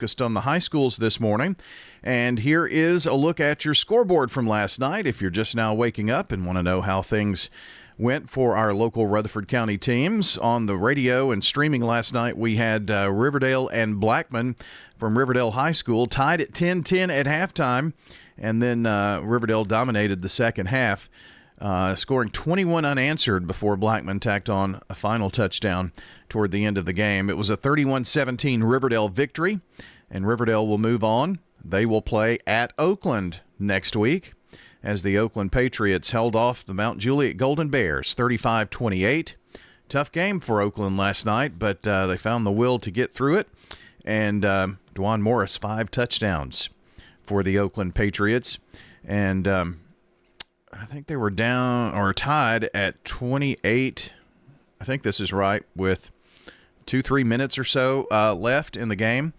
focused on the high schools this morning. And here is a look at your scoreboard from last night. If you're just now waking up and want to know how things went for our local Rutherford County teams on the radio and streaming last night, we had Riverdale and Blackman from Riverdale High School tied at 10-10 at halftime. And then Riverdale dominated the second half, scoring 21 unanswered before Blackman tacked on a final touchdown toward the end of the game. It was a 31-17 Riverdale victory, and Riverdale will move on. They will play at Oakland next week as the Oakland Patriots held off the Mount Juliet Golden Bears 35-28. Tough game for Oakland last night, but they found the will to get through it. And Dwan Morris, 5 touchdowns for the Oakland Patriots. And I think they were down or tied at 28. I think this is right, with 2-3 minutes or so left in the game.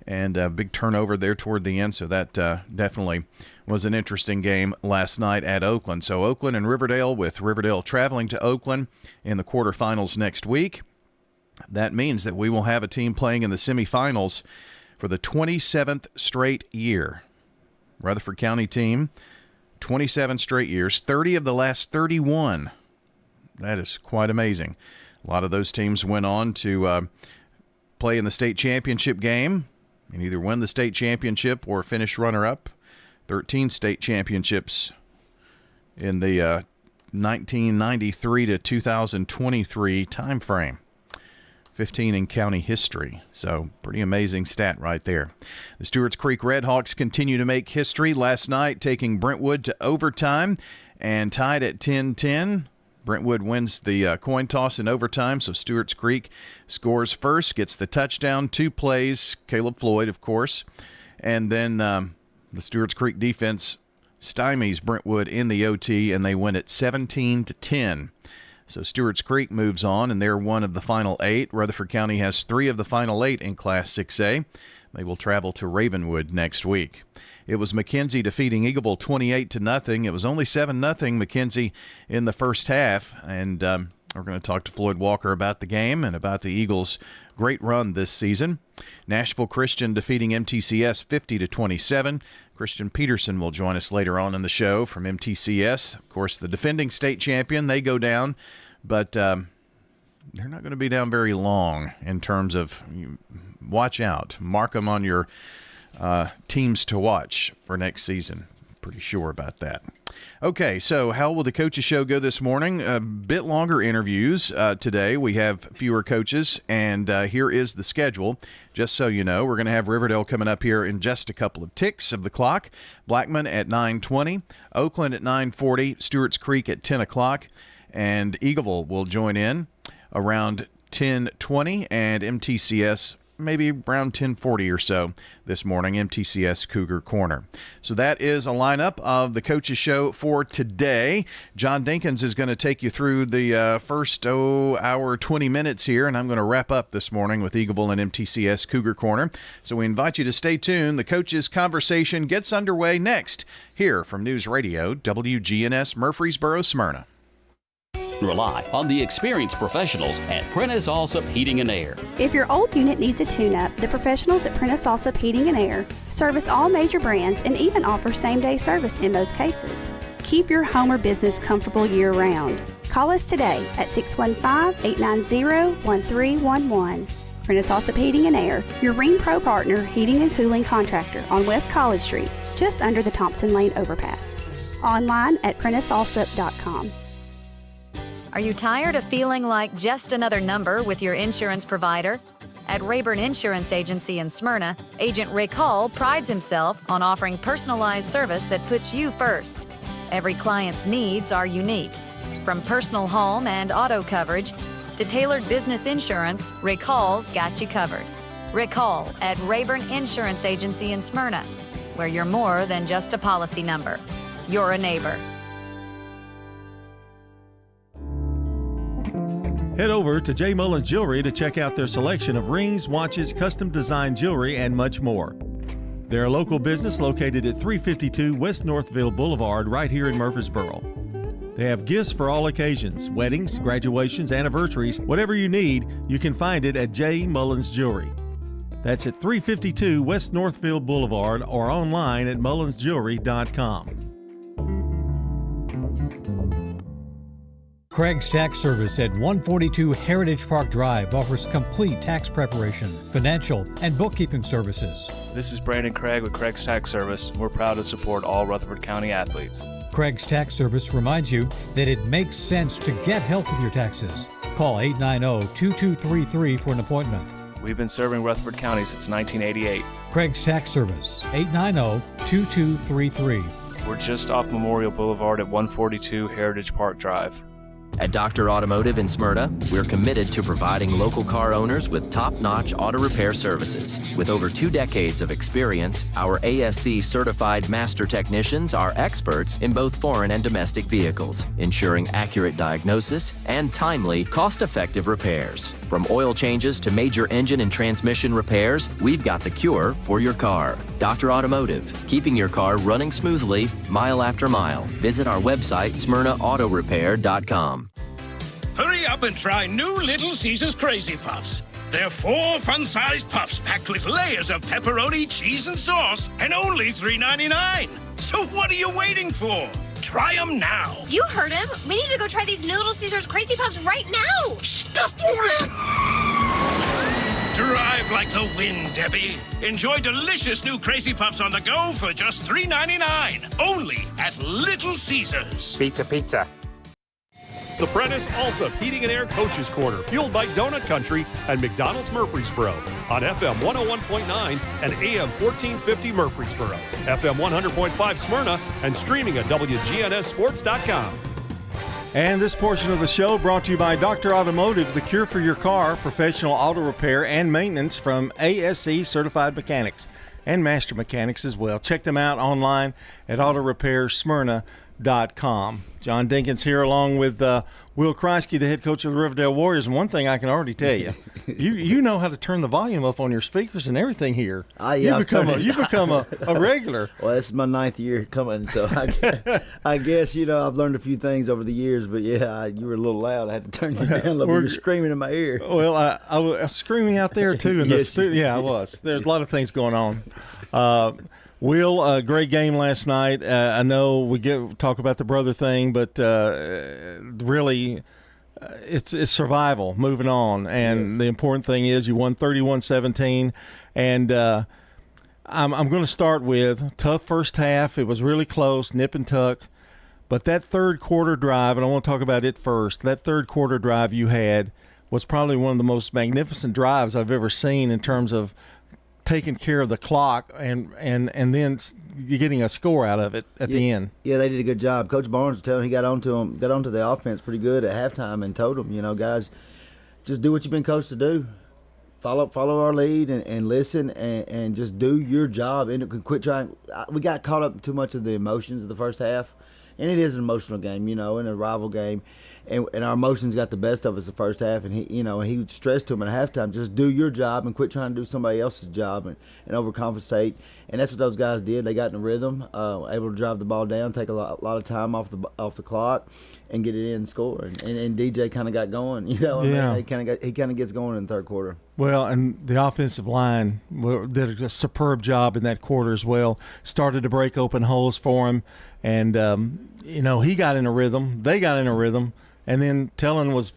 And a big turnover there toward the end. So that definitely was an interesting game last night at Oakland. So Oakland and Riverdale, with Riverdale traveling to Oakland in the quarterfinals next week. That means that we will have a team playing in the semifinals for the 27th straight year. Rutherford County team, 27 straight years, 30 of the last 31. That is quite amazing. A lot of those teams went on to play in the state championship game and either win the state championship or finish runner-up. 13 state championships in the 1993 to 2023 time frame. 15 in county history. So pretty amazing stat right there. The Stewart's Creek Redhawks continue to make history last night, taking Brentwood to overtime and tied at 10-10. Brentwood wins the coin toss in overtime, so Stewart's Creek scores first, gets the touchdown, 2 plays, Caleb Floyd, of course. And then the Stewart's Creek defense stymies Brentwood in the OT, and they win it 17-10. So Stewart's Creek moves on, and they're one of the final 8. Rutherford County has 3 of the final 8 in Class 6A. They will travel to Ravenwood next week. It was McKenzie defeating Eagleville 28-0. It was only 7-0 McKenzie in the first half, and we're going to talk to Floyd Walker about the game and about the Eagles' great run this season. Nashville Christian defeating MTCS 50-27. Christian Peterson will join us later on in the show from MTCS. Of course, the defending state champion, they go down, but they're not going to be down very long in terms of watch out. Mark them on your teams to watch for next season. Pretty sure about that. Okay, so how will the Coaches Show go this morning? A bit longer interviews today. We have fewer coaches, and here is the schedule. Just so you know, we're going to have Riverdale coming up here in just a couple of ticks of the clock. Blackman at 9:20, Oakland at 9:40, Stewart's Creek at 10 o'clock, and Eagleville will join in around 10:20, and MTCS maybe around 10:40 or so this morning, MTCS Cougar Corner. So that is a lineup of the Coaches Show for today. John Dinkins is going to take you through the first hour, 20 minutes here, and I'm going to wrap up this morning with Eagleville and MTCS Cougar Corner. So we invite you to stay tuned. The Coaches Conversation gets underway next here from News Radio WGNS Murfreesboro, Smyrna. Rely on the experienced professionals at Prentice Allsup Heating and Air. If your old unit needs a tune-up, the professionals at Prentice Allsup Heating and Air service all major brands and even offer same-day service in most cases. Keep your home or business comfortable year-round. Call us today at 615-890-1311. Prentice Allsup Heating and Air, your Ring Pro partner heating and cooling contractor on West College Street, just under the Thompson Lane overpass. Online at PrenticeAllsup.com. Are you tired of feeling like just another number with your insurance provider? At Rayburn Insurance Agency in Smyrna, Agent Rick Hall prides himself on offering personalized service that puts you first. Every client's needs are unique. From personal home and auto coverage to tailored business insurance, Rick Hall's got you covered. Rick Hall at Rayburn Insurance Agency in Smyrna, where you're more than just a policy number. You're a neighbor. Head over to J. Mullins Jewelry to check out their selection of rings, watches, custom design jewelry, and much more. They're a local business located at 352 West Northville Boulevard right here in Murfreesboro. They have gifts for all occasions, weddings, graduations, anniversaries, whatever you need, you can find it at J. Mullins Jewelry. That's at 352 West Northfield Boulevard or online at mullinsjewelry.com. Craig's Tax Service at 142 Heritage Park Drive offers complete tax preparation, financial, and bookkeeping services. This is Brandon Craig with Craig's Tax Service. We're proud to support all Rutherford County athletes. Craig's Tax Service reminds you that it makes sense to get help with your taxes. Call 890-2233 for an appointment. We've been serving Rutherford County since 1988. Craig's Tax Service, 890-2233. We're just off Memorial Boulevard at 142 Heritage Park Drive. At Dr. Automotive in Smyrna, we're committed to providing local car owners with top-notch auto repair services. With over 2 decades of experience, our ASC certified master technicians are experts in both foreign and domestic vehicles, ensuring accurate diagnosis and timely, cost-effective repairs. From oil changes to major engine and transmission repairs, we've got the cure for your car. Dr. Automotive, keeping your car running smoothly, mile after mile. Visit our website, smyrnaautorepair.com. Hurry up and try new Little Caesars Crazy Puffs. They're 4 fun-sized puffs packed with layers of pepperoni, cheese, and sauce, and only $3.99. So what are you waiting for? Try them now. You heard him. We need to go try these new Little Caesars Crazy Puffs right now. Stop it! Drive like the wind, Debbie. Enjoy delicious new Crazy Puffs on the go for just $3.99. Only at Little Caesars. Pizza. The Prentice Alsop Heating and Air Coaches Corner, fueled by Donut Country and McDonald's Murfreesboro on FM 101.9 and AM 1450 Murfreesboro, FM 100.5 Smyrna, and streaming at wgnssports.com. And this portion of the show brought to you by Dr. Automotive, the cure for your car, professional auto repair and maintenance from ASE Certified Mechanics and Master Mechanics as well. Check them out online at autorepairsmyrna.com. John Dinkins here along with Will Kreisky, the head coach of the Riverdale Warriors. And one thing I can already tell you, you know how to turn the volume up on your speakers and everything here. Yeah, You've become a regular. Well, this is my 9th year coming, so I guess, I've learned a few things over the years, but yeah, you were a little loud. I had to turn you down a little bit. You were screaming in my ear. Well, I was screaming out there too. In Yes, yeah, I was. There's a lot of things going on. Will, a great game last night. I know we talk about the brother thing, but really it's survival, moving on. And the important thing is you won 31-17. And I'm going to start with tough first half. It was really close, nip and tuck. But that third quarter drive, and I want to talk about it first, that third quarter drive you had was probably one of the most magnificent drives I've ever seen in terms of taking care of the clock and then getting a score out of it at the end. Yeah, they did a good job. Coach Barnes was telling him he got onto the offense pretty good at halftime and told them, guys, just do what you've been coached to do. Follow our lead and listen and just do your job and quit trying. We got caught up in too much of the emotions of the first half. And it is an emotional game, in a rival game, and our emotions got the best of us the first half. And he stressed to him at halftime, just do your job and quit trying to do somebody else's job and overcompensate. And that's what those guys did. They got in a rhythm, able to drive the ball down, take a lot of time off the clock, and get it in and score. And DJ kind of got going, he kind of gets going in the third quarter. Well, and the offensive line did a superb job in that quarter as well. Started to break open holes for him. And, he got in a rhythm. They got in a rhythm. And then Tellin was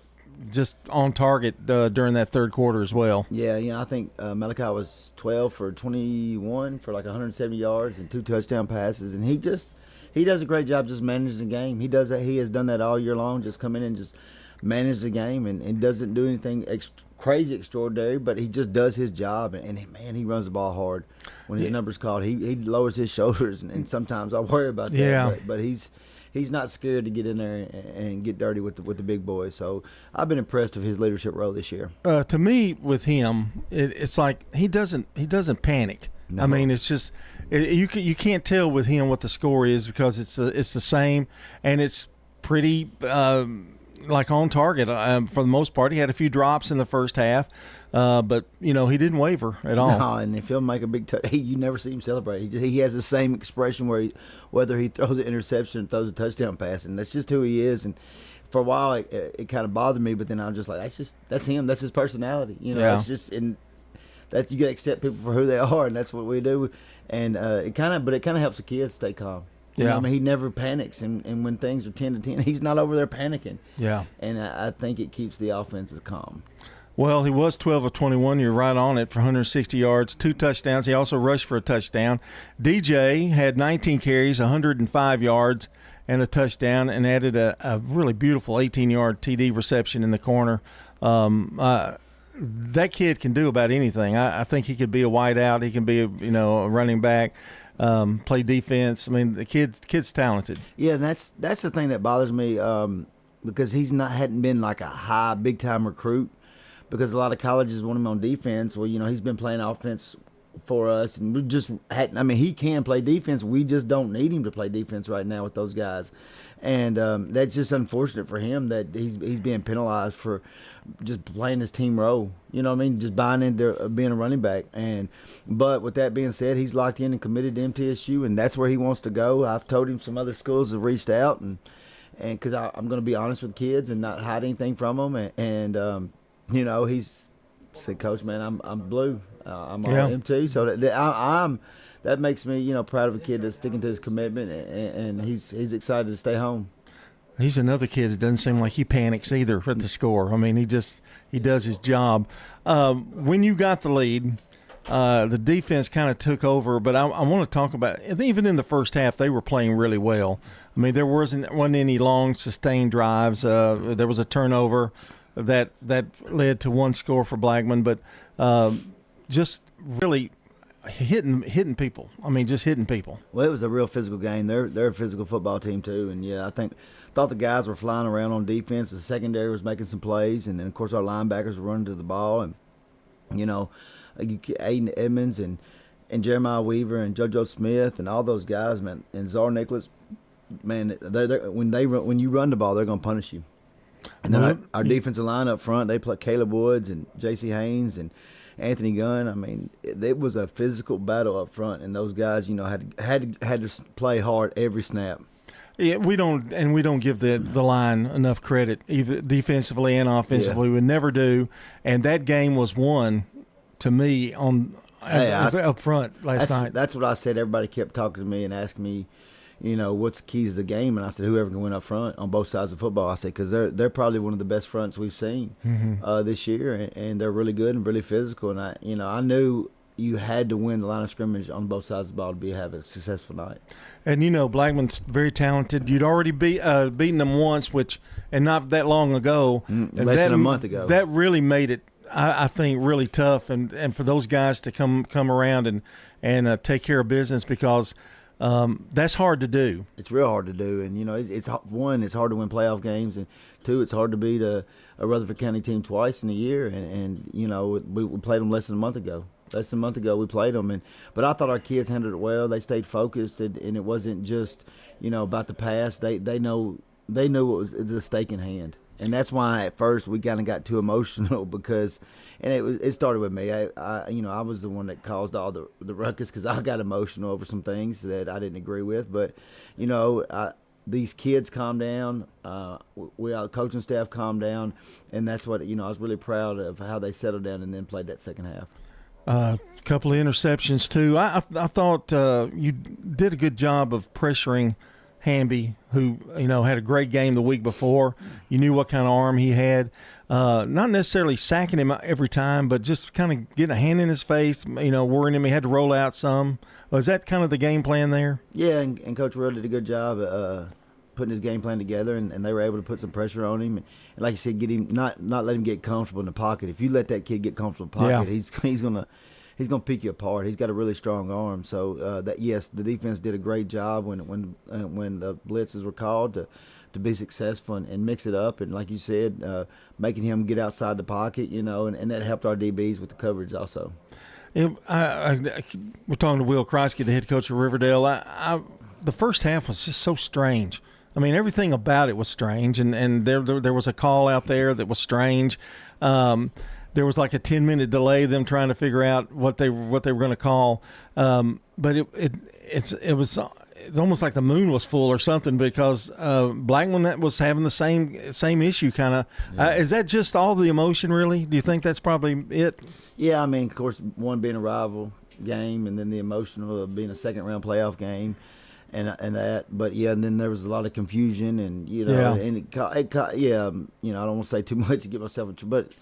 just on target during that third quarter as well. Yeah, I think Malachi was 12 for 21 for like 170 yards and 2 touchdown passes. And he does a great job just managing the game. He does that. He has done that all year long, just come in and just manage the game and doesn't do anything crazy extraordinary, but he just does his job, and man, he runs the ball hard. When his number's called, he lowers his shoulders, and sometimes I worry about that. Yeah. But he's not scared to get in there and get dirty with the big boys. So I've been impressed with his leadership role this year. To me, with him, it's like he doesn't panic. No. I mean, it's just you can't tell with him what the score is because it's the same, and it's pretty. Like on target for the most part. He had a few drops in the first half, but he didn't waver at all. No, and if he'll make a big you never see him celebrate. He has the same expression whether he throws an interception or throws a touchdown pass, and that's just who he is. And for a while, it kind of bothered me, but then I'm just like, that's him. That's his personality. It's just that you got to accept people for who they are, and that's what we do. And it kind of helps the kids stay calm. You know, I mean, he never panics, and when things are 10-10, he's not over there panicking. Yeah. And I think it keeps the offenses calm. Well, he was 12 of 21. You're right on it for 160 yards, 2 touchdowns. He also rushed for a touchdown. DJ had 19 carries, 105 yards, and a touchdown, and added a really beautiful 18-yard TD reception in the corner. That kid can do about anything. I think he could be a wide out. He can be a running back. Play defense. I mean, the kid's talented. Yeah, and that's the thing that bothers me because hadn't been like a high big time recruit, because a lot of colleges want him on defense. Well, he's been playing offense for us, and we just hadn't. I mean, he can play defense. We just don't need him to play defense right now with those guys, and that's just unfortunate for him that he's being penalized for just playing his team role. You know what I mean? Just buying into being a running back. But with that being said, he's locked in and committed to MTSU, and that's where he wants to go. I've told him some other schools have reached out, and because I'm going to be honest with kids and not hide anything from them, and he's said, Coach, man, I'm blue. I'm all MT, so that makes me proud of a kid that's sticking to his commitment, and he's excited to stay home. He's another kid that doesn't seem like he panics either at the score. I mean, he does his job. When you got the lead, the defense kind of took over, but I want to talk about, even in the first half, they were playing really well. I mean, there wasn't any long sustained drives. There was a turnover that led to one score for Blackman, but just really hitting people. I mean, just hitting people. Well, it was a real physical game. They're a physical football team too, and yeah, thought the guys were flying around on defense. The secondary was making some plays, and then of course our linebackers were running to the ball, and Aiden Edmonds and Jeremiah Weaver and JoJo Smith and all those guys, man, and Czar Nicholas, man, when you run the ball, they're gonna punish you. And then our defensive line up front, they play Caleb Woods and J.C. Haynes and Anthony Gunn. I mean, it was a physical battle up front, and those guys, had to play hard every snap. Yeah, we don't give the line enough credit, either defensively and offensively. Yeah. We never do, and that game was won to me up front last night. That's what I said. Everybody kept talking to me and asking me, what's the keys to the game? And I said, whoever can win up front on both sides of football. I said, because they're probably one of the best fronts we've seen this year, and they're really good and really physical. And I knew you had to win the line of scrimmage on both sides of the ball to have a successful night. And Blackman's very talented. You'd already beaten them once, and not that long ago, less than a month ago. That really made it, I think, really tough, and for those guys to come around and take care of business, because that's hard to do. It's real hard to do, and it's hard to win playoff games, and two, it's hard to beat a Rutherford County team twice in a year, and we played them less than a month ago. We played them, but I thought our kids handled it well. They stayed focused, and it wasn't just about the pass. They knew what was the stake in hand. And that's why at first we kind of got too emotional, because, and it started with me. I was the one that caused all the ruckus, because I got emotional over some things that I didn't agree with. But these kids calmed down. Our coaching staff calmed down, and that's what I was really proud of, how they settled down and then played that second half. A couple of interceptions too. I thought you did a good job of pressuring Hamby, who had a great game the week before. You knew what kind of arm he had. Not necessarily sacking him every time, but just kind of getting a hand in his face, worrying him. He had to roll out some. Was that kind of the game plan there? Yeah, and Coach Will did a good job putting his game plan together, and they were able to put some pressure on him. And like you said, get him not let him get comfortable in the pocket. If you let that kid get comfortable in the pocket, he's gonna pick you apart. He's got a really strong arm. So the defense did a great job when the blitzes were called to be successful and mix it up. And like you said, making him get outside the pocket, and that helped our DBs with the coverage also. We're talking to Will Kreisky, the head coach of Riverdale. The first half was just so strange. I mean, everything about it was strange, and there was a call out there that was strange. There was like a 10-minute delay, them trying to figure out what they were going to call. But it it's almost like the moon was full or something, because Blackman was having the same issue kind of. Yeah. Is that just all the emotion, really? Do you think that's probably it? Yeah, I mean, of course, one being a rival game, and then the emotional of being a second-round playoff game, and that. But yeah, and then there was a lot of confusion, and and I don't want to say too much to get myself in trouble, but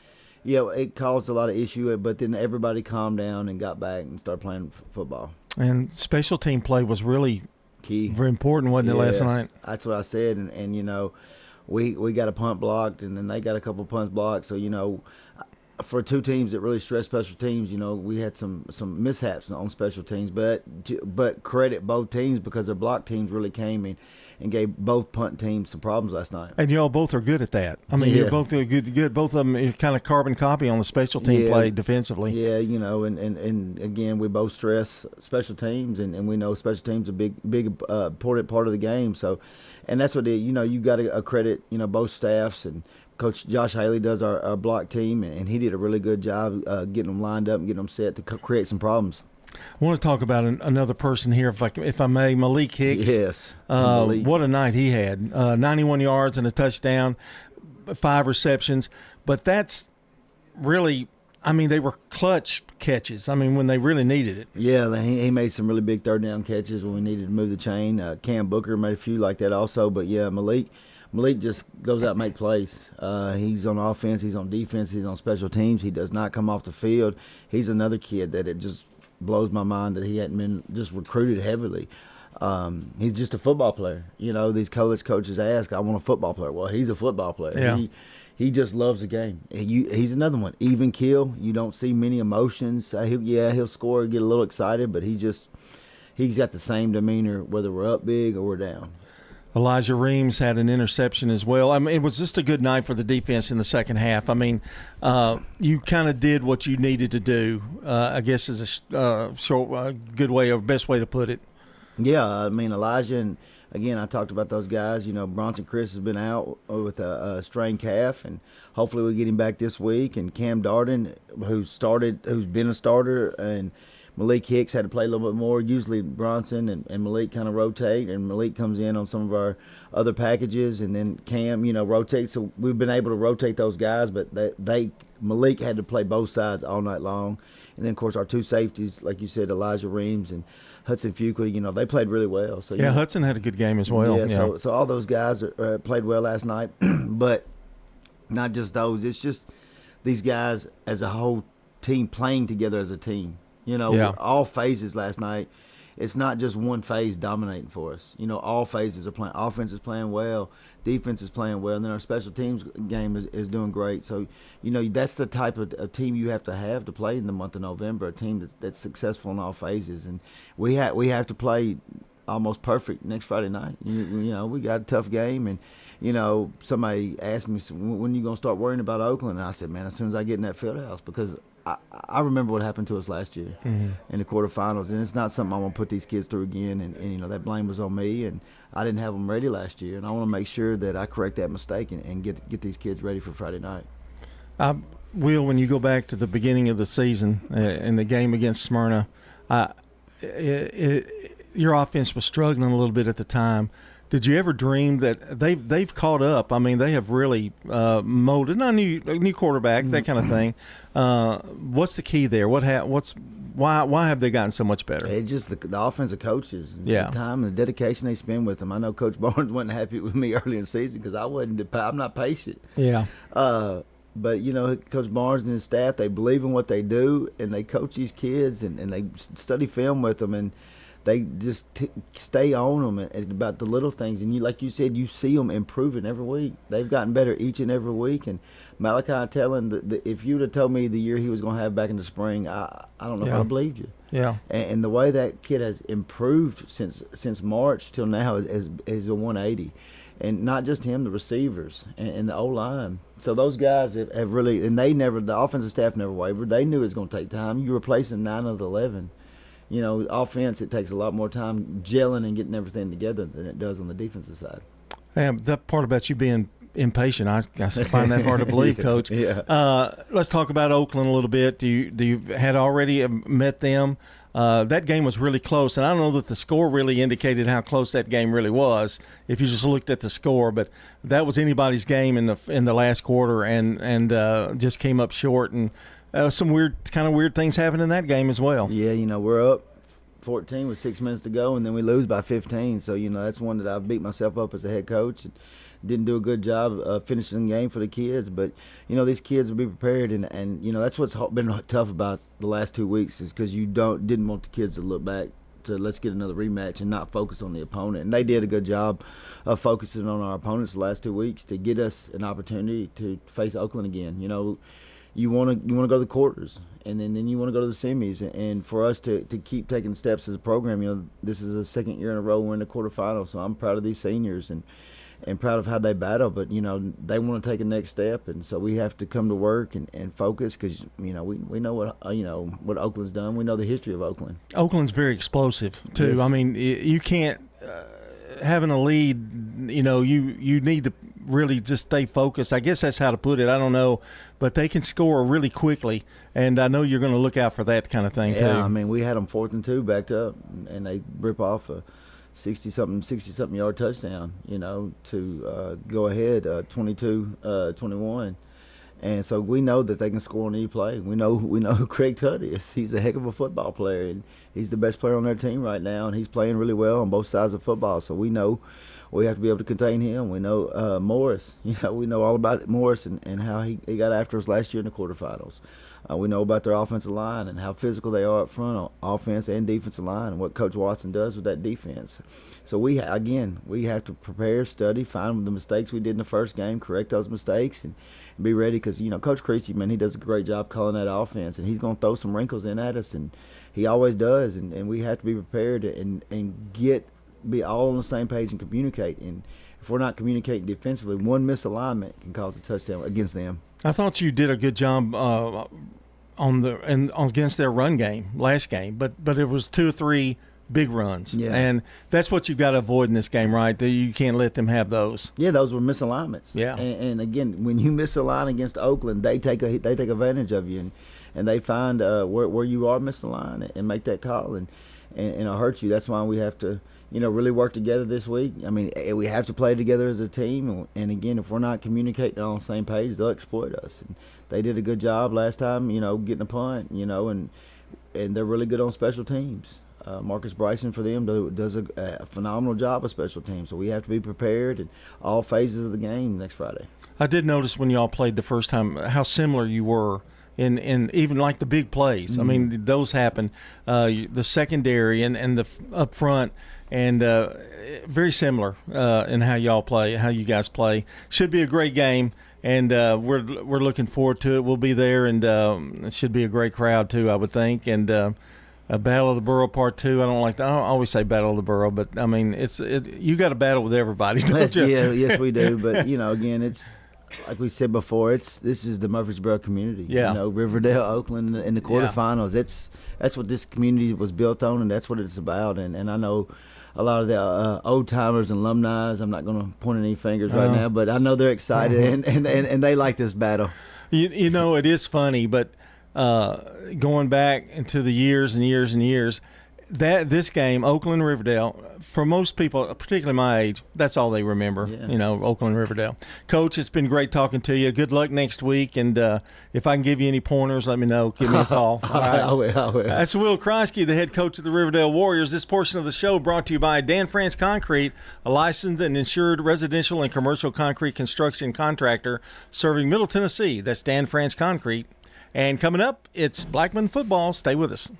yeah, it caused a lot of issue. But then everybody calmed down and got back and started playing football. And special team play was really key, very important, wasn't it, last night? That's what I said, and we got a punt blocked, and then they got a couple punts blocked. So for two teams that really stress special teams, we had some mishaps on special teams, but credit both teams because their block teams really came in and gave both punt teams some problems last night. And y'all both are good at that. I mean, you're both good. Both of them are kind of carbon copy on the special team play defensively. Yeah, and again, we both stress special teams, and we know special teams are a big important part of the game. So, and that's what you got to credit both staffs, and Coach Josh Haley does our block team, and he did a really good job getting them lined up and getting them set to create some problems. I want to talk about another person here, if I may, Malik Hicks. Yes. What a night he had. 91 yards and a touchdown, 5 receptions. But that's really, I mean, they were clutch catches. I mean, when they really needed it. Yeah, he made some really big third down catches when we needed to move the chain. Cam Booker made a few like that also. But, yeah, Malik just goes out and make plays. He's on offense. He's on defense. He's on special teams. He does not come off the field. He's another kid that it just blows my mind that he hadn't been just recruited heavily. He's just a football player. These college coaches ask, I want a football player. Well, he's a football player. Yeah. He just loves the game. He's another one. Even kill. You don't see many emotions. He'll score, get a little excited, but he's got the same demeanor whether we're up big or we're down. Elijah Reams had an interception as well. I mean, it was just a good night for the defense in the second half. I mean, you kind of did what you needed to do, I guess is a good way or best way to put it. Yeah, I mean, Elijah, and again, I talked about those guys. Bronson Chris has been out with a strained calf, and hopefully we get him back this week. And Cam Darden, who's been a starter, and Malik Hicks had to play a little bit more. Usually Bronson and Malik kind of rotate, and Malik comes in on some of our other packages, and then Cam, rotates. So we've been able to rotate those guys, but Malik had to play both sides all night long. And then, of course, our two safeties, like you said, Elijah Reams and Hudson Fuqua, they played really well. So Hudson had a good game as well. Yeah. So all those guys played well last night, but not just those. It's just these guys as a whole team playing together as a team. All phases last night. It's not just one phase dominating for us. All phases are playing. Offense is playing well. Defense is playing well. And then our special teams game is doing great. So, that's the type of team you have to play in the month of November, a team that's successful in all phases. And we have to play almost perfect next Friday night. We got a tough game. And, somebody asked me, when are you going to start worrying about Oakland? And I said, man, as soon as I get in that field house, because I remember what happened to us last year in the quarterfinals, and it's not something I want to put these kids through again. And that blame was on me, and I didn't have them ready last year, and I want to make sure that I correct that mistake and get these kids ready for Friday night. Will, when you go back to the beginning of the season in the game against Smyrna, your offense was struggling a little bit at the time. Did you ever dream that they've caught up? I mean, they have really molded a new quarterback, that kind of thing. What's the key there? Why have they gotten so much better? It's just the offensive coaches, the time and the dedication they spend with them. I know Coach Barnes wasn't happy with me early in the season because I'm not patient. Yeah. But Coach Barnes and his staff, they believe in what they do, and they coach these kids, and they study film with them, and they just stay on them and about the little things. And like you said, you see them improving every week. They've gotten better each and every week. And Malachi telling, if you would have told me the year he was going to have back in the spring, I don't know if I believed you. Yeah. And the way that kid has improved since March till now is a 180. And not just him, the receivers and the O-line. So those guys have really, and the offensive staff never wavered. They knew it was going to take time. You're replacing 9 of the 11. Offense, it takes a lot more time gelling and getting everything together than it does on the defensive side. That part about you being impatient, I find that hard to believe, Coach. Yeah. Let's talk about Oakland a little bit. Do you had already met them? That game was really close, and I don't know that the score really indicated how close that game really was if you just looked at the score. But that was anybody's game in the last quarter, and just came up short. And some weird things happened in that game as well. Yeah, we're up 14 with 6 minutes to go, and then we lose by 15. So that's one that I've beat myself up as a head coach and didn't do a good job finishing the game for the kids. But these kids will be prepared, and that's what's been tough about the last 2 weeks is because you didn't want the kids to look back to let's get another rematch and not focus on the opponent. And they did a good job of focusing on our opponents the last 2 weeks to get us an opportunity to face Oakland again. You want to go to the quarters, and then you want to go to the semis. And for us to keep taking steps as a program, this is the second year in a row we're in the quarterfinals. So I'm proud of these seniors and proud of how they battle. But they want to take a next step, and so we have to come to work and focus because we know what Oakland's done. We know the history of Oakland. Oakland's very explosive too. Yes. I mean, you can't having a lead. You need to really just stay focused. I guess that's how to put it. I don't know, but they can score really quickly, and I know you're going to look out for that kind of thing too. Yeah, I mean, we had them 4th and 2 backed up, and they rip off a 60-something yard touchdown, to go ahead 22-21. And so we know that they can score on any play. We know who Craig Tutt is. He's a heck of a football player, and he's the best player on their team right now, and he's playing really well on both sides of football. So we know we have to be able to contain him. We know Morris. We know all about Morris and how he got after us last year in the quarterfinals. We know about their offensive line and how physical they are up front on offense and defensive line, and what Coach Watson does with that defense. So we have to prepare, study, find the mistakes we did in the first game, correct those mistakes, and be ready because Coach Creasy, man, he does a great job calling that offense, and he's going to throw some wrinkles in at us, and he always does, and we have to be prepared and be all on the same page and communicate. And if we're not communicating defensively, one misalignment can cause a touchdown against them. I thought you did a good job against their run game last game, but it was 2 or 3 big runs, and that's what you've got to avoid in this game, right? You can't let them have those. Yeah, those were misalignments. Yeah, and again, when you misalign against Oakland, they take advantage of you, and they find where you are misaligned and make that call, and it'll hurt you. That's why we have to really work together this week. I mean, we have to play together as a team, and again, if we're not communicating on the same page, they'll exploit us. And they did a good job last time, getting a punt, and they're really good on special teams. Marcus Bryson for them does a phenomenal job of special teams, so we have to be prepared in all phases of the game next Friday. I did notice when y'all played the first time how similar you were in even like the big plays. Mm-hmm. I mean, those happen. The secondary and the up front, and very similar in how y'all play, how you guys play. Should be a great game, and we're looking forward to it. We'll be there, and it should be a great crowd too, I would think. And a Battle of the Borough Part 2. I don't always say Battle of the Borough, but I mean you got to battle with everybody, don't you? Yeah, yes we do. But again, it's like we said before. This is the Murfreesboro community. Yeah. Riverdale, Oakland in the quarterfinals. Yeah. That's what this community was built on, and that's what it's about. And I know a lot of the old timers and alumni. I'm not going to point any fingers right now, but I know they're excited and they like this battle. It is funny, but going back into the years and years and years, this game, Oakland Riverdale, for most people, particularly my age, that's all they remember. Yeah. Oakland Riverdale. Coach, it's been great talking to you. Good luck next week, and if I can give you any pointers, let me know. Give me a call. All right. I will. That's Will Kreisky, the head coach of the Riverdale Warriors. This portion of the show brought to you by Dan France Concrete, a licensed and insured residential and commercial concrete construction contractor serving Middle Tennessee. That's Dan France Concrete. And coming up, it's Blackman football. Stay with us.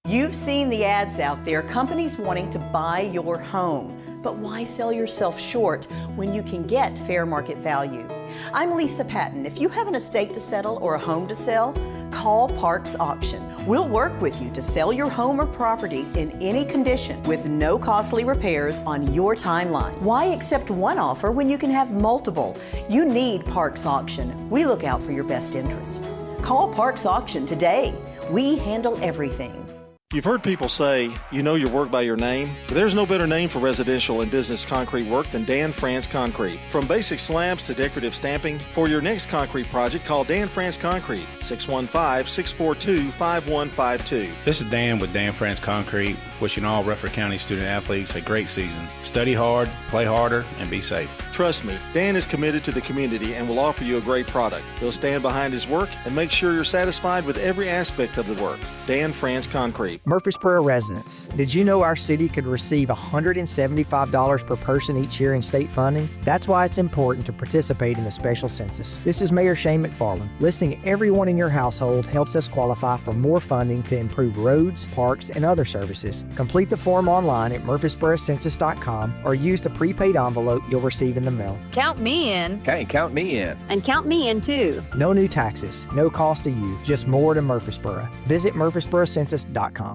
You've seen the ads out there, companies wanting to buy your home. But why sell yourself short when you can get fair market value? I'm Lisa Patton. If you have an estate to settle or a home to sell, call Parks Auction. We'll work with you to sell your home or property in any condition with no costly repairs on your timeline. Why accept one offer when you can have multiple? You need Parks Auction. We look out for your best interest. Call Parks Auction today. We handle everything. You've heard people say, you know your work by your name, but there's no better name for residential and business concrete work than Dan France Concrete. From basic slabs to decorative stamping, for your next concrete project, call Dan France Concrete, 615-642-5152. This is Dan with Dan France Concrete, wishing all Rutherford County student athletes a great season. Study hard, play harder, and be safe. Trust me, Dan is committed to the community and will offer you a great product. He'll stand behind his work and make sure you're satisfied with every aspect of the work. Dan France Concrete. Murfreesboro residents, did you know our city could receive $175 per person each year in state funding? That's why it's important to participate in the special census. This is Mayor Shane McFarland. Listing everyone in your household helps us qualify for more funding to improve roads, parks, and other services. Complete the form online at murfreesborocensus.com or use the prepaid envelope you'll receive in the mail. Count me in. Hey, count me in. And count me in too. No new taxes, no cost to you, just more to Murfreesboro. Visit murfreesborocensus.com.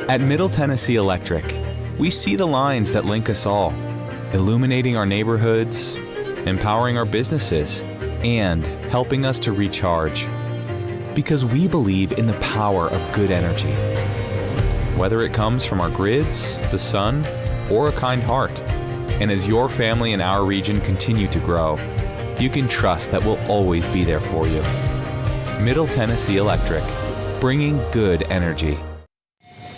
At Middle Tennessee Electric, we see the lines that link us all, illuminating our neighborhoods, empowering our businesses, and helping us to recharge. Because we believe in the power of good energy. Whether it comes from our grids, the sun, or a kind heart. And as your family and our region continue to grow, you can trust that we'll always be there for you. Middle Tennessee Electric, bringing good energy.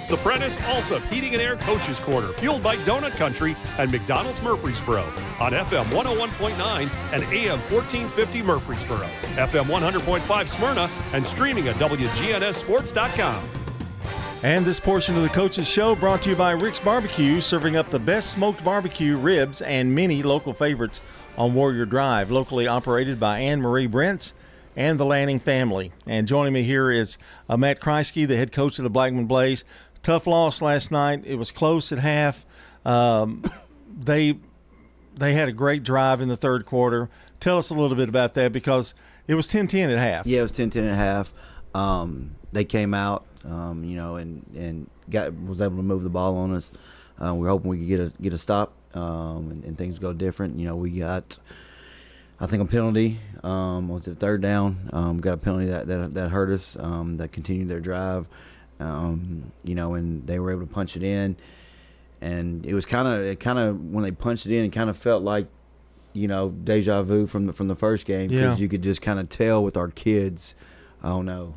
The Prentice Allsup Heating and Air Coaches Corner, fueled by Donut Country and McDonald's Murfreesboro on FM 101.9 and AM 1450 Murfreesboro, FM 100.5 Smyrna, and streaming at wgnssports.com. And this portion of the Coaches Show brought to you by Rick's Barbecue, serving up the best smoked barbecue, ribs, and many local favorites on Warrior Drive, locally operated by Anne Marie Brents and the Lanning family. And joining me here is Matt Kreisky, the head coach of the Blackman Blaze. Tough loss last night. It was close at half. They had a great drive in the third quarter. Tell us a little bit about that, because it was 10-10 at half. Yeah, it was 10-10 at half. They came out, and was able to move the ball on us. We were hoping we could get a stop, and things go different. We got, I think, a penalty. Was it third down? Got a penalty that hurt us. That continued their drive. And they were able to punch it in, and it was kind of when they punched it in, it kind of felt like, deja vu from the first game, because you could just kind of tell with our kids, not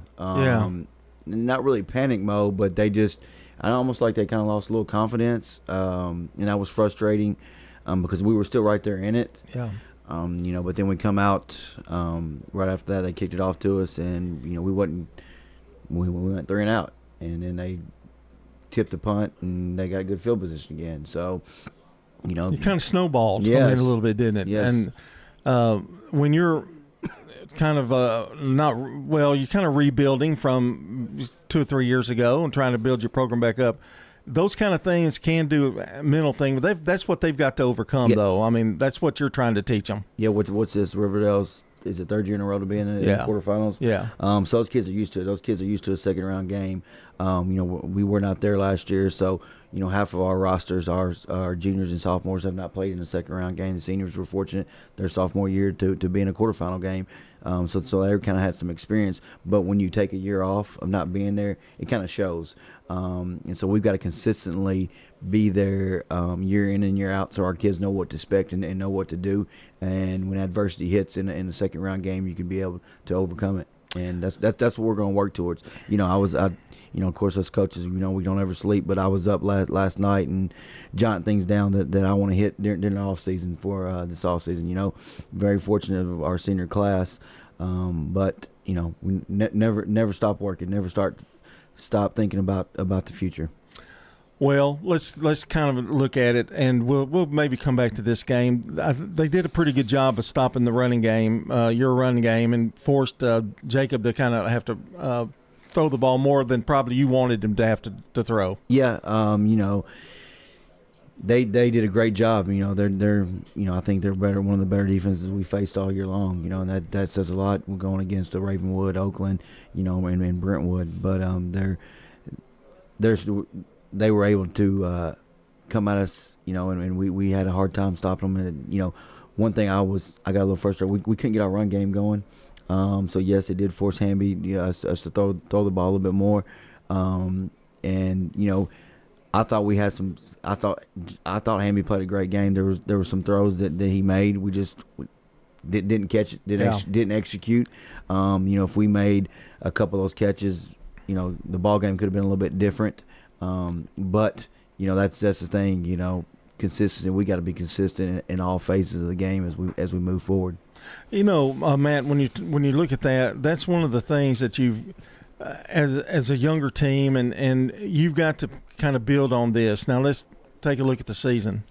really panic mode, but they just, almost like they kind of lost a little confidence, and that was frustrating, because we were still right there in it. Yeah. But then we come out right after that, they kicked it off to us, and we went 3 and out. And then they tipped the punt, and they got a good field position again. So, it kind of snowballed a little bit, didn't it? Yes. And when you're kind of you're kind of rebuilding from 2 or 3 years ago and trying to build your program back up, those kind of things can do a mental thing. But that's what they've got to overcome, though. I mean, that's what you're trying to teach them. Yeah, what's this? Riverdale's, is it third year in a row to be in the quarterfinals? Yeah. So those kids are used to it. Those kids are used to a second-round game. We were not there last year, so, half of our rosters, our juniors and sophomores, have not played in a second-round game. The seniors were fortunate their sophomore year to be in a quarterfinal game. So they kind of had some experience. But when you take a year off of not being there, it kind of shows. And so we've got to consistently be there year in and year out, so our kids know what to expect and know what to do. And when adversity hits in a second round game, you can be able to overcome it. And that's what we're going to work towards. Of course, as coaches, we don't ever sleep. But I was up last night and jotting things down that I want to hit during the off season for this off season. Very fortunate of our senior class, but we never stop working, never stop thinking about the future. Well, let's kind of look at it, and we'll maybe come back to this game. They did a pretty good job of stopping the running game, your running game, and forced Jacob to kind of have to throw the ball more than probably you wanted him to have to throw. Yeah, they did a great job. They're I think they're one of the better defenses we faced all year long. And that says a lot. We're going against Ravenwood, Oakland, and Brentwood, but they were able to come at us, and we had a hard time stopping them. And one thing I got a little frustrated. We couldn't get our run game going. So yes, it did force Hamby us to throw the ball a little bit more. and I thought we had some. I thought Hamby played a great game. There were some throws that he made. We just didn't catch it. Didn't execute. If we made a couple of those catches, the ball game could have been a little bit different. But that's the thing. Consistency. We got to be consistent in all phases of the game as we move forward. Matt, when you look at that, that's one of the things that you've. As a younger team, and you've got to kind of build on this. Now let's take a look at the season.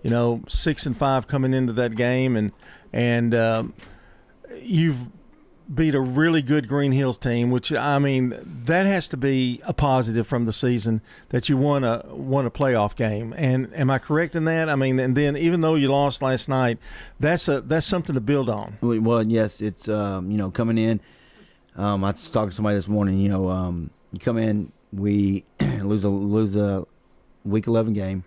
6-5 coming into that game, and you've beat a really good Green Hills team, which that has to be a positive from the season that you won a playoff game. And am I correct in that? And then even though you lost last night, that's something to build on. Well, yes, it's coming in. I was talking to somebody this morning. You come in, we lose a week 11 game.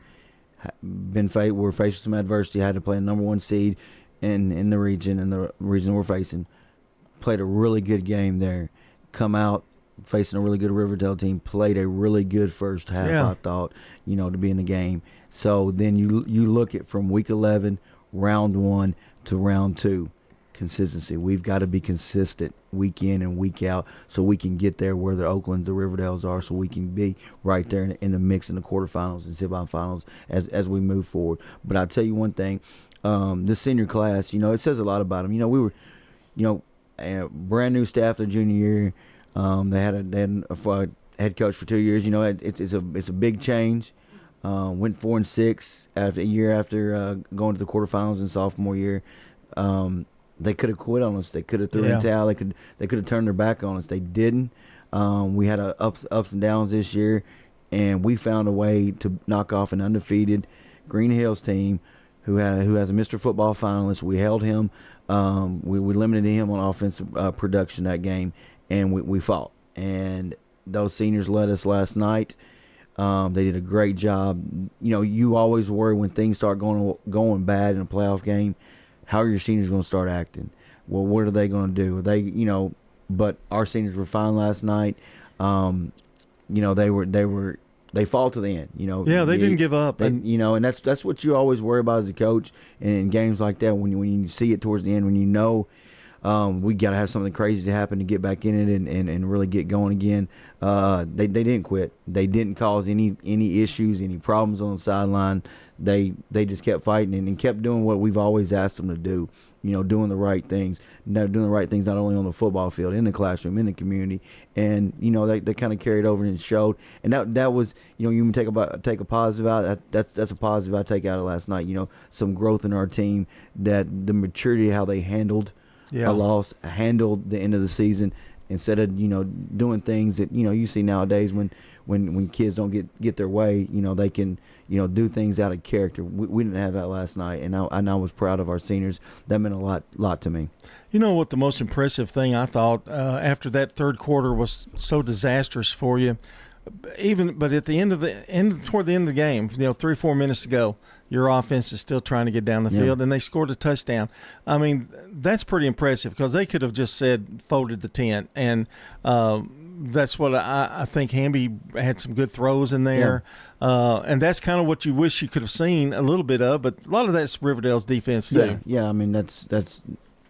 We're faced with some adversity. Had to play a number 1 seed in the region, and the region we're facing. Played a really good game there. Come out facing a really good Riverdale team. Played a really good first half. Yeah. I thought to be in the game. So then you look at from week 11, round 1 to round 2. Consistency. We've got to be consistent week in and week out so we can get there where the Oaklands, the Riverdales are, so we can be right there in the mix in the quarterfinals and semifinals as we move forward. But I'll tell you one thing, this senior class, it says a lot about them. We were, a brand new staff their junior year. They had a head coach for 2 years. It's a big change. Went 4-6 after a year after going to the quarterfinals in sophomore year. They could have quit on us. They could have threw in the towel. They could have turned their back on us. They didn't. We had ups and downs this year, and we found a way to knock off an undefeated Green Hills team who has a Mr. Football finalist. We held him. We limited him on offensive production that game, and we fought. And those seniors led us last night. They did a great job. You always worry when things start going bad in a playoff game. How are your seniors going to start acting? Well, what are they going to do? But our seniors were fine last night. They fought to the end. They didn't give up. And that's what you always worry about as a coach. And in games like that, when you see it towards the end, when we got to have something crazy to happen to get back in it and really get going again. They didn't quit. They didn't cause any issues, any problems on the sideline. They just kept fighting and kept doing what we've always asked them to do. Doing the right things. Doing the right things not only on the football field, in the classroom, in the community, and they kind of carried over and showed. And that was you take a positive out. That's a positive I take out of last night. Some growth in our team, that the maturity how they handled a loss, handled the end of the season, instead of doing things that you see nowadays when kids don't get their way, they can do things out of character. We didn't have that last night, and I was proud of our seniors. That meant a lot to me. What the most impressive thing I thought after that third quarter was so disastrous for you, but at the toward the end of the game, 3-4 minutes to go, your offense is still trying to get down the field, and they scored a touchdown. That's pretty impressive because they could have just said folded the tent, and that's what I think. Hamby had some good throws in there, and that's kind of what you wish you could have seen a little bit of. But a lot of that's Riverdale's defense too. Yeah. That's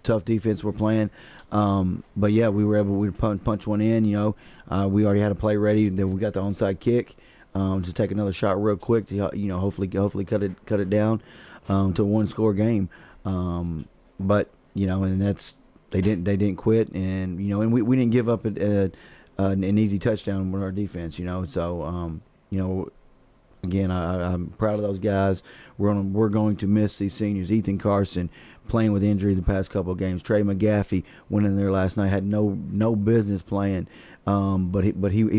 tough defense we're playing. But yeah, we were able to punch one in. We already had a play ready. Then we got the onside kick to take another shot real quick to hopefully cut it down to a 1-score game. But and that's they didn't quit, and and we didn't give up an easy touchdown with our defense. So again, I'm proud of those guys. We're going to miss these seniors. Ethan Carson playing with injury the past couple of games. Trey McGaffey went in there last night, had no business playing, but he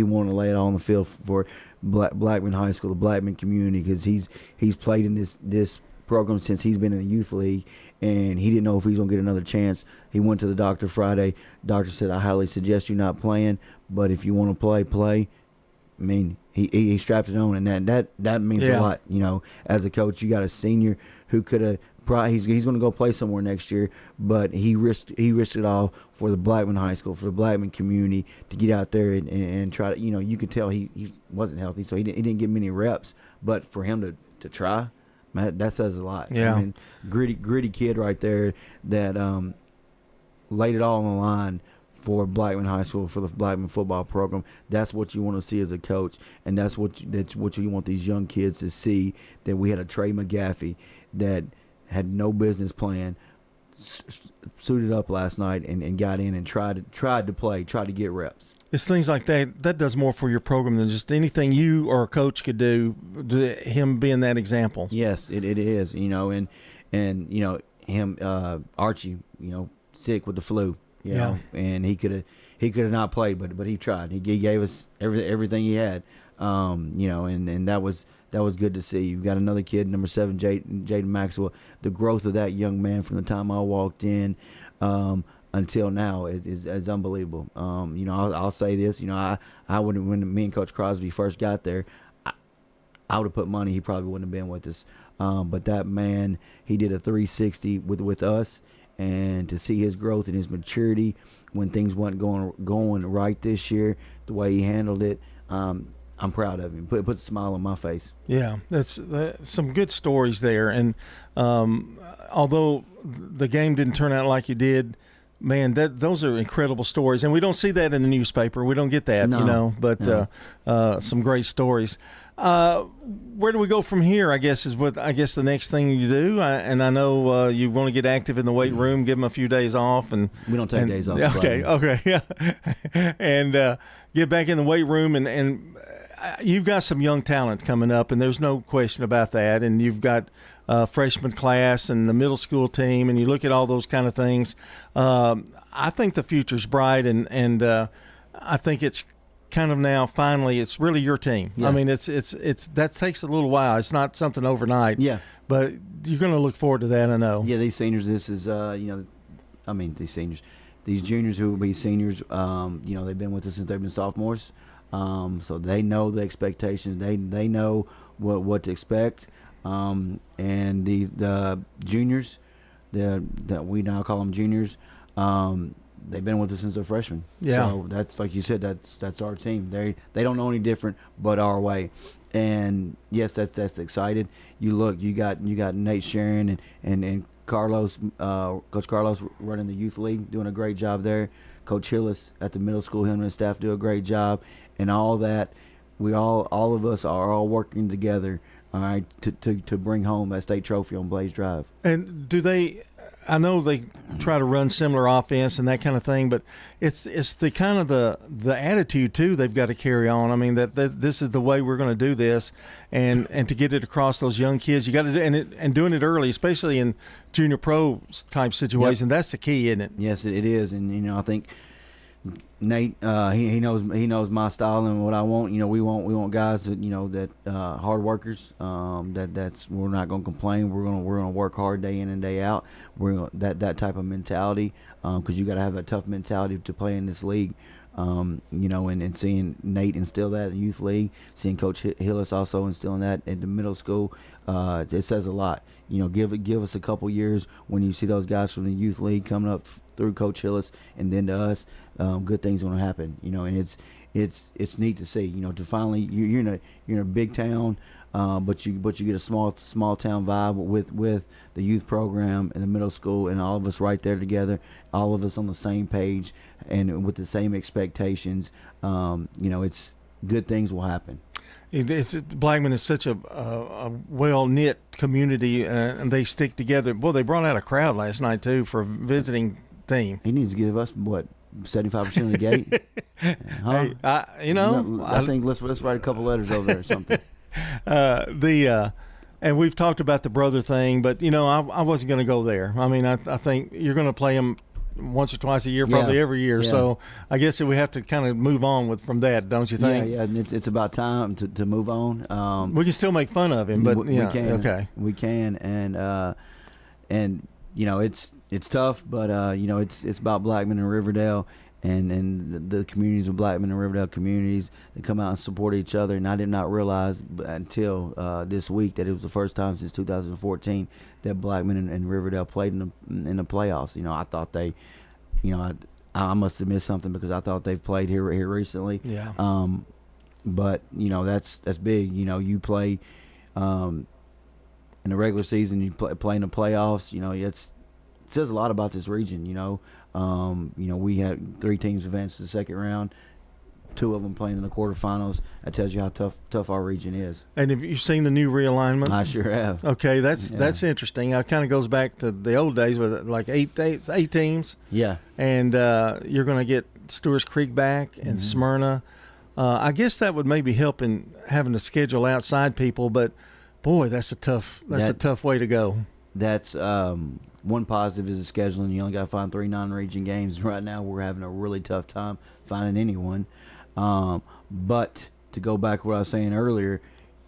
wanted to lay it all on the field for Blackman High School, the Blackman community, because he's played in this program since he's been in the youth league, and he didn't know if he was going to get another chance. He went to the doctor Friday. Doctor said, I highly suggest you not playing, but if you want to play. I mean, he strapped it on, and that means a lot. You know, as a coach, you got a senior who could have. He's going to go play somewhere next year, but he risked it all for the Blackman High School, for the Blackman community, to get out there and try to. You know, you could tell he wasn't healthy, so he didn't get many reps. But for him to try, man, that says a lot. Yeah, I mean, gritty kid right there that laid it all on the line for Blackman High School, for the Blackman football program. That's what you want to see as a coach, and that's what you want these young kids to see. That we had a Trey McGaffey that had no business playing, suited up last night and got in and tried to play, tried to get reps. It's things like that does more for your program than just anything you or a coach could do. Him being that example. Yes, it is. You know, and you know him, Archie. You know, sick with the flu. You know, and he could have not played, but he tried. He gave us everything he had. You know, and that was good to see. You've got another kid, number 7, Jaden Maxwell. The growth of that young man from the time I walked in until now is unbelievable. You know, I'll say this. You know, I wouldn't, when me and Coach Crosby first got there, I would have put money he probably wouldn't have been with us. But that man, he did a 360 with us. And to see his growth and his maturity when things weren't going right this year, the way he handled it, I'm proud of him. Put a smile on my face. Yeah, that's some good stories there. And although the game didn't turn out like you did, man, those are incredible stories. And we don't see that in the newspaper. We don't get that, no, you know. But some great stories. Where do we go from here, I guess, is what the next thing you do. And I know you want to get active in the weight room, give them a few days off. And we don't take days off. Okay, yeah. And get back in the weight room. And you've got some young talent coming up, and there's no question about that. And you've got freshman class and the middle school team, and you look at all those kind of things. I think the future's bright, and I think it's kind of now finally it's really your team. Yes. I mean, it's that takes a little while. It's not something overnight. Yeah. But you're going to look forward to that, I know. Yeah, these seniors, this is these juniors who will be seniors, you know, they've been with us since they've been sophomores. So they know the expectations. They know what to expect. And the juniors, that we now call them juniors, they've been with us since they're freshmen. Yeah. So that's, like you said, that's our team. They don't know any different but our way. And yes, that's excited. You got Nate Sharon and Carlos, Coach Carlos running the youth league, doing a great job there. Coach Hillis at the middle school, him and his staff do a great job. And all that, all of us are all working together, all right, to bring home that state trophy on Blaze Drive. And I know they try to run similar offense and that kind of thing, but it's the kind of the attitude too they've got to carry on. I mean that this is the way we're going to do this, and to get it across those young kids, you got to do and doing it early, especially in junior pro type situation. Yep. That's the key, isn't it? Yes, it is, and you know I think Nate he knows my style and what I want. You know, we want guys that that hard workers. That's we're not going to complain. We're going to work hard day in and day out. That type of mentality, because you got to have a tough mentality to play in this league. And seeing Nate instill that in youth league, seeing Coach Hillis also instilling that at the middle school, it says a lot. You know, give us a couple years when you see those guys from the youth league coming up through Coach Hillis and then to us, good things are going to happen. You know, and it's neat to see. You know, to finally you're in a big town, but you get a small town vibe with the youth program and the middle school, and all of us right there together, all of us on the same page and with the same expectations. It's good things will happen. Blackman is such a well-knit community, and they stick together. Boy, they brought out a crowd last night too for a visiting team. He needs to give us 75% of the gate. Huh? Hey, I think let's write a couple letters over there or something. And we've talked about the brother thing, but I wasn't going to go there. I mean, I think you're going to play them once or twice a year, probably every year. Yeah. So I guess that we have to kind of move on from that, don't you think? Yeah, and it's about time to move on. We can still make fun of him, but we can. Okay, we can, and it's tough, but it's about Blackman and Riverdale, and the communities of Blackman and Riverdale communities that come out and support each other. And I did not realize until this week that it was the first time since 2014 that Blackman and Riverdale played in the playoffs. I thought they, I must have missed something because I thought they've played here recently. Yeah. But that's big. You play in the regular season, you play in the playoffs. It says a lot about this region. We had 3 teams advance to the second round, 2 of them playing in the quarterfinals. That tells you how tough our region is. And have you seen the new realignment? I sure have. Okay, that's interesting. It kind of goes back to the old days with like 8 teams. Yeah. And you're going to get Stewart's Creek back and Smyrna. I guess that would maybe help in having to schedule outside people, but boy, that's a tough way to go. That's one positive is the scheduling. You only got to find 3 non-region games. Right now, we're having a really tough time finding anyone. But to go back to what I was saying earlier,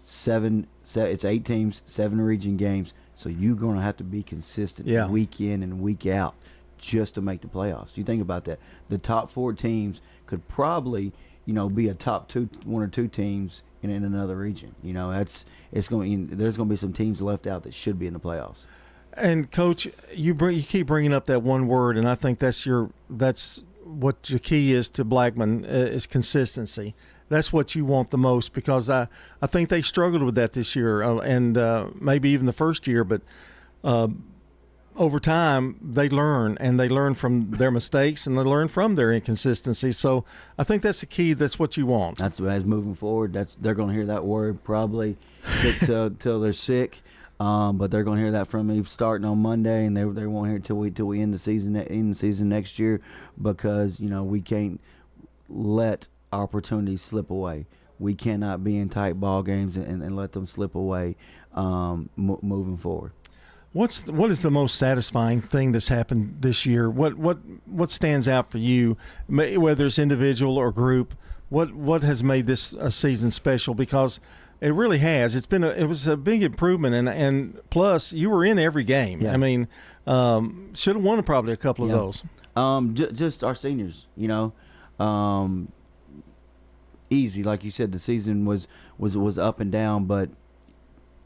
it's 8 teams, 7 region games. So you're going to have to be consistent week in and week out just to make the playoffs. You think about that. The top 4 teams could probably, be a top 1 or 2 teams in another region. There's going to be some teams left out that should be in the playoffs. And Coach, you keep bringing up that one word, and I think that's what the key is to Blackman is consistency. That's what you want the most, because I think they struggled with that this year, and maybe even the first year. But over time, they learn from their mistakes, and they learn from their inconsistency. So I think that's the key. That's what you want. That's as moving forward. They're going to hear that word probably till they're sick. But they're going to hear that from me starting on Monday, and they won't hear it till we end the season next year, because we can't let opportunities slip away. We cannot be in tight ball games and let them slip away moving forward. What is the most satisfying thing that's happened this year? What stands out for you, whether it's individual or group? What has made this a season special? Because it really has. It was a big improvement, and plus you were in every game. Yeah. I mean, should have won probably a couple of those. Just our seniors, easy, like you said. The season was up and down, but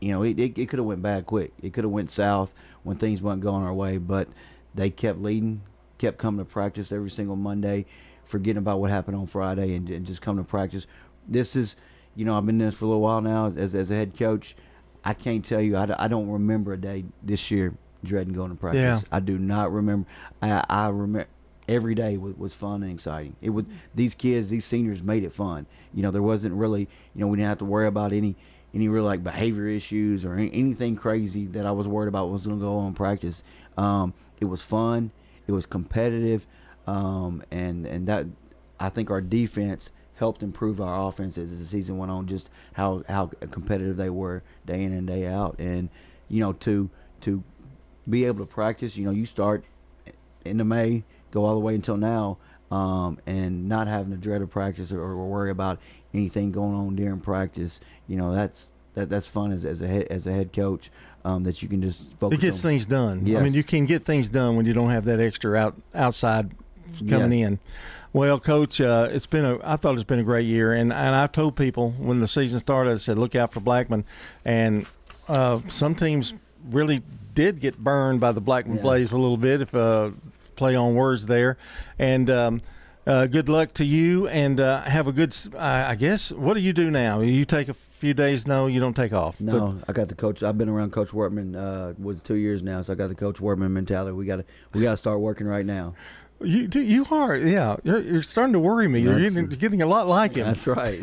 it could have went bad quick. It could have went south when things weren't going our way. But they kept leading, kept coming to practice every single Monday, forgetting about what happened on Friday, and just coming to practice. This is. I've been doing this for a little while now as a head coach. I can't tell you, I don't remember a day this year dreading going to practice. Yeah. I do not remember. I remember every day was fun and exciting. These kids, these seniors made it fun. There wasn't really, we didn't have to worry about any real like behavior issues or anything crazy that I was worried about was going to go on in practice. It was fun. It was competitive. And that, I think our defense helped improve our offense as the season went on, just how competitive they were day in and day out. And to be able to practice, you start into May, go all the way until now, and not having to dread a practice or worry about anything going on during practice. That's fun as a head coach, that you can just focus. It gets things done. Yes. I mean, you can get things done when you don't have that extra outside coming in. Well, Coach, I thought it's been a great year, and I told people when the season started, I said, look out for Blackman, and some teams really did get burned by the Blackman Blaze a little bit, if play on words there, and good luck to you, and have a good. I guess, what do you do now? You take a few days? No, you don't take off. No, I got the coach. I've been around Coach Wortman was 2 years now, so I got the Coach Wortman mentality. We got to start working right now. You are, yeah. You're starting to worry me. You're getting a lot like him. That's right.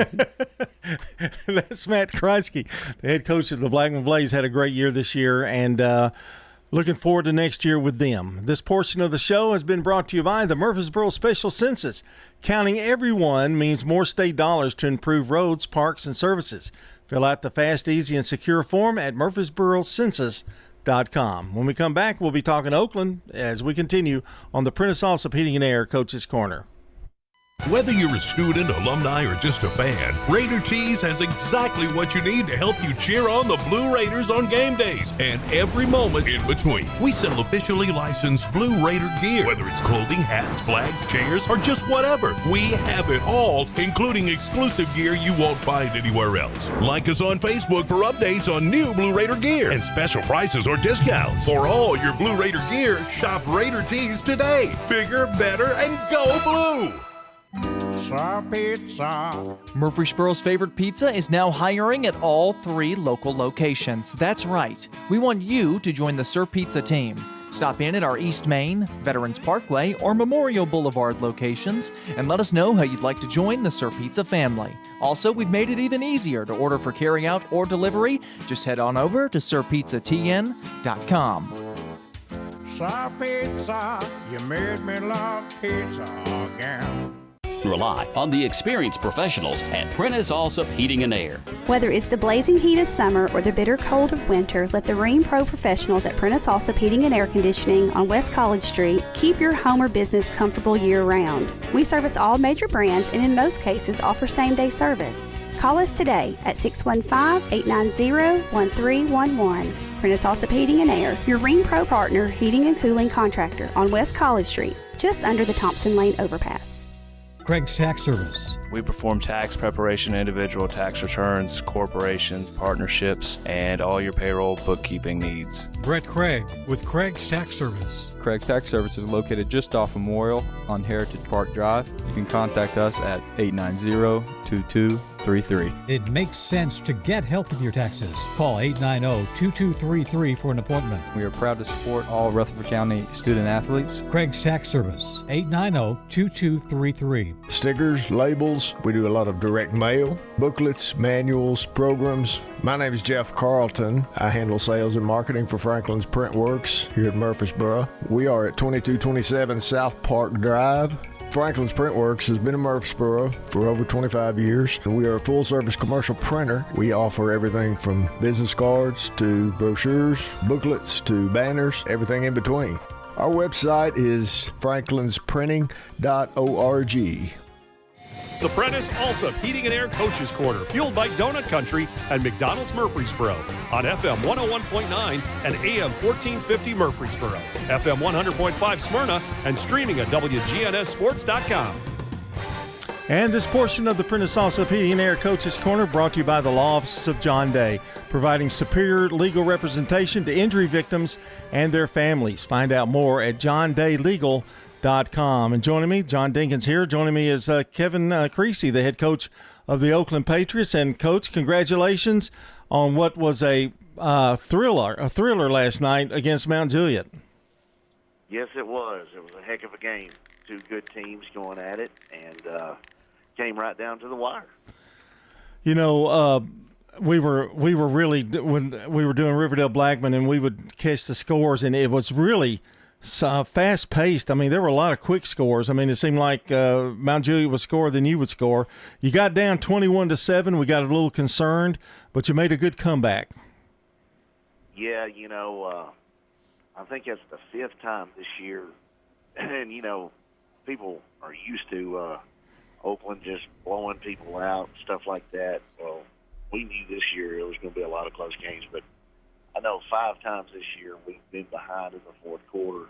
That's Matt Kreisky, the head coach of the Blackman Blaze. Had a great year this year, and looking forward to next year with them. This portion of the show has been brought to you by the Murfreesboro Special Census. Counting everyone means more state dollars to improve roads, parks, and services. Fill out the fast, easy, and secure form at murfreesborocensus.com. When we come back, we'll be talking Oakland as we continue on the Prentice Allsup Heating and Air Coach's Corner. Whether you're a student, alumni, or just a fan, Raider Tees has exactly what you need to help you cheer on the Blue Raiders on game days and every moment in between. We sell officially licensed Blue Raider gear, whether it's clothing, hats, flags, chairs, or just whatever. We have it all, including exclusive gear you won't find anywhere else. Like us on Facebook for updates on new Blue Raider gear and special prices or discounts. For all your Blue Raider gear, shop Raider Tees today. Bigger, better, and go blue! Pizza. Murfreesboro's favorite pizza is now hiring at all 3 local locations. That's right. We want you to join the Sir Pizza team. Stop in at our East Main, Veterans Parkway, or Memorial Boulevard locations and let us know how you'd like to join the Sir Pizza family. Also, we've made it even easier to order for carryout or delivery. Just head on over to sirpizzatn.com. Sir Pizza, you made me love pizza again. Rely on the experienced professionals at Prentice Allsup Heating and Air. Whether it's the blazing heat of summer or the bitter cold of winter, let the Rheem Pro professionals at Prentice Allsup Heating and Air Conditioning on West College Street keep your home or business comfortable year-round. We service all major brands and in most cases offer same-day service. Call us today at 615-890-1311. Prentice Allsup Heating and Air, your Rheem Pro partner heating and cooling contractor on West College Street, just under the Thompson Lane overpass. Craig's Tax Service. We perform tax preparation, individual tax returns, corporations, partnerships, and all your payroll bookkeeping needs. Brett Craig with Craig's Tax Service. Craig's Tax Service is located just off Memorial on Heritage Park Drive. You can contact us at 890-2233. It makes sense to get help with your taxes. Call 890-2233 for an appointment. We are proud to support all Rutherford County student athletes. Craig's Tax Service, 890-2233. Stickers, labels, we do a lot of direct mail, booklets, manuals, programs. My name is Jeff Carlton. I handle sales and marketing for Franklin's Print Works here at Murfreesboro. We are at 2227 South Park Drive. Franklin's Print Works has been in Murfreesboro for over 25 years. We are a full-service commercial printer. We offer everything from business cards to brochures, booklets to banners, everything in between. Our website is franklinsprinting.org. The Prentice Allsup Heating and Air Coaches Corner, fueled by Donut Country and McDonald's Murfreesboro on FM 101.9 and AM 1450 Murfreesboro, FM 100.5 Smyrna, and streaming at wgnssports.com. And this portion of the Prentice Allsup Heating and Air Coaches Corner brought to you by the Law Offices of John Day, providing superior legal representation to injury victims and their families. Find out more at johndaylegal.com. And joining me, John Dinkins here. Joining me is Kevin Creasy, the head coach of the Oakland Patriots. And Coach, congratulations on what was a thriller last night against Mount Juliet. Yes, it was. It was a heck of a game. Two good teams going at it, and came right down to the wire. You know, we were really, when we were doing Riverdale Blackman, and we would catch the scores, and it was really fast-paced. I mean, there were a lot of quick scores. I mean, it seemed like Mount Juliet would score, then you would score. You got down 21-7. We got a little concerned, but you made a good comeback. Yeah, you know, I think that's the 5th time this year, and, you know, people are used to Oakland just blowing people out, stuff like that. Well, we knew this year it was going to be a lot of close games, but I know 5 times this year we've been behind in the fourth quarter,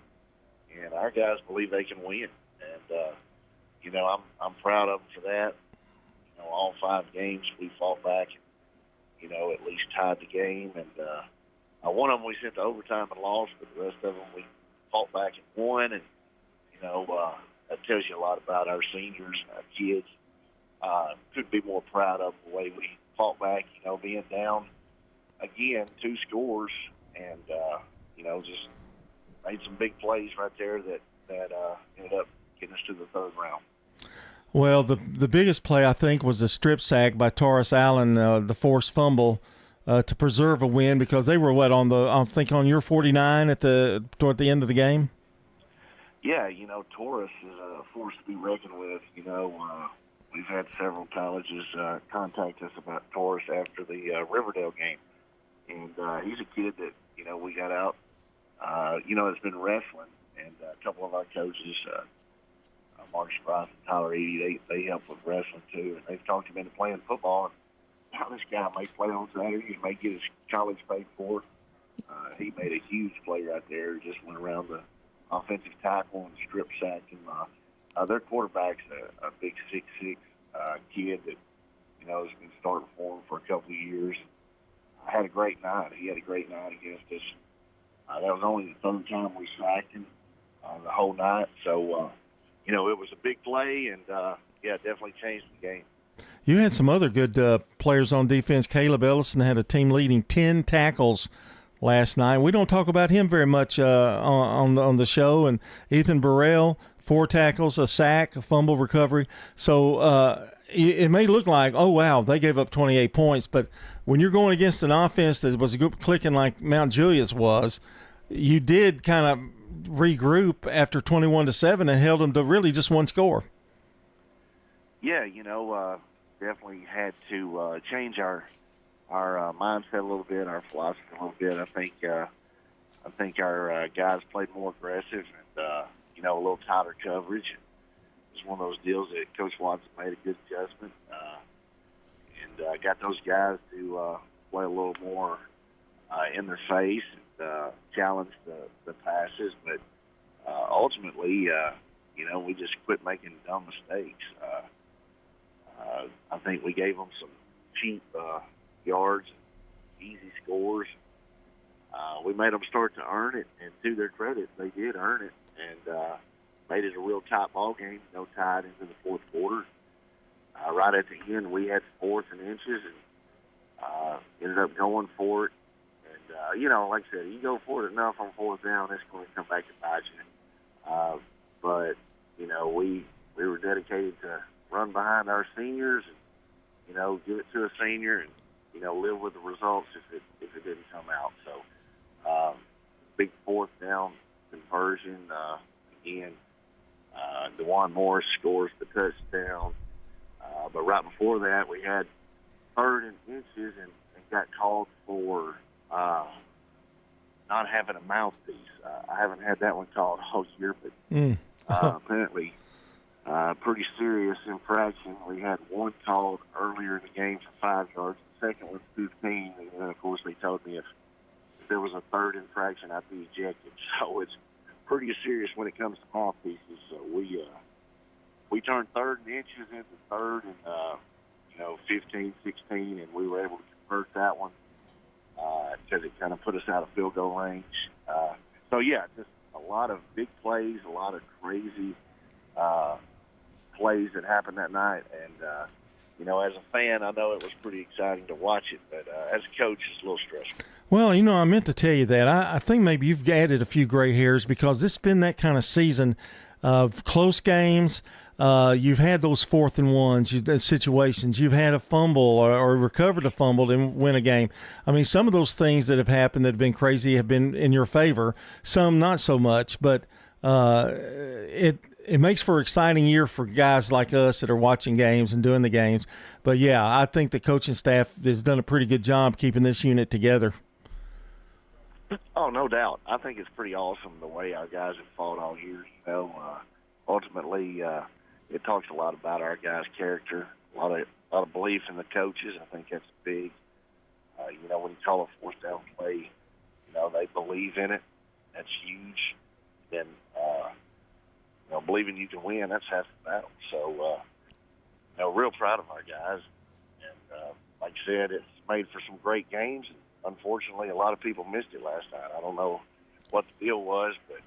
and our guys believe they can win. And you know, I'm proud of them for that. You know, all 5 games we fought back, and, you know, at least tied the game. And one of them we sent to overtime and lost, but the rest of them we fought back and won. And you know, that tells you a lot about our seniors and our kids. Couldn't be more proud of the way we fought back. You know, being down again 2 scores, and you know, just made some big plays right there that ended up getting us to the 3rd round. Well, the biggest play, I think, was a strip sack by Taurus Allen, the forced fumble to preserve a win, because they were on your 49 toward the end of the game. Yeah, you know, Taurus is a force to be reckoned with. You know, we've had several colleges contact us about Taurus after the Riverdale game. And he's a kid that, you know, we got out, you know, has been wrestling. And a couple of our coaches Mark Sprice and Tyler Eady, they help with wrestling too, and they've talked him into playing football. And now this guy may play on Saturday. He may get his college paid for. He made a huge play right there. Just went around the offensive tackle and strip sacked him. Their quarterback's a big 6'6" kid that has been starting for him for a couple of years. I had a great night. He had a great night against us. That was only the third time we sacked him the whole night. So, it was a big play, and, definitely changed the game. You had some other good players on defense. Caleb Ellison had a team-leading 10 tackles last night. We don't talk about him very much on the show. And Ethan Burrell, 4 tackles, a sack, a fumble recovery. So it may look like, oh, wow, they gave up 28 points. But when you're going against an offense that was clicking like Mount Juliet's was, you did kind of regroup after 21-7 and held them to really just one score. Yeah, definitely had to change our mindset a little bit, our philosophy a little bit. I think our guys played more aggressive and a little tighter coverage. It's one of those deals that Coach Watson made a good adjustment and got those guys to play a little more in their face and challenge the passes. But ultimately, we just quit making dumb mistakes. I think we gave them some cheap yards, easy scores. We made them start to earn it, and to their credit, they did earn it, and made it a real tight ball game, tied into the fourth quarter. Right at the end, we had 4th and inches, and ended up going for it. And, like I said, you go for it enough on 4th down, it's going to come back and bite you. But, we were dedicated to run behind our seniors and, give it to a senior and, live with the results if it didn't come out. So, big 4th down conversion. Again, DeJuan Morris scores the touchdown. But right before that, we had 3rd and inches and got called for not having a mouthpiece. I haven't had that one called all year, but apparently pretty serious infraction. We had one called earlier in the game for 5 yards. The second was 15. And then, of course, they told me if there was a 3rd infraction, I'd be ejected. So it's pretty serious when it comes to mouthpieces. So we turned 3rd and inches into 3rd and 15, 16, and we were able to convert that one because it kind of put us out of field goal range. Just a lot of big plays, a lot of crazy plays that happened that night. And, as a fan, I know it was pretty exciting to watch it, but as a coach, it's a little stressful. Well, I meant to tell you that. I think maybe you've added a few gray hairs because it's been that kind of season of close games. You've had those 4th and 1s situations. You've had a fumble or recovered a fumble and win a game. I mean, some of those things that have happened that have been crazy have been in your favor. Some not so much, but it makes for an exciting year for guys like us that are watching games and doing the games. But, yeah, I think the coaching staff has done a pretty good job keeping this unit together. Oh, no doubt. I think it's pretty awesome the way our guys have fought all year. Ultimately, it talks a lot about our guys' character, a lot of belief in the coaches. I think that's big. When you call a 4th down play, they believe in it. That's huge. And, believing you can win, that's half the battle. So, real proud of our guys. And like I said, it's made for some great games. And unfortunately, a lot of people missed it last night. I don't know what the deal was, but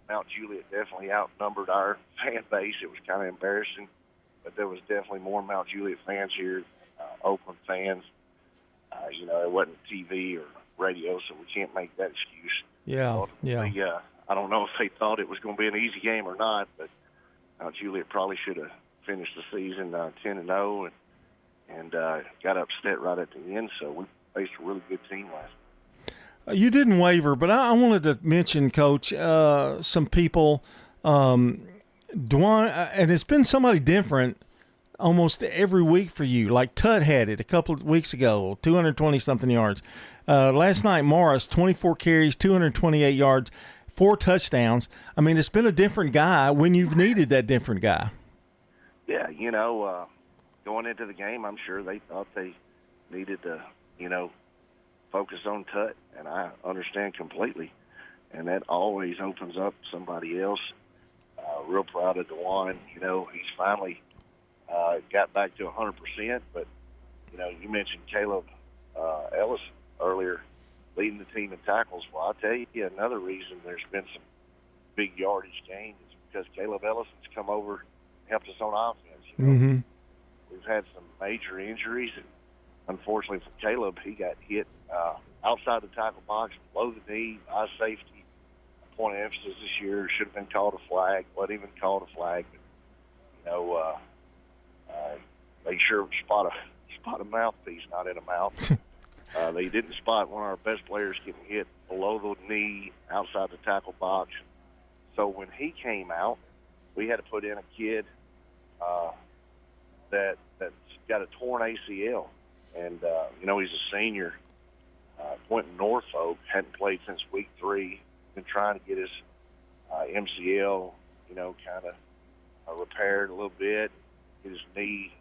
Mount Juliet definitely outnumbered our fan base. It was kind of embarrassing, but there was definitely more Mount Juliet fans here, Oakland fans. It wasn't TV or radio, so we can't make that excuse. Yeah. I don't know if they thought it was going to be an easy game or not, but Mount Juliet probably should have finished the season 10-0 and got upset right at the end. So we faced a really good team last night. You didn't waver, but I wanted to mention, Coach, some people. Dwan, and it's been somebody different almost every week for you. Like Tut had it a couple of weeks ago, 220-something yards. Last night, Morris, 24 carries, 228 yards. 4 touchdowns. I mean, it's been a different guy when you've needed that different guy. Yeah, going into the game, I'm sure they thought they needed to, focus on Tut, and I understand completely. And that always opens up somebody else. Real proud of DeJuan. He's finally got back to 100%. But, you mentioned Caleb Ellis earlier leading the team in tackles. Well, I'll tell you another reason there's been some big yardage gains is because Caleb Ellison's come over and helped us on offense. We've had some major injuries, and unfortunately for Caleb, he got hit outside the tackle box, below the knee, eye safety. Point of emphasis this year should have been called a flag, wasn't even called a flag. But, they sure spot a mouthpiece, not in a mouth. They didn't spot one of our best players getting hit below the knee, outside the tackle box. So when he came out, we had to put in a kid that's got a torn ACL. And, he's a senior. Quentin Norfolk hadn't played since week 3. Been trying to get his MCL, kind of repaired a little bit, get his knee,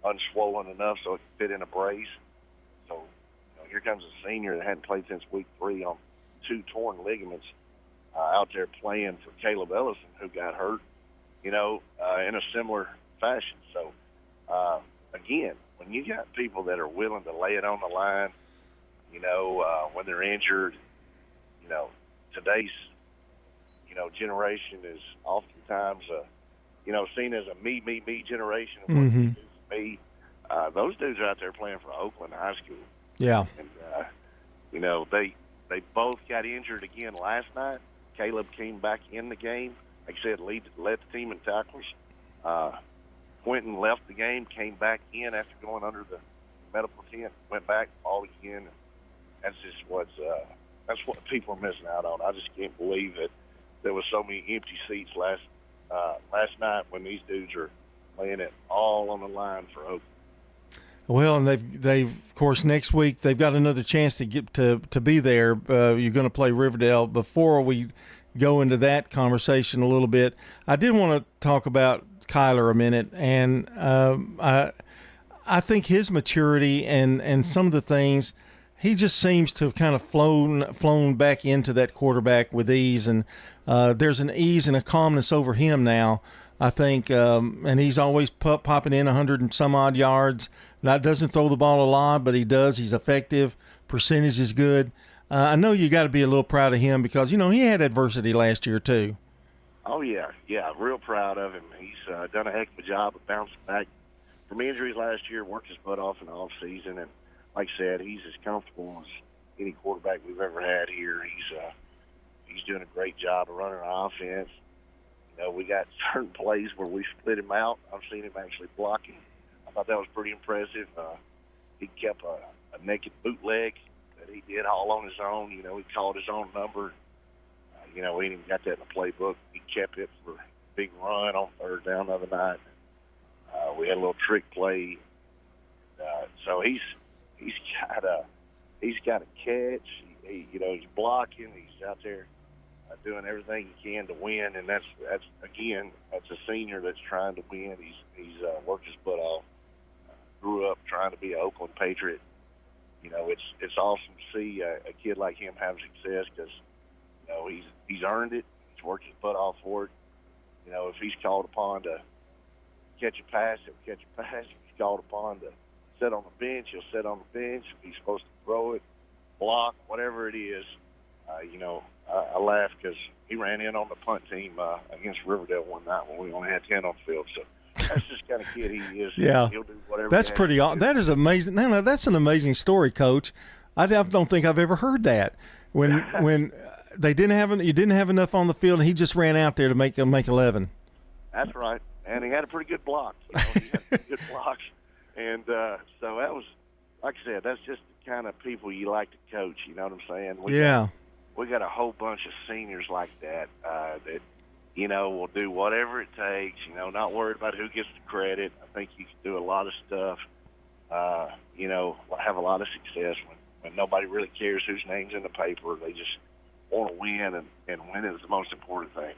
unswollen enough so it could fit in a brace. So, here comes a senior that hadn't played since week 3 on 2 torn ligaments out there playing for Caleb Ellison, who got hurt, in a similar fashion. So, again, when you got people that are willing to lay it on the line, when they're injured, today's, generation is oftentimes, seen as a me generation. Of what you do for me. Those dudes are out there playing for Oakland High School. Yeah. And, they both got injured again last night. Caleb came back in the game. Like I said, led the team in tackles. Quentin left the game, came back in after going under the medical tent, went back, balled again. That's just that's what people are missing out on. I just can't believe that there was so many empty seats last night when these dudes are laying it all on the line for Oakland. Well, and they've of course next week they've got another chance to get to be there. You're going to play Riverdale. Before we go into that conversation a little bit, I did want to talk about Kyler a minute, and I think his maturity and some of the things. He just seems to have kind of flown back into that quarterback with ease, and there's an ease and a calmness over him now, I think, and he's always popping in 100 and some odd yards. Now, doesn't throw the ball a lot, but he does. He's effective. Percentage is good. I know you got to be a little proud of him because, he had adversity last year too. Oh, yeah, real proud of him. He's done a heck of a job of bouncing back from injuries last year, worked his butt off in the offseason, and like I said, he's as comfortable as any quarterback we've ever had here. He's doing a great job of running our offense. We got certain plays where we split him out. I've seen him actually blocking. I thought that was pretty impressive. He kept a naked bootleg that he did all on his own. He called his own number. We ain't even got that in the playbook. He kept it for a big run on 3rd down the other night. We had a little trick play. So he's got a catch. He's blocking. He's out there doing everything he can to win, and that's a senior that's trying to win. He's worked his butt off. Grew up trying to be an Oakland Patriot. It's awesome to see a kid like him have success because he's earned it. He's worked his butt off for it. If he's called upon to catch a pass, he'll catch a pass. If he's called upon to sit on the bench, he'll sit on the bench. If he's supposed to throw it, block, whatever it is, I laugh because he ran in on the punt team against Riverdale one night when we only had 10 on the field. So that's just the kind of kid he is. Yeah, he'll do whatever. That's pretty. That is amazing. No, that's an amazing story, Coach. I don't think I've ever heard that. When you didn't have enough on the field, and he just ran out there to make 11. That's right, and he had a pretty good block. He had pretty good blocks. And so that was, like I said, that's just the kind of people you like to coach. You know what I'm saying? We got a whole bunch of seniors like that that, will do whatever it takes, not worried about who gets the credit. I think you can do a lot of stuff, have a lot of success when nobody really cares whose name's in the paper. They just want to win, and win is the most important thing.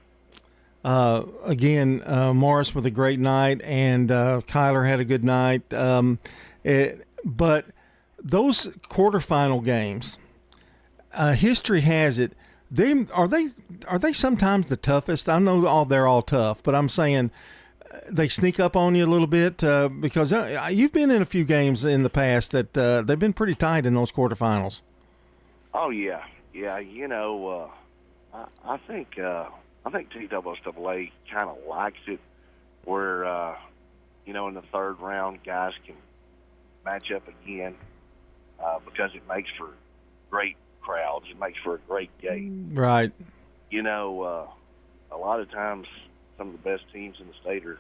Again, Morris with a great night, and Kyler had a good night. But those quarterfinal games, history has it, are they sometimes the toughest? I know they're all tough, but I'm saying they sneak up on you a little bit because you've been in a few games in the past that they've been pretty tight in those quarterfinals. Oh yeah. You know, I think TSSAA kind of likes it where you know, in the third round guys can match up again because it makes for great crowds. It makes for a great game. Right. You know, a lot of times some of the best teams in the state are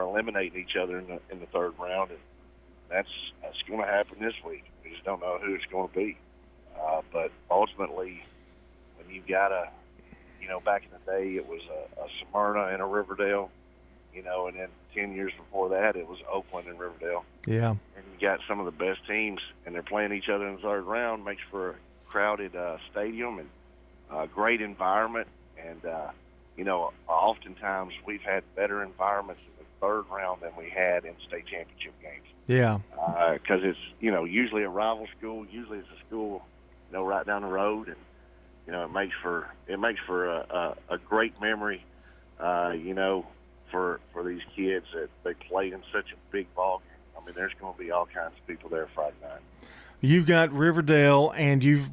eliminating each other in the third round, and that's going to happen this week. We just don't know who it's going to be. But ultimately, when you've got you know, back in the day it was a Smyrna and a Riverdale, you know, and then 10 years before that it was Oakland and Riverdale. Yeah. And you got some of the best teams, and they're playing each other in the third round. Makes for a crowded stadium and a great environment. And, you know, oftentimes we've had better environments in the third round than we had in state championship games. Yeah. Because it's, you know, usually a rival school. Usually it's a school, you know, right down the road. And, you know, it makes for a great memory, you know, for these kids that they played in such a big ball game. I mean, there's going to be all kinds of people there Friday night. You've got Riverdale, and you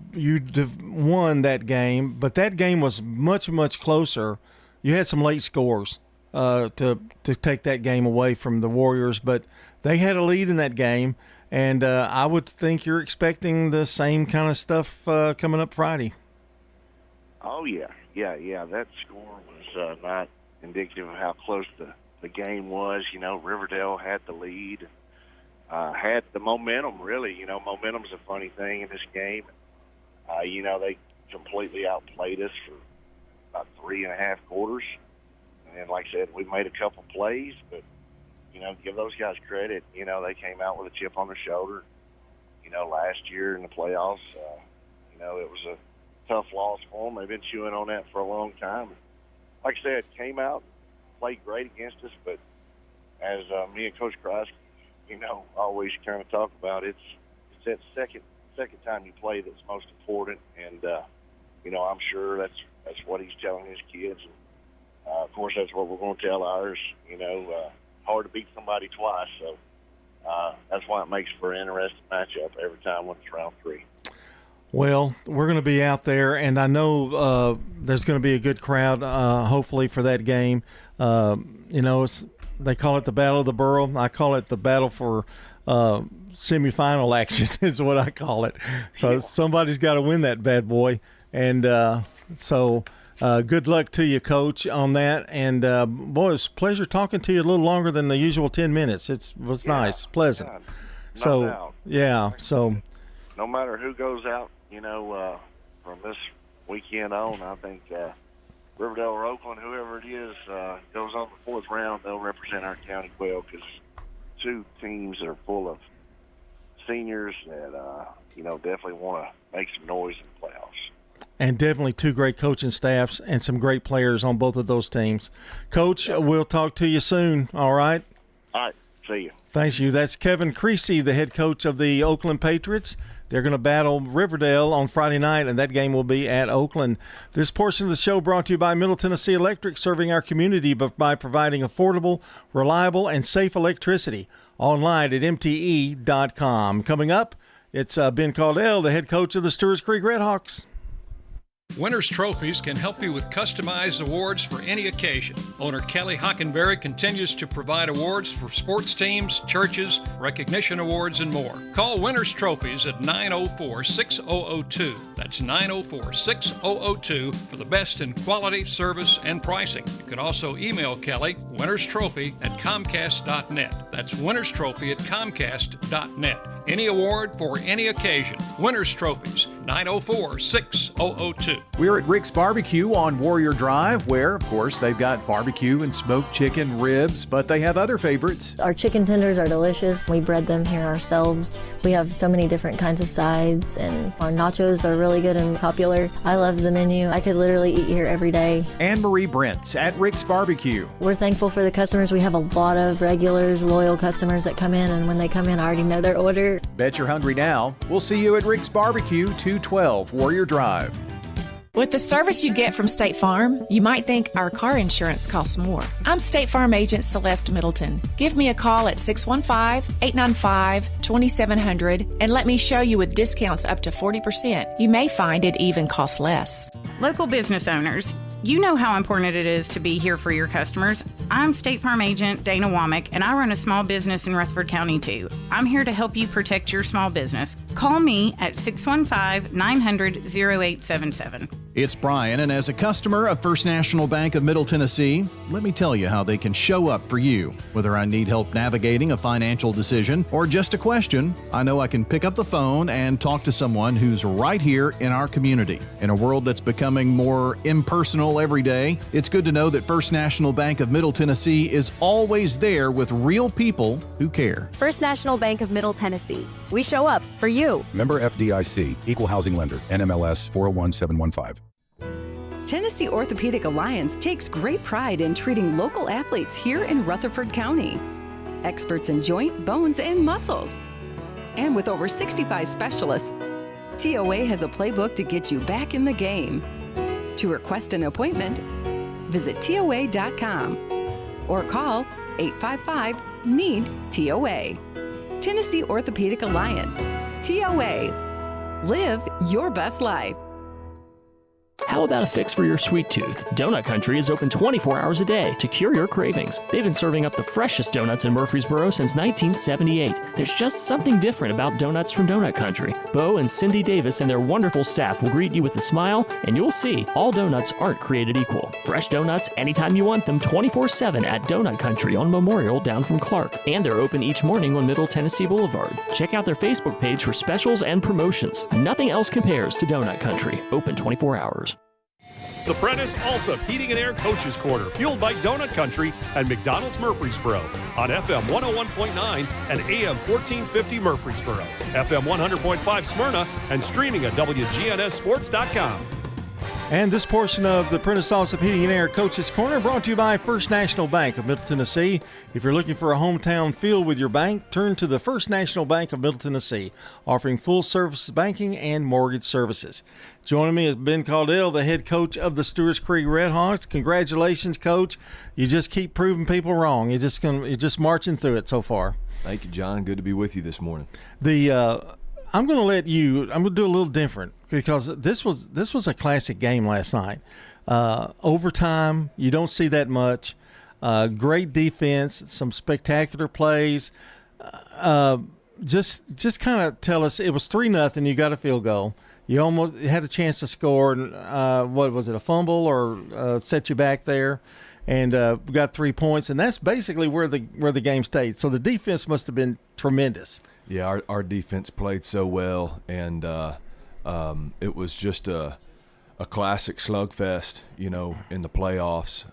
won that game, but that game was much, much closer. You had some late scores to take that game away from the Warriors, but they had a lead in that game, and I would think you're expecting the same kind of stuff coming up Friday. Oh, yeah. That score was not indicative of how close the game was. You know, Riverdale had the lead. Had the momentum, really. You know, momentum's a funny thing in this game. You know, they completely outplayed us for about 3.5 quarters. And then, like I said, we made a couple plays, but, you know, give those guys credit. You know, they came out with a chip on their shoulder. You know, last year in the playoffs, you know, it was a tough loss for them. They've been chewing on that for a long time. Like I said, came out, played great against us, but as me and Coach Kreisky, you know, always kind of talk about, it's that second time you play that's most important, and you know, I'm sure that's what he's telling his kids, and of course that's what we're going to tell ours. You know, hard to beat somebody twice, so that's why it makes for an interesting matchup every time when it's round 3. Well, we're going to be out there, and I know there's going to be a good crowd, hopefully, for that game. You know, they call it the Battle of the Borough. I call it the battle for semifinal action is what I call it. So somebody's got to win that bad boy. And so good luck to you, Coach, on that. And, boy, it's a pleasure talking to you a little longer than the usual 10 minutes. It was nice, pleasant. No doubt. Yeah, so. No matter who goes out, you know, from this weekend on, I think Riverdale or Oakland, whoever it is, goes on the 4th round, they'll represent our county well, because 2 teams are full of seniors that, you know, definitely want to make some noise in the playoffs. And definitely 2 great coaching staffs and some great players on both of those teams. Coach, we'll talk to you soon, all right? All right, see you. Thanks you. That's Kevin Creasy, the head coach of the Oakland Patriots. They're going to battle Riverdale on Friday night, and that game will be at Oakland. This portion of the show brought to you by Middle Tennessee Electric, serving our community by providing affordable, reliable, and safe electricity. Online at mte.com. Coming up, it's Ben Caudill, the head coach of the Stewart's Creek Redhawks. Winners Trophies can help you with customized awards for any occasion. Owner Kelly Hockenberry continues to provide awards for sports teams, churches, recognition awards, and more. Call Winners Trophies at 904-6002. That's 904-6002 for the best in quality, service, and pricing. You can also email Kelly, winnerstrophy@comcast.net. That's winnerstrophy@comcast.net. Any award for any occasion. Winners Trophies, 904-6002. We're at Rick's Barbecue on Warrior Drive, where, of course, they've got barbecue and smoked chicken, ribs, but they have other favorites. Our chicken tenders are delicious. We bread them here ourselves. We have so many different kinds of sides, and our nachos are really good and popular. I love the menu. I could literally eat here every day. Anne Marie Brent's at Rick's Barbecue. We're thankful for the customers. We have a lot of regulars, loyal customers that come in, and when they come in, I already know their order. Bet you're hungry now. We'll see you at Rick's Barbecue, 212 Warrior Drive. With the service you get from State Farm, you might think our car insurance costs more. I'm State Farm agent Celeste Middleton. Give me a call at 615-895-2700 and let me show you with discounts up to 40%. You may find it even costs less. Local business owners, you know how important it is to be here for your customers. I'm State Farm agent Dana Womack, and I run a small business in Rutherford County too. I'm here to help you protect your small business. Call me at 615-900-0877. It's Brian, and as a customer of First National Bank of Middle Tennessee, let me tell you how they can show up for you. Whether I need help navigating a financial decision or just a question, I know I can pick up the phone and talk to someone who's right here in our community. In a world that's becoming more impersonal every day, it's good to know that First National Bank of Middle Tennessee is always there with real people who care. First National Bank of Middle Tennessee. We show up for you. Member FDIC, Equal Housing Lender, NMLS 401715. Tennessee Orthopedic Alliance takes great pride in treating local athletes here in Rutherford County. Experts in joint, bones, and muscles. And with over 65 specialists, TOA has a playbook to get you back in the game. To request an appointment, visit TOA.com or call 855-NEED-TOA. Tennessee Orthopedic Alliance. TOA. Live your best life. How about a fix for your sweet tooth? Donut Country is open 24 hours a day to cure your cravings. They've been serving up the freshest donuts in Murfreesboro since 1978. There's just something different about donuts from Donut Country. Bo and Cindy Davis and their wonderful staff will greet you with a smile, and you'll see all donuts aren't created equal. Fresh donuts anytime you want them 24/7 at Donut Country on Memorial down from Clark. And they're open each morning on Middle Tennessee Boulevard. Check out their Facebook page for specials and promotions. Nothing else compares to Donut Country. Open 24 hours. The Prentice Allsup Heating and Air Coaches Corner, fueled by Donut Country and McDonald's Murfreesboro on FM 101.9 and AM 1450 Murfreesboro, FM 100.5 Smyrna, and streaming at wgnssports.com. And this portion of the Prentice Allsup Heating and Air Coaches Corner brought to you by First National Bank of Middle Tennessee. If you're looking for a hometown feel with your bank, turn to the First National Bank of Middle Tennessee, offering full-service banking and mortgage services. Joining me is Ben Caudill, the head coach of the Stewart's Creek Redhawks. Congratulations, Coach. You just keep proving people wrong. You're just marching through it so far. Thank you, John. Good to be with you this morning. I'm going to do a little different because this was a classic game last night. Overtime, you don't see that much. Great defense, some spectacular plays. Just kind of tell us, it was 3-0. You got a field goal. You almost had a chance to score. What was it, a fumble or set you back there? And got 3 points, and that's basically where the game stayed. So the defense must have been tremendous. Yeah, our defense played so well, and it was just a classic slugfest, in the playoffs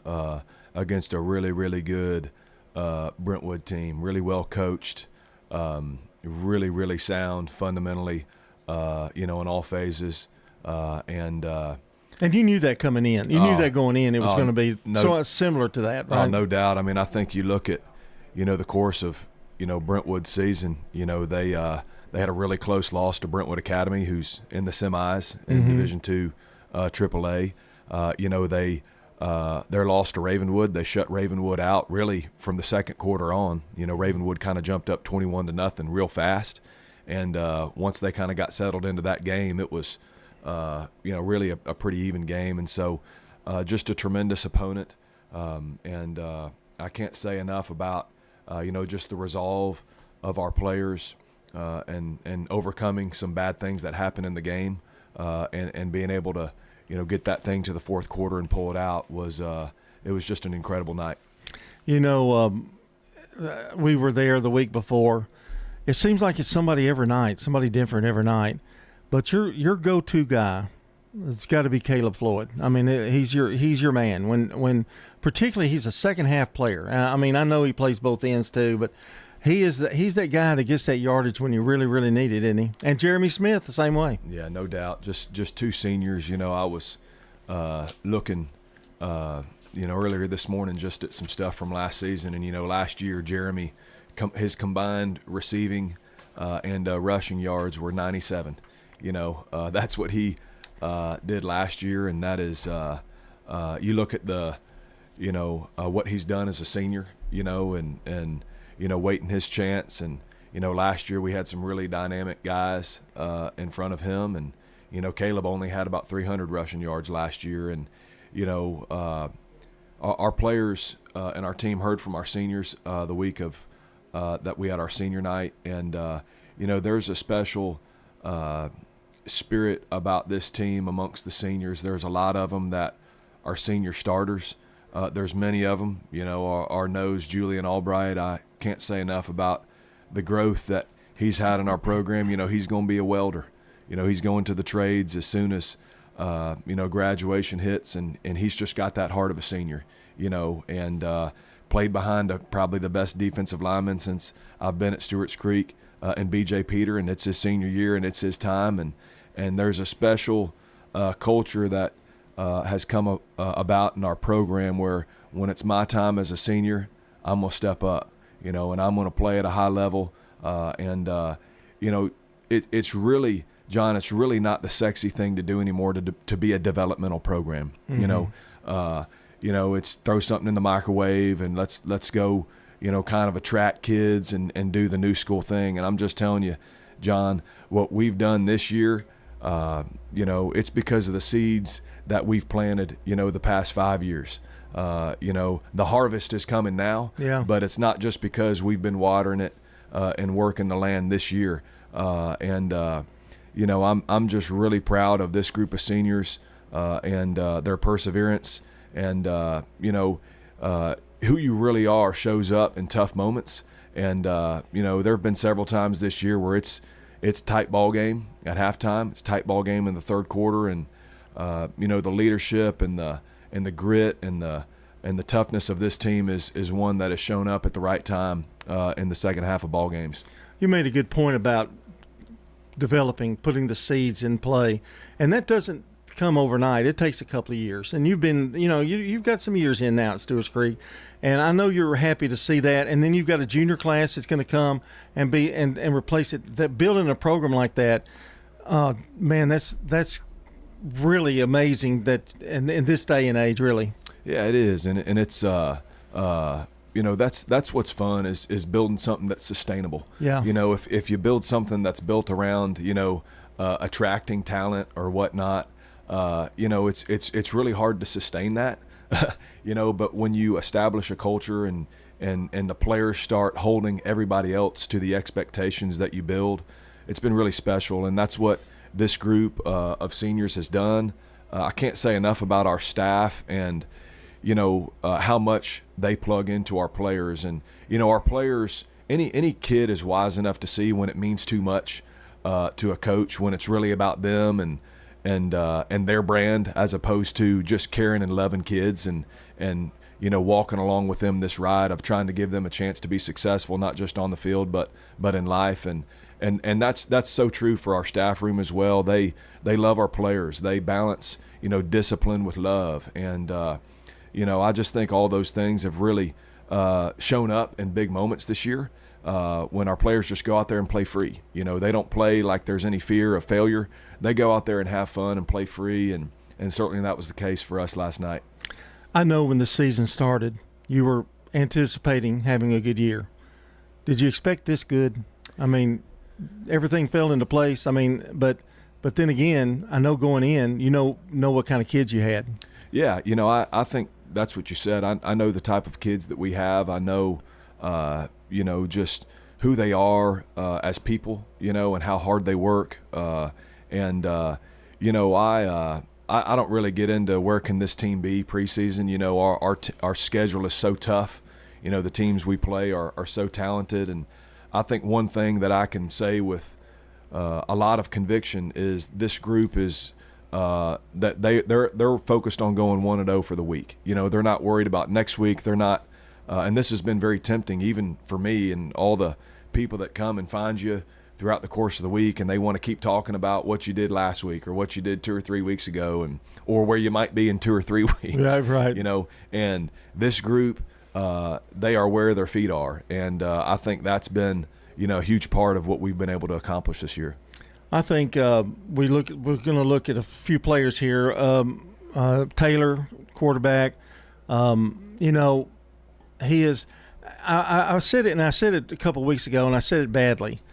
against a really, really good Brentwood team, really well coached, really, really sound fundamentally, in all phases, and you knew that coming in. You knew that going in. It was going to be so similar to that, right? No doubt. I mean, I think you look at, the course of, Brentwood's season. They had a really close loss to Brentwood Academy, who's in the semis in Division II AAA. Their loss to Ravenwood, they shut Ravenwood out really from the second quarter on. Ravenwood kind of jumped up 21-0 real fast, and once they kind of got settled into that game, it was really a pretty even game. And so just a tremendous opponent, and I can't say enough about just the resolve of our players and overcoming some bad things that happen in the game, and being able to get that thing to the fourth quarter and pull it out was just an incredible night. We were there the week before, it seems like it's somebody every night, somebody different every night. But your go-to guy, it's got to be Caleb Floyd. I mean, he's your man. When particularly he's a second half player. I mean, I know he plays both ends too, but he's that guy that gets that yardage when you really, really need it, isn't he? And Jeremy Smith the same way. Yeah, no doubt. Just two seniors. I was looking, earlier this morning just at some stuff from last season, and last year Jeremy, his combined receiving and rushing yards were 97. That's what he did last year, and that is you look at the what he's done as a senior, and waiting his chance. And last year we had some really dynamic guys in front of him, and Caleb only had about 300 rushing yards last year. And our players and our team heard from our seniors the week of that we had our senior night, and there's a special spirit about this team amongst the seniors. There's a lot of them that are senior starters. There's many of them. Our nose, Julian Albright, I can't say enough about the growth that he's had in our program. He's going to be a welder. He's going to the trades as soon as graduation hits, and he's just got that heart of a senior. And played behind probably the best defensive lineman since I've been at Stewart's Creek, and B.J. Peter, and it's his senior year, and it's his time. And there's a special culture that has come about in our program where when it's my time as a senior, I'm going to step up, and I'm going to play at a high level. It's really, John, it's really not the sexy thing to do anymore to be a developmental program. Mm-hmm. It's throw something in the microwave and let's go, kind of attract kids and do the new school thing. And I'm just telling you, John, what we've done this year, it's because of the seeds that we've planted, the past 5 years. The harvest is coming now, but it's not just because we've been watering it and working the land this year. I'm just really proud of this group of seniors and their perseverance, and who you really are shows up in tough moments. And there have been several times this year where it's tight ball game at halftime, it's tight ball game in the third quarter, and the leadership and the grit and the toughness of this team is one that has shown up at the right time in the second half of ball games. You made a good point about putting the seeds in play, and that doesn't come overnight. It takes a couple of years, and you've been, you've got some years in now at Stewart's Creek, and I know you're happy to see that. And then you've got a junior class that's going to come and be and replace it. That building a program like that, man, that's really amazing. That in this day and age, really. Yeah, it is, and it's that's what's fun is building something that's sustainable. Yeah. If you build something that's built around attracting talent or whatnot, it's really hard to sustain that. But when you establish a culture and the players start holding everybody else to the expectations that you build, it's been really special, and that's what this group of seniors has done. I can't say enough about our staff and how much they plug into our players. And our players, any kid is wise enough to see when it means too much to a coach, when it's really about them and their brand, as opposed to just caring and loving kids and walking along with them this ride of trying to give them a chance to be successful, not just on the field but in life. And that's so true for our staff room as well. They love our players. They balance discipline with love, and I just think all those things have really shown up in big moments this year when our players just go out there and play free. They don't play like there's any fear of failure. They go out there and have fun and play free, and certainly that was the case for us last night. I know when the season started, you were anticipating having a good year. Did you expect this good? I mean, everything fell into place. I mean, but then again, I know going in, know what kind of kids you had. Yeah, I think that's what you said. I know the type of kids that we have. I know, just who they are as people, and how hard they work. I don't really get into where can this team be preseason. Our schedule is so tough. The teams we play are so talented, and I think one thing that I can say with a lot of conviction is this group is that they're focused on going 1-0 for the week. They're not worried about next week. They're not, and this has been very tempting even for me and all the people that come and find you throughout the course of the week, and they want to keep talking about what you did last week or what you did 2 or 3 weeks ago, or where you might be in 2 or 3 weeks. Right. And this group, they are where their feet are, and I think that's been a huge part of what we've been able to accomplish this year. I think we're going to look at a few players here. Taylor, quarterback. He is. I said it, and I said it a couple of weeks ago, and I said it badly,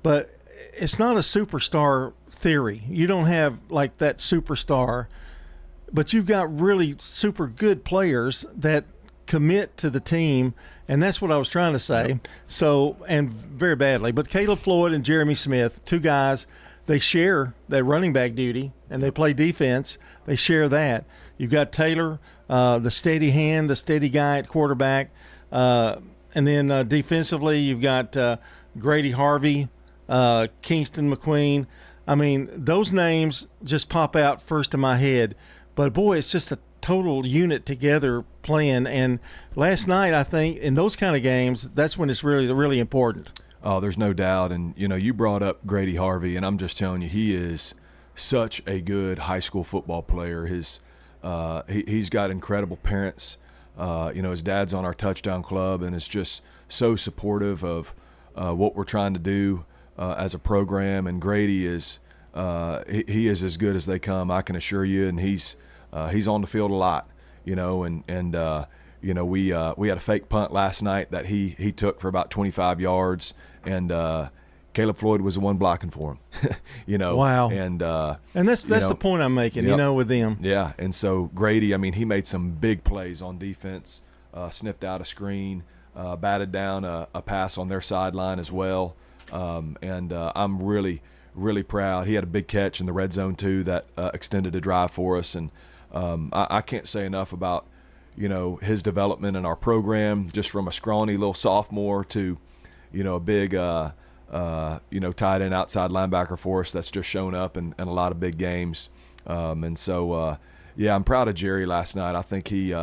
but it's not a superstar theory. You don't have like that superstar, but you've got really super good players that commit to the team, and that's what I was trying to say. So, and very badly. But Caleb Floyd and Jeremy Smith, two guys, they share that running back duty, and they play defense. They share that. You've got Taylor, the steady hand, the steady guy at quarterback. And then defensively, you've got Grady Harvey, Kingston McQueen. I mean, those names just pop out first in my head. But, boy, it's just a total unit together playing. And last night, I think, in those kind of games, that's when it's really, really important. Oh, there's no doubt. And, you brought up Grady Harvey, and I'm just telling you, he is such a good high school football player. He's got incredible parents. His dad's on our touchdown club and is just so supportive of what we're trying to do as a program. And Grady is he is as good as they come, I can assure you. And he's on the field a lot, we had a fake punt last night that he took for about 25 yards, and Caleb Floyd was the one blocking for him. Wow. And that's the point I'm making, yep. With them. Yeah, and so Grady, he made some big plays on defense, sniffed out a screen, batted down a pass on their sideline as well. And I'm really, really proud. He had a big catch in the red zone too that extended a drive for us. And I can't say enough about, his development in our program, just from a scrawny little sophomore to, a big tight end outside linebacker for us that's just shown up in a lot of big games. I'm proud of Jerry last night. I think he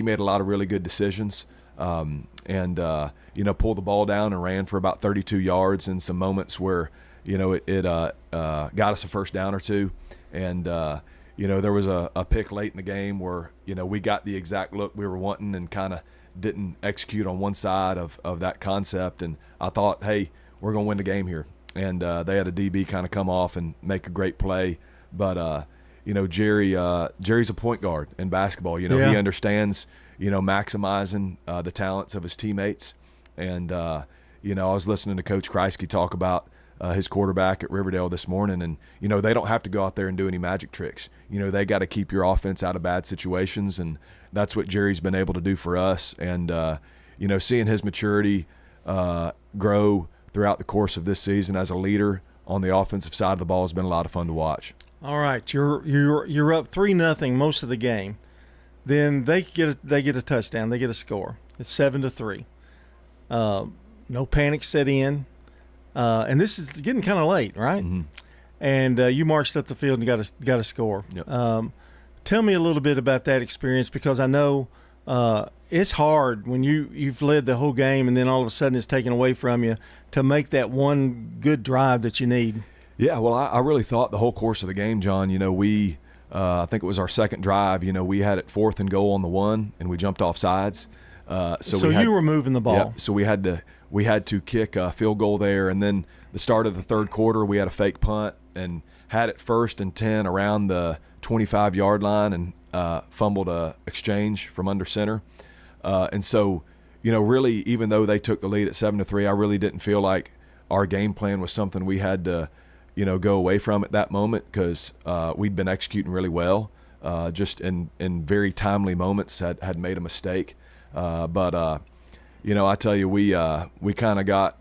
made a lot of really good decisions, pulled the ball down and ran for about 32 yards in some moments where, it got us a first down or two. And, there was a pick late in the game where, we got the exact look we were wanting and kind of didn't execute on one side of that concept. And I thought, hey, we're going to win the game here. And they had a DB kind of come off and make a great play. But, Jerry's a point guard in basketball. He understands, maximizing the talents of his teammates. And, I was listening to Coach Kreisky talk about his quarterback at Riverdale this morning. And, they don't have to go out there and do any magic tricks. They got to keep your offense out of bad situations. And that's what Jerry's been able to do for us. And, seeing his maturity grow throughout the course of this season as a leader on the offensive side of the ball has been a lot of fun to watch. All right, you're up 3-0 most of the game. Then they get a touchdown. They get a score. It's 7-3. No panic set in, and this is getting kind of late, right? Mm-hmm. And you marched up the field and got a score. Yep. Tell me a little bit about that experience, because I know it's hard when you've led the whole game and then all of a sudden it's taken away from you to make that one good drive that you need. Yeah, well, I really thought the whole course of the game, John, we I think it was our second drive, we had it 4th and goal on the 1 and we jumped off sides. So you were moving the ball. Yeah, so we had to kick a field goal there, and then the start of the third quarter we had a fake punt and had it 1st and 10 around the 25-yard line and fumbled a exchange from under center. And so, really, even though they took the lead at 7-3, I really didn't feel like our game plan was something we had to, go away from at that moment, because we'd been executing really well, just in very timely moments had made a mistake. But I tell you, we kind of got,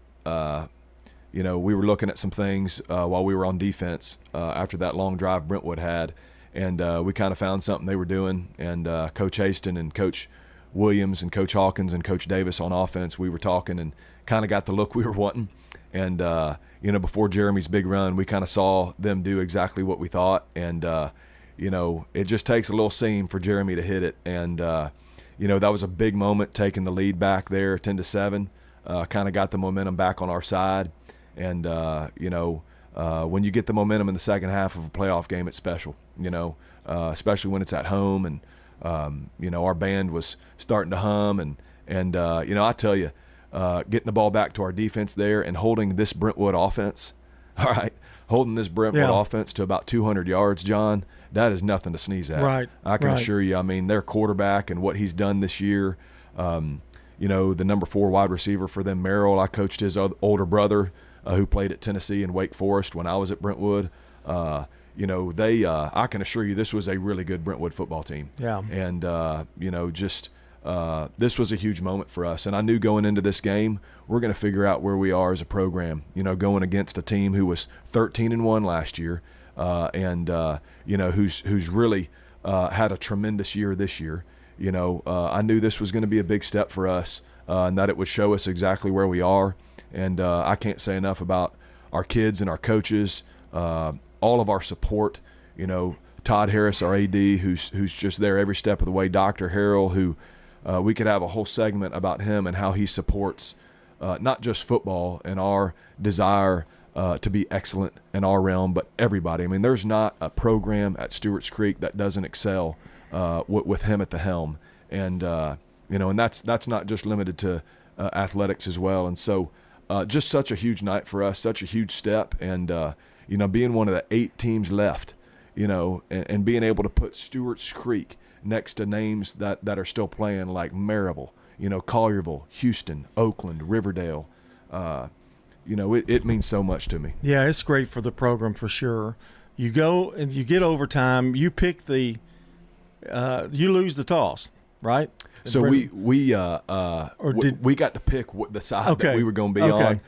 we were looking at some things while we were on defense after that long drive Brentwood had, and we kind of found something they were doing. And Coach Haston and Coach Williams and Coach Hawkins and Coach Davis on offense, we were talking and kind of got the look we were wanting. And, before Jeremy's big run, we kind of saw them do exactly what we thought. And, it just takes a little seam for Jeremy to hit it. And, that was a big moment, taking the lead back there 10-7, kind of got the momentum back on our side. And, when you get the momentum in the second half of a playoff game, it's special, especially when it's at home. And, our band was starting to hum. And I tell you, getting the ball back to our defense there and holding this Brentwood offense, offense to about 200 yards, John, that is nothing to sneeze at. Right. I can assure you. I mean, their quarterback and what he's done this year, the number 4 wide receiver for them, Merrill, I coached his older brother who played at Tennessee and Wake Forest when I was at Brentwood. I can assure you this was a really good Brentwood football team. Yeah. And, this was a huge moment for us. And I knew going into this game, we're going to figure out where we are as a program, going against a team who was 13-1 last year who's really had a tremendous year this year. I knew this was going to be a big step for us and that it would show us exactly where we are. And I can't say enough about our kids and our coaches, all of our support. Todd Harris, our AD, who's just there every step of the way. Dr. Harrell, who we could have a whole segment about him and how he supports not just football and our desire to be excellent in our realm, but everybody. I mean, there's not a program at Stewart's Creek that doesn't excel with him at the helm. And, and that's not just limited to athletics as well. And so just such a huge night for us, such a huge step. And, being one of the 8 teams left, and being able to put Stewart's Creek next to names that are still playing like Maryville, Collierville, Houston, Oakland, Riverdale, it means so much to me. Yeah, it's great for the program for sure. You go and you get overtime. You pick you lose the toss, right? So we got to pick the side that we were going to be on.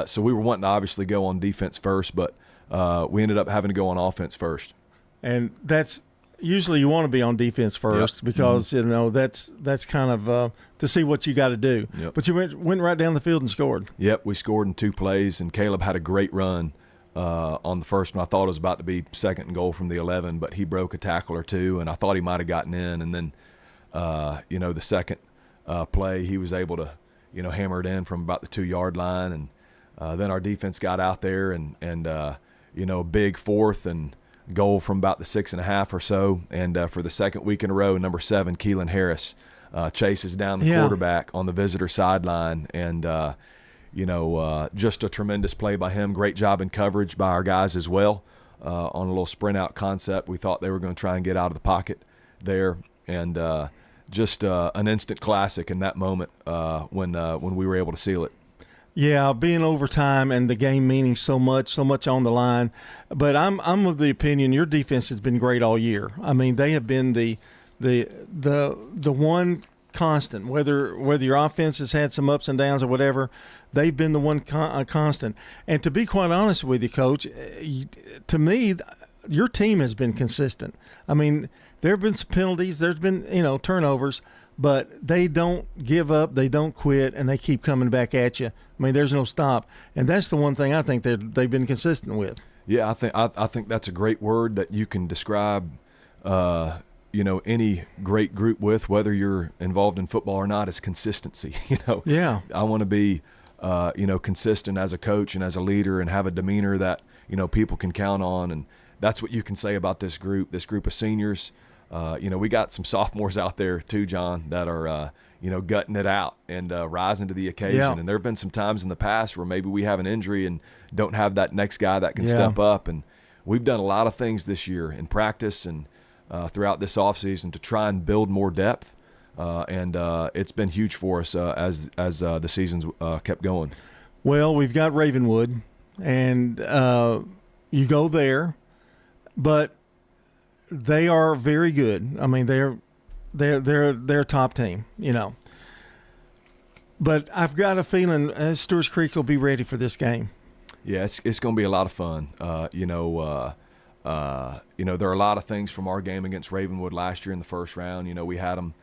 So we were wanting to obviously go on defense first, but we ended up having to go on offense first. And that's usually you want to be on defense first because that's kind of to see what you got to do. Yep. But you went right down the field and scored. Yep, we scored in 2 plays, and Caleb had a great run on the first one. I thought it was about to be 2nd and goal from the 11, but he broke a tackle or 2, and I thought he might have gotten in. And then, the second play, he was able to, hammer it in from about the 2-yard line, and then our defense got out there and big 4th and goal from about the 6.5 or so. And for the second week in a row, number 7, Keelan Harris, chases down the quarterback on the visitor sideline. And, just a tremendous play by him. Great job in coverage by our guys as well on a little sprint out concept. We thought they were going to try and get out of the pocket there. And just an instant classic in that moment when we were able to seal it. Yeah, being overtime and the game meaning so much on the line. But I'm of the opinion your defense has been great all year. I mean, they have been the one constant. Whether your offense has had some ups and downs or whatever, they've been the one constant. And to be quite honest with you, Coach, to me, your team has been consistent. I mean, there have been some penalties. There's been turnovers. But they don't give up, they don't quit, and they keep coming back at you. I mean, there's no stop, and that's the one thing I think they've been consistent with. Yeah, I think that's a great word that you can describe, any great group with, whether you're involved in football or not, is consistency. Yeah. I want to be, consistent as a coach and as a leader, and have a demeanor that people can count on, and that's what you can say about this group of seniors. We got some sophomores out there too, John, that are, gutting it out and rising to the occasion. Yeah. And there have been some times in the past where maybe we have an injury and don't have that next guy that can step up. And we've done a lot of things this year in practice and throughout this offseason to try and build more depth. And it's been huge for us as the season's kept going. Well, we've got Ravenwood, and you go there, but they are very good. I mean, they're a top team, But I've got a feeling Stewart's Creek will be ready for this game. Yeah, it's going to be a lot of fun. There are a lot of things from our game against Ravenwood last year in the first round. We had them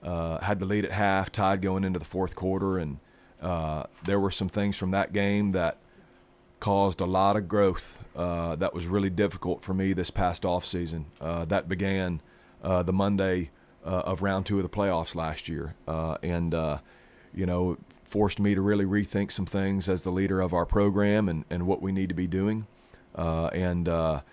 had the lead at half, tied going into the fourth quarter, and there were some things from that game that caused a lot of growth that was really difficult for me this past offseason. That began the Monday of round 2 of the playoffs last year, and forced me to really rethink some things as the leader of our program and what we need to be doing. It's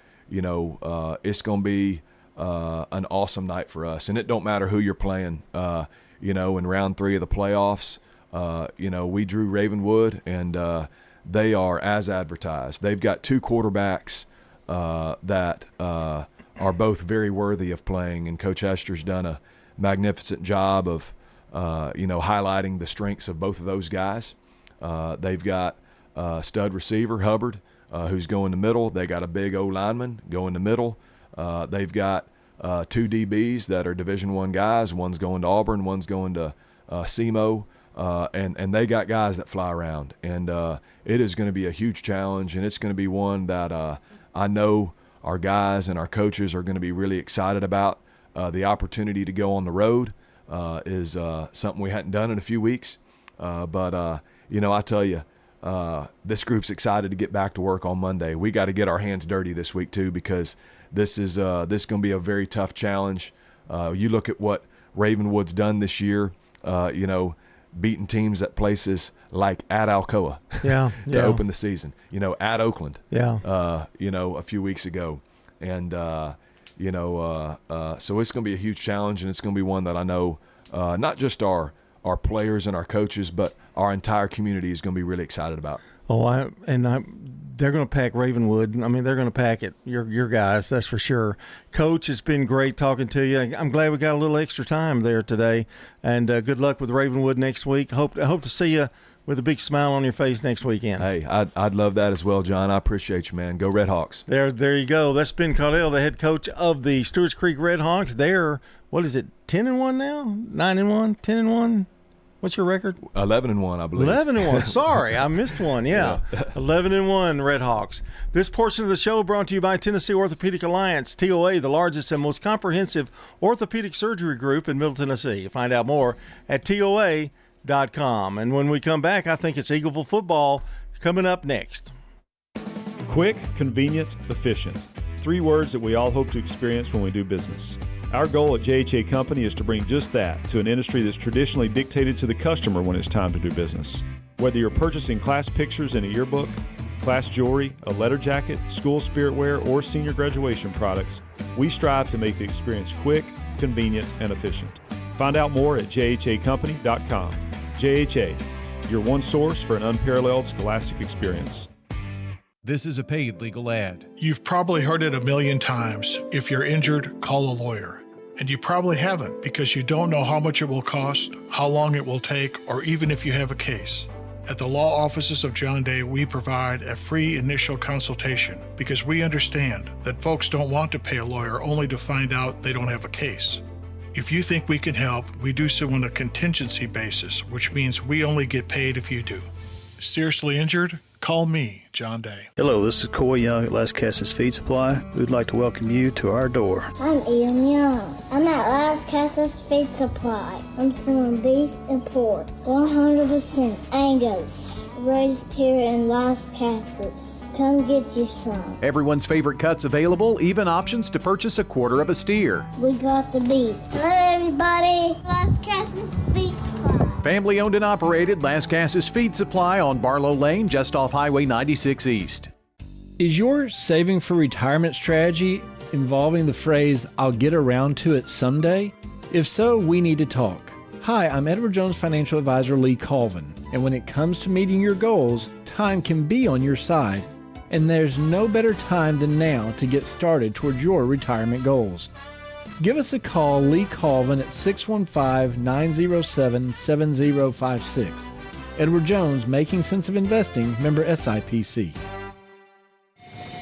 going to be an awesome night for us. And it don't matter who you're playing. In round 3 of the playoffs, we drew Ravenwood, and they are as advertised. They've got 2 quarterbacks that are both very worthy of playing, and Coach Hester's done a magnificent job of highlighting the strengths of both of those guys. They've got stud receiver Hubbard, who's going to middle. They got a big O lineman going to middle. They've got 2 DBs that are Division I guys. One's going to Auburn, one's going to SEMO, and they got guys that fly around. And it is going to be a huge challenge, and it's going to be one that I know our guys and our coaches are going to be really excited about. The opportunity to go on the road is something we hadn't done in a few weeks. But I tell you, this group's excited to get back to work on Monday. We got to get our hands dirty this week too, because this is going to be a very tough challenge. You look at what Ravenwood's done this year, beating teams at places like at Alcoa to open the season, at Oakland, a few weeks ago. And, so it's going to be a huge challenge, and it's going to be one that I know not just our players and our coaches, but our entire community is going to be really excited about. They're going to pack Ravenwood. I mean, they're going to pack it. Your guys, that's for sure. Coach, it's been great talking to you. I'm glad we got a little extra time there today, and good luck with Ravenwood next week. I hope to see you with a big smile on your face next weeend. Hey, I'd love that as well, John. I appreciate you, man. Go Red Hawks. There you go. That's Ben Caudell, the head coach of the Stewart's Creek Red Hawks. They're, 10-1 now? 9-1? 10-1? What's your record? 11-1, I believe. 11-1. Sorry, I missed one. Yeah. 11-1 Red Hawks. This portion of the show brought to you by Tennessee Orthopedic Alliance, TOA, the largest and most comprehensive orthopedic surgery group in Middle Tennessee. Find out more at TOA.com. And when we come back, I think it's Eagleville football coming up next. Quick, convenient, efficient. 3 words that we all hope to experience when we do business. Our goal at JHA Company is to bring just that to an industry that's traditionally dictated to the customer when it's time to do business. Whether you're purchasing class pictures in a yearbook, class jewelry, a letter jacket, school spirit wear, or senior graduation products, we strive to make the experience quick, convenient, and efficient. Find out more at jhacompany.com. JHA, your one source for an unparalleled scholastic experience. This is a paid legal ad. You've probably heard it a million times. If you're injured, call a lawyer. And you probably haven't, because you don't know how much it will cost, how long it will take, or even if you have a case. At the law offices of John Day, we provide a free initial consultation because we understand that folks don't want to pay a lawyer only to find out they don't have a case. If you think we can help, we do so on a contingency basis, which means we only get paid if you do. Seriously injured? Call me, John Day. Hello, this is Coy Young at Las Casas Feed Supply. We'd like to welcome you to our door. I'm Ian Young. I'm at Las Casas Feed Supply. I'm selling beef and pork, 100% Angus, raised here in Las Casas. Come get you some. Everyone's favorite cuts available, even options to purchase a quarter of a steer. We got the beef. Hello, everybody. Las Casas Feed Supply. Family owned and operated Las Casas Feed Supply on Barlow Lane, just off Highway 96 East. Is your saving for retirement strategy involving the phrase, "I'll get around to it someday"? If so, we need to talk. Hi, I'm Edward Jones Financial Advisor Lee Colvin, and when it comes to meeting your goals, time can be on your side, and there's no better time than now to get started towards your retirement goals. Give us a call, Lee Colvin, at 615-907-7056. Edward Jones, Making Sense of Investing, member SIPC.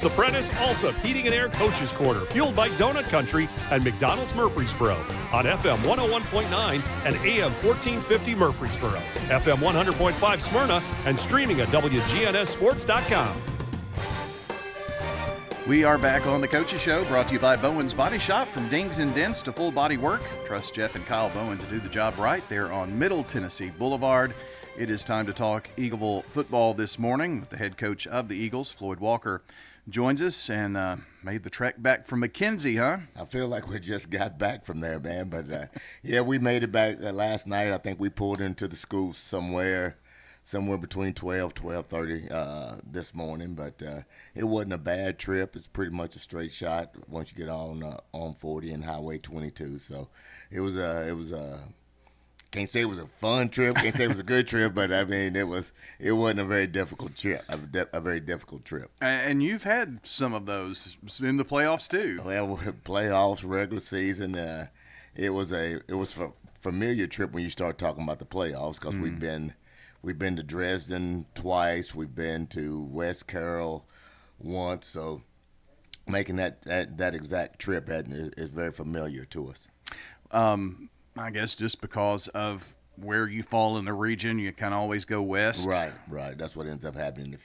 The Prentice Alsop Heating and Air Coaches Corner, fueled by Donut Country and McDonald's Murfreesboro on FM 101.9 and AM 1450 Murfreesboro, FM 100.5 Smyrna, and streaming at wgnssports.com. We are back on the Coaches Show, brought to you by Bowen's Body Shop. From dings and dents to full body work, trust Jeff and Kyle Bowen to do the job right. They're on Middle Tennessee Boulevard. It is time to talk Eagleville football this morning with the head coach of the Eagles, Floyd Walker, joins us and made the trek back from McKenzie, huh? I feel like we just got back from there, man. But, yeah, we made it back last night. I think we pulled into the school somewhere between 12:30 this morning. But it wasn't a bad trip. It's pretty much a straight shot once you get on 40 and Highway 22. So it was a can't say it was a fun trip. Can't say it was a good trip, but I mean it wasn't a very difficult trip. A very difficult trip. And you've had some of those in the playoffs too. Well, playoffs, regular season. It was a familiar trip when you start talking about the playoffs because we've been to Dresden twice. We've been to West Carroll once. So making that exact trip is very familiar to us. I guess just because of where you fall in the region, you kind of always go west. Right. That's what ends up happening.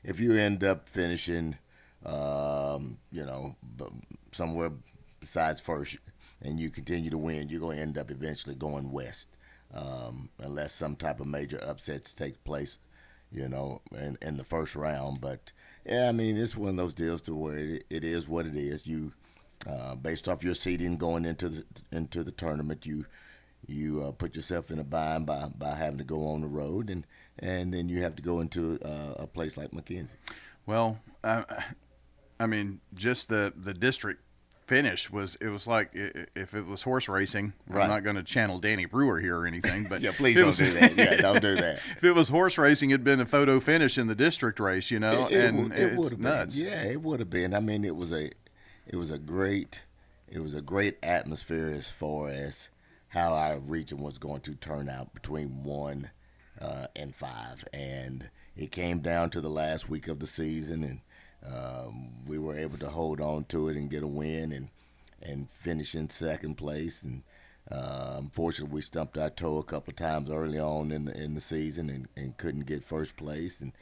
If you end up finishing, somewhere besides first, and you continue to win, you're going to end up eventually going west, unless some type of major upsets take place, in the first round. But yeah, I mean, it's one of those deals to where it is what it is. You. Based off your seeding going into the tournament, you put yourself in a bind by having to go on the road, and then you have to go into a place like McKenzie. Well, I mean, just the district finish was like if it was horse racing. Right. I'm not going to channel Danny Brewer here or anything, but yeah, please don't do that. Yeah, don't do that. If it was horse racing, it'd been a photo finish in the district race, It would have nuts. been. Yeah, it would have been. I mean, it was a great atmosphere as far as how our region was going to turn out between 1 and 5, and it came down to the last week of the season, and we were able to hold on to it and get a win and finish in second place. And unfortunately, we stumped our toe a couple of times early on in the season and couldn't get first place, and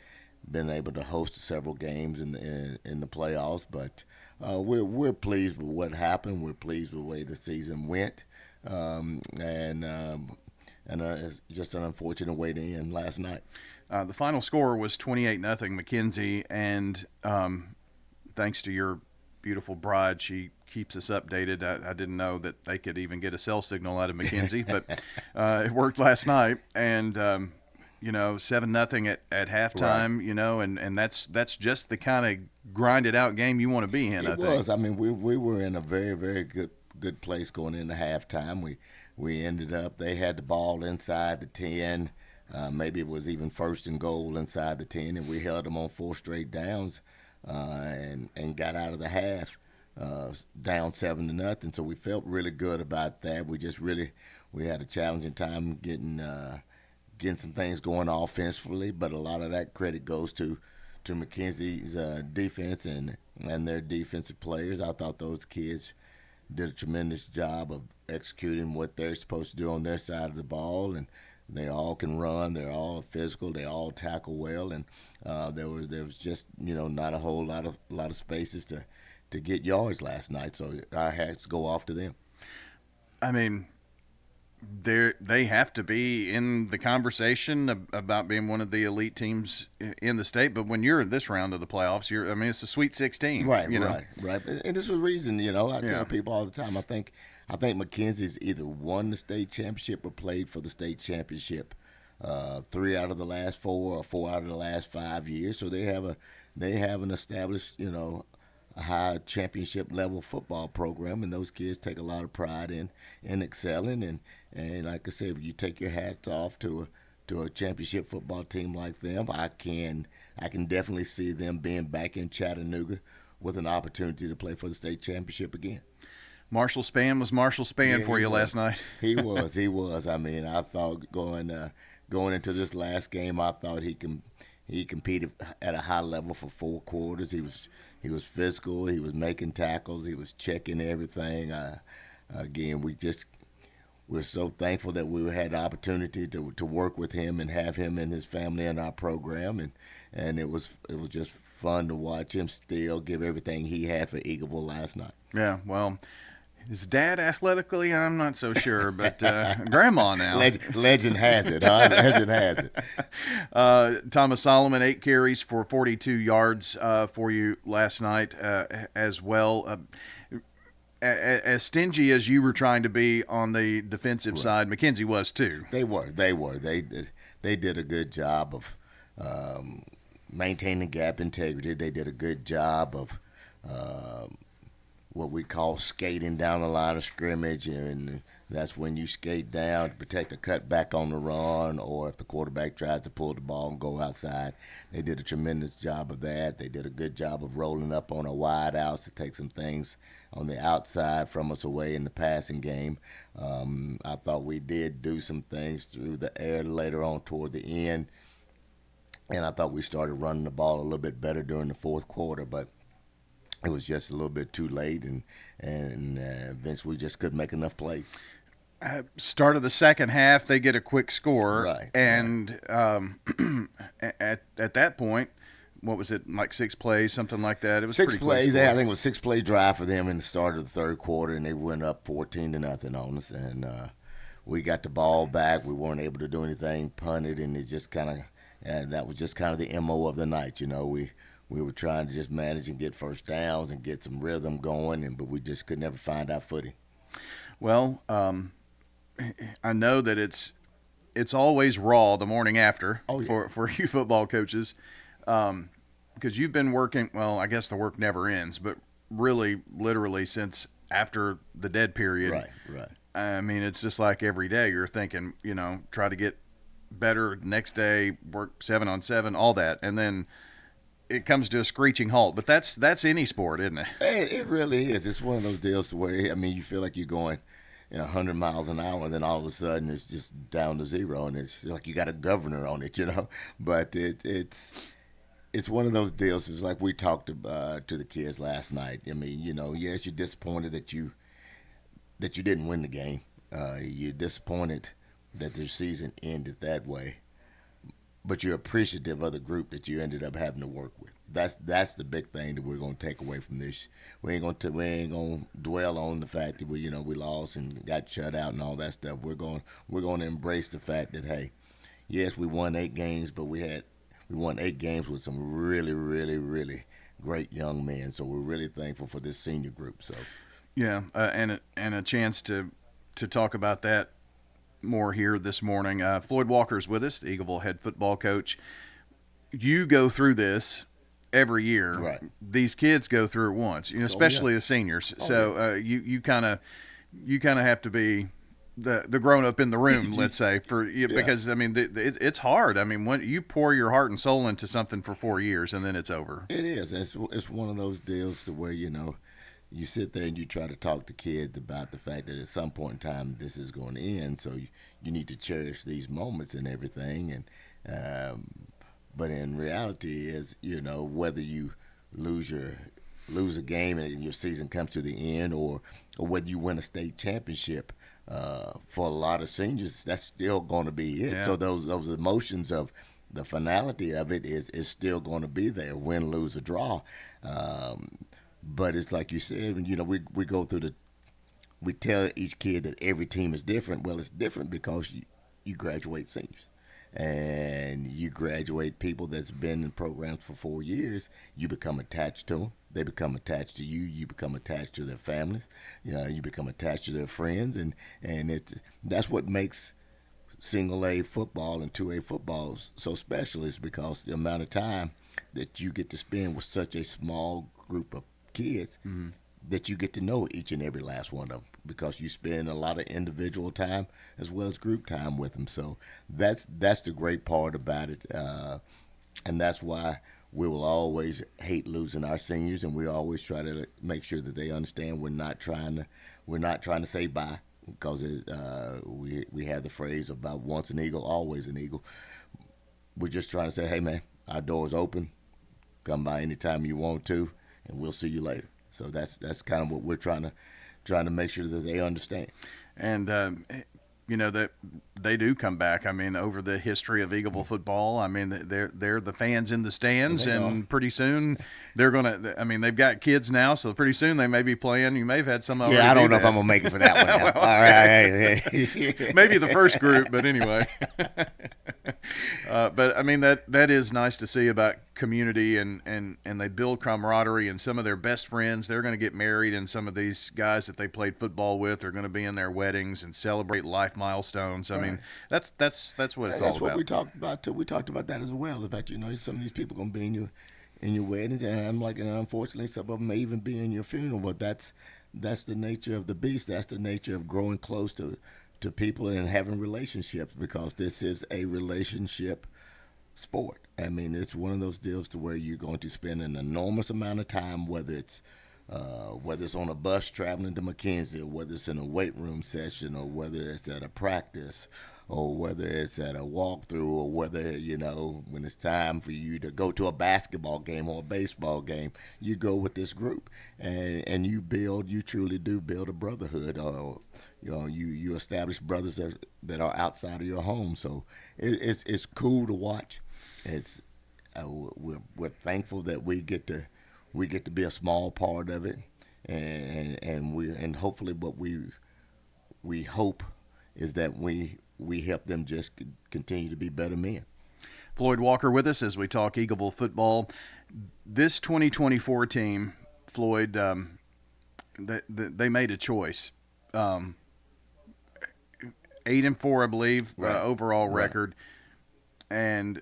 been able to host several games in the playoffs, but. We're pleased with what happened. We're pleased with the way the season went, and it's just an unfortunate way to end last night. The final score was 28-0 McKenzie, and thanks to your beautiful bride, she keeps us updated. I didn't know that they could even get a cell signal out of McKenzie, but it worked last night, and 7-0 at halftime, right. and that's just the kind of grinded out game you want to be in. It was. I mean, we were in a very, very good place going into halftime. We ended up, they had the ball inside the 10. Maybe it was even first and goal inside the 10, and we held them on 4 straight downs and got out of the half down 7-0. So we felt really good about that. We had a challenging time getting some things going offensively, but a lot of that credit goes to McKenzie's defense and their defensive players. I thought those kids did a tremendous job of executing what they're supposed to do on their side of the ball, and they all can run. They're all physical. They all tackle well, and there was just not a whole lot of spaces to get yards last night. So our hats go off to them. I mean, they have to be in the conversation about being one of the elite teams in the state. But when you're in this round of the playoffs, it's a Sweet 16. Right. And this was the reason, I tell people all the time, I think McKenzie's either won the state championship or played for the state championship 3 out of the last 4 or 4 out of the last 5 years. So they have an established, a high championship level football program, and those kids take a lot of pride in excelling. And like I said, when you take your hats off to a championship football team like them, I can definitely see them being back in Chattanooga with an opportunity to play for the state championship again. Marshall Spann was Marshall Spann for you last night. He was. I mean, I thought going into this last game, I thought he competed at a high level for 4 quarters. He was physical. He was making tackles. He was checking everything. Again, we're so thankful that we had the opportunity to work with him and have him and his family in our program, and it was just fun to watch him still give everything he had for Eagleville last night. Yeah, well, His dad athletically, I'm not so sure, but grandma now. Legend has it, huh? Legend has it. Thomas Solomon, 8 carries for 42 yards for you last night as well. As stingy as you were trying to be on the defensive side, McKenzie was too. They were. They did a good job of maintaining gap integrity. They did a good job of what we call skating down the line of scrimmage, and that's when you skate down to protect a cutback on the run, or if the quarterback tries to pull the ball and go outside. They did a tremendous job of that. They did a good job of rolling up on a wide outs to take some things on the outside from us away in the passing game. I thought we did do some things through the air later on toward the end, and I thought we started running the ball a little bit better during the fourth quarter, but it was just a little bit too late, and eventually we just couldn't make enough plays. Start of the second half, they get a quick score, right? And at that point, what was it, like 6 plays, something like that? It was 6 pretty plays. close. I think it was 6-play drive for them in the start of the third quarter, and they went up 14-0 on us. And we got the ball back. We weren't able to do anything, punted, and it just kind of that was just kind of the MO of the night. We were trying to just manage and get first downs and get some rhythm going, but we just could never find our footing. Well, I know that it's always raw the morning after for you football coaches, because you've been working. Well, I guess the work never ends, but really, literally since after the dead period. Right. I mean, it's just like every day you're thinking, try to get better next day, work 7-on-7, all that, and then it comes to a screeching halt. But that's any sport, isn't it? It really is. It's one of those deals where, you feel like you're going 100 miles an hour, and then all of a sudden it's just down to zero, and it's like you got a governor on it, But it's one of those deals. It's like we talked to the kids last night. Yes, you're disappointed that you didn't win the game. You're disappointed that the season ended that way. But you're appreciative of the group that you ended up having to work with. That's the big thing that we're going to take away from this. We ain't going to dwell on the fact that we lost and got shut out and all that stuff. We're going to embrace the fact that, hey, yes, we won 8 games, but we won 8 games with some really, really, really great young men. So we're really thankful for this senior group. So yeah, and a chance to talk about that more here this morning. Floyd Walker's with us, the Eagleville head football coach. You go through this every year. Right. These kids go through it once, especially the seniors. You kind of have to be the grown up in the room, let's say, for you, because it's hard. When you pour your heart and soul into something for 4 years and then it's over. It is. It's one of those deals to where you sit there and you try to talk to kids about the fact that at some point in time this is going to end, so you need to cherish these moments and everything. And but in reality is, whether you lose a game and your season comes to the end, or whether you win a state championship, for a lot of seniors, that's still going to be it. Yeah. So those emotions of the finality of it is still going to be there, win, lose, or draw. But it's like you said, we go through we tell each kid that every team is different. Well, it's different because you graduate seniors, and you graduate people that's been in programs for 4 years. You become attached to them. They become attached to you. You become attached to their families. You become attached to their friends, and that's what makes single A football and 2A football so special, is because the amount of time that you get to spend with such a small group of kids, that you get to know each and every last one of them, because you spend a lot of individual time as well as group time with them. So that's the great part about it, and that's why we will always hate losing our seniors, and we always try to make sure that they understand we're not trying to say bye, because we have the phrase about once an eagle, always an eagle. We're just trying to say, hey man, our door's open. Come by anytime you want to, and we'll see you later. So that's kind of what we're trying to make sure that they understand. And that they do come back. I mean, over the history of Eagleville football, I mean, they're the fans in the stands, and pretty soon they're gonna. I mean, they've got kids now, so pretty soon they may be playing. You may have had some. Yeah, I don't know if I'm gonna make it for that one. Now. All right, maybe the first group, but anyway. But I mean, that is nice to see about community, and they build camaraderie, and some of their best friends, they're going to get married, and some of these guys that they played football with are going to be in their weddings and celebrate life milestones. I mean, that's what it's all about. That's what we talked about too. We talked about that as well, about some of these people going to be in your weddings, and I'm like, and unfortunately some of them may even be in your funeral, but that's the nature of the beast. That's the nature of growing close to people and having relationships, because this is a relationship sport. I mean, it's one of those deals to where you're going to spend an enormous amount of time, whether it's on a bus traveling to McKenzie, or whether it's in a weight room session, or whether it's at a practice, or whether it's at a walkthrough, or whether, when it's time for you to go to a basketball game or a baseball game, you go with this group, and you truly do build a brotherhood, or you establish brothers that are outside of your home. So it's cool to watch. It's we're thankful that we get to be a small part of it, and hopefully what we hope is that we help them just continue to be better men. Floyd Walker with us as we talk Eagleville football. This 2024 team, Floyd, they made a choice. 8-4, I believe, right. Overall record, and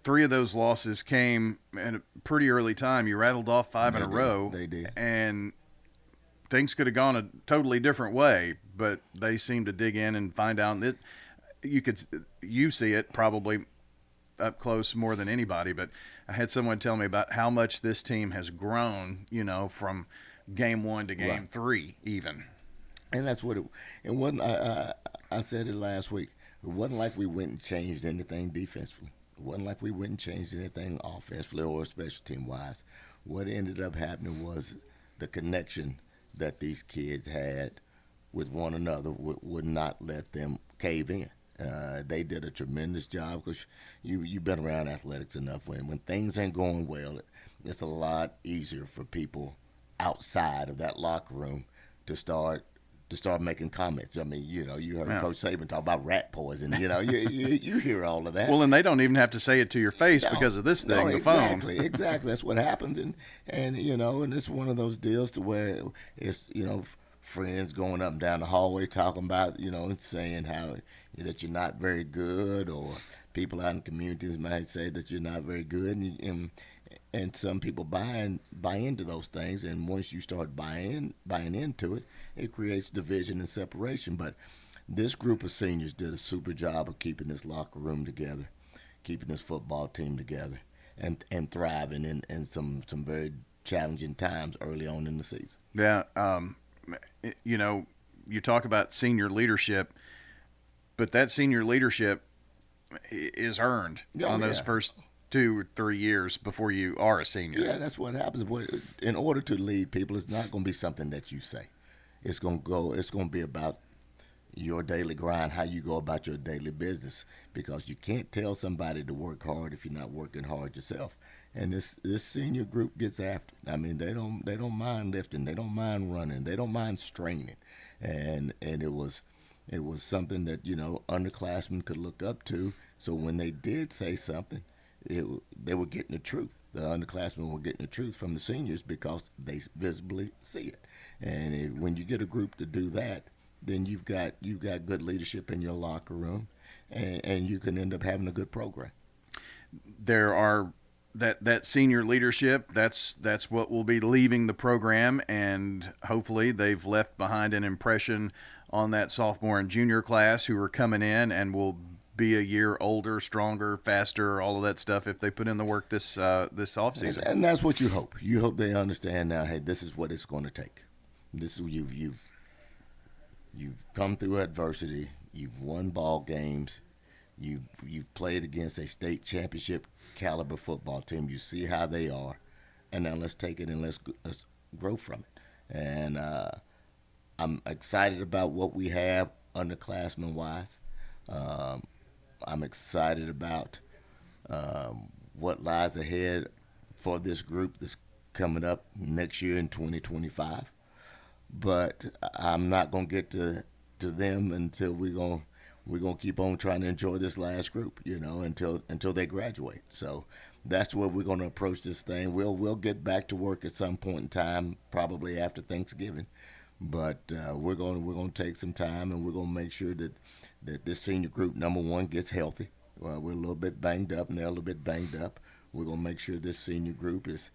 3 of those losses came at a pretty early time. You rattled off 5 in a row. They did. And things could have gone a totally different way, but they seemed to dig in and find out that you see it probably up close more than anybody, but I had someone tell me about how much this team has grown, from game 1 to game 3 even. And that's what it wasn't. I said it last week. It wasn't like we went and changed anything defensively. It wasn't like we went and changed anything offensively or special team wise. What ended up happening was the connection that these kids had with one another would not let them cave in. They did a tremendous job, because you've been around athletics enough. When things ain't going well, it's a lot easier for people outside of that locker room to start making comments. I mean, you heard Coach Saban talk about rat poison. You hear all of that. Well, and they don't even have to say it to your face because of this thing, the phone. Exactly. That's what happens, and it's one of those deals to where it's friends going up and down the hallway talking about saying how that you're not very good, or people out in communities might say that you're not very good, and some people buy into those things, and once you start buying into it, it creates division and separation. But this group of seniors did a super job of keeping this locker room together, keeping this football team together, and thriving in some very challenging times early on in the season. Yeah, you talk about senior leadership, but that senior leadership is earned on those first 2 or 3 years before you are a senior. Yeah, that's what happens. In order to lead people, it's not going to be something that you say. It's going to be about your daily grind, how you go about your daily business, because you can't tell somebody to work hard if you're not working hard yourself. And this senior group gets after it. I mean, they don't mind lifting, they don't mind running, they don't mind straining, and it was something that underclassmen could look up to. So when they did say something, they were getting the truth. The underclassmen were getting the truth from the seniors because they visibly see it. And when you get a group to do that, then you've got good leadership in your locker room, and you can end up having a good program. There are that senior leadership. That's what will be leaving the program, and hopefully they've left behind an impression on that sophomore and junior class who are coming in and will be a year older, stronger, faster, all of that stuff if they put in the work this offseason. And that's what you hope. You hope they understand now, hey, this is what it's going to take. This is you've come through adversity. You've won ball games. You've played against a state championship caliber football team. You see how they are, and now let's take it and let's grow from it. And I'm excited about what we have underclassmen-wise. I'm excited about what lies ahead for this group that's coming up next year in 2025. But I'm not going to get to them until we're gonna keep on trying to enjoy this last group, until they graduate. So that's where we're going to approach this thing. We'll get back to work at some point in time, probably after Thanksgiving. But we're going to take some time, and we're going to make sure that this senior group, number one, gets healthy. We're a little bit banged up, and they're a little bit banged up. We're going to make sure this senior group is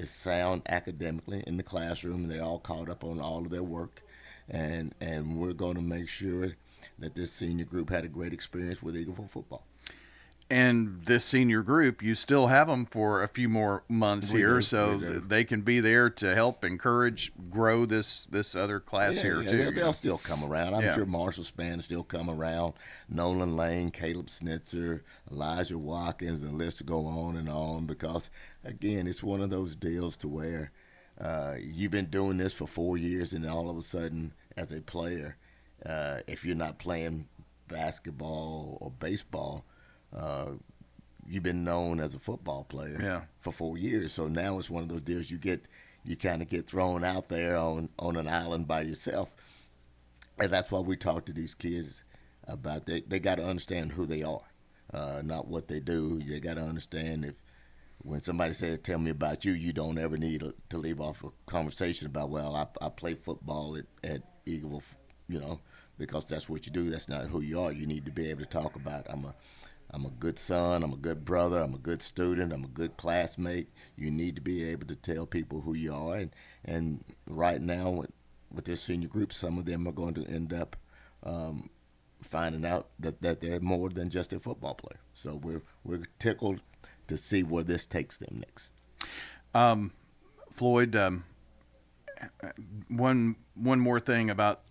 sound academically in the classroom, and they're all caught up on all of their work. And we're going to make sure that this senior group had a great experience with Eagleville football. And this senior group, you still have them for a few more months here, so they can be there to help encourage, grow this other class here too. They'll still come around. I'm sure Marshall Span will still come around. Nolan Lane, Caleb Snitzer, Elijah Watkins, the list will go on, because, again, it's one of those deals to where you've been doing this for 4 years, and all of a sudden, as a player, if you're not playing basketball or baseball, you've been known as a football player for 4 years. So now it's one of those deals you kind of get thrown out there on an island by yourself. And that's why we talk to these kids about they got to understand who they are, not what they do. They got to understand when somebody says, "Tell me about you," you don't ever need to leave off a conversation about, well, I play football at Eagleville, because that's what you do. That's not who you are. You need to be able to talk about, I'm a good son, I'm a good brother, I'm a good student, I'm a good classmate. You need to be able to tell people who you are. And right now with this senior group, some of them are going to end up finding out that they're more than just a football player. So we're tickled to see where this takes them next. Floyd, one more thing about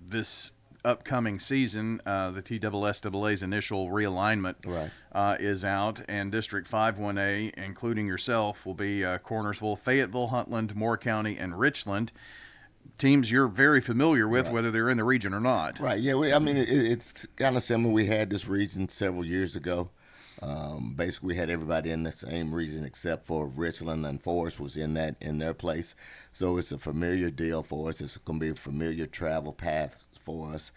this upcoming season. The TSSAA's initial realignment is out, and District 5-1A, including yourself, will be Cornersville, Fayetteville, Huntland, Moore County, and Richland. Teams you're very familiar with, whether they're in the region or not. Right, yeah. It's kind of similar. We had this region several years ago. Basically, we had everybody in the same region except for Richland, and Forest was in their place. So it's a familiar deal for us. It's going to be a familiar travel path for us.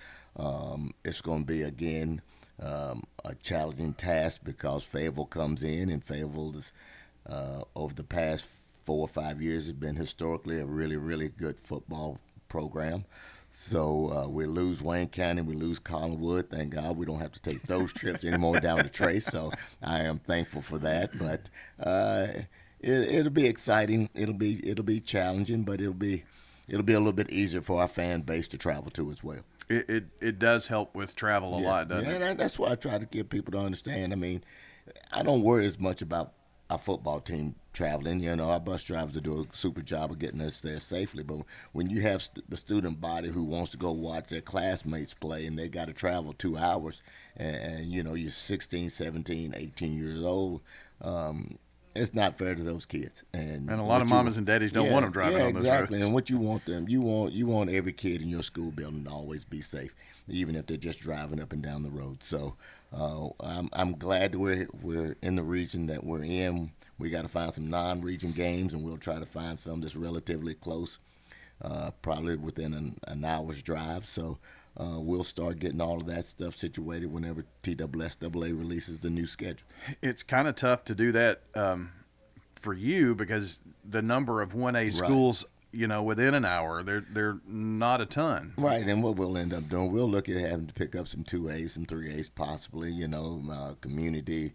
It's going to be, again, a challenging task because Fayetteville comes in, and Fayetteville is, over the past 4 or 5 years, has been historically a really, really good football program. So we lose Wayne County, we lose Collinwood. Thank God we don't have to take those trips anymore down to Trace. So I am thankful for that. But it'll be exciting. It'll be challenging, but it'll be a little bit easier for our fan base to travel to as well. It does help with travel a lot, doesn't it? And that's why I try to get people to understand. I don't worry as much about our football team traveling. Our bus drivers will do a super job of getting us there safely. But when you have the student body who wants to go watch their classmates play, and they got to travel 2 hours, and you're 16, 17, 18 years old, it's not fair to those kids. And a lot of mamas and daddies don't want them driving on those roads. And what you want them, you want every kid in your school building to always be safe, even if they're just driving up and down the road. So I'm glad that we're in the region that we're in. We got to find some non-region games, and we'll try to find some that's relatively close, probably within an hour's drive. So we'll start getting all of that stuff situated whenever TSSAA releases the new schedule. It's kind of tough to do that for you because the number of 1A schools, within an hour, they're not a ton. Right, and what we'll end up doing, we'll look at having to pick up some 2As, some 3As possibly, Community,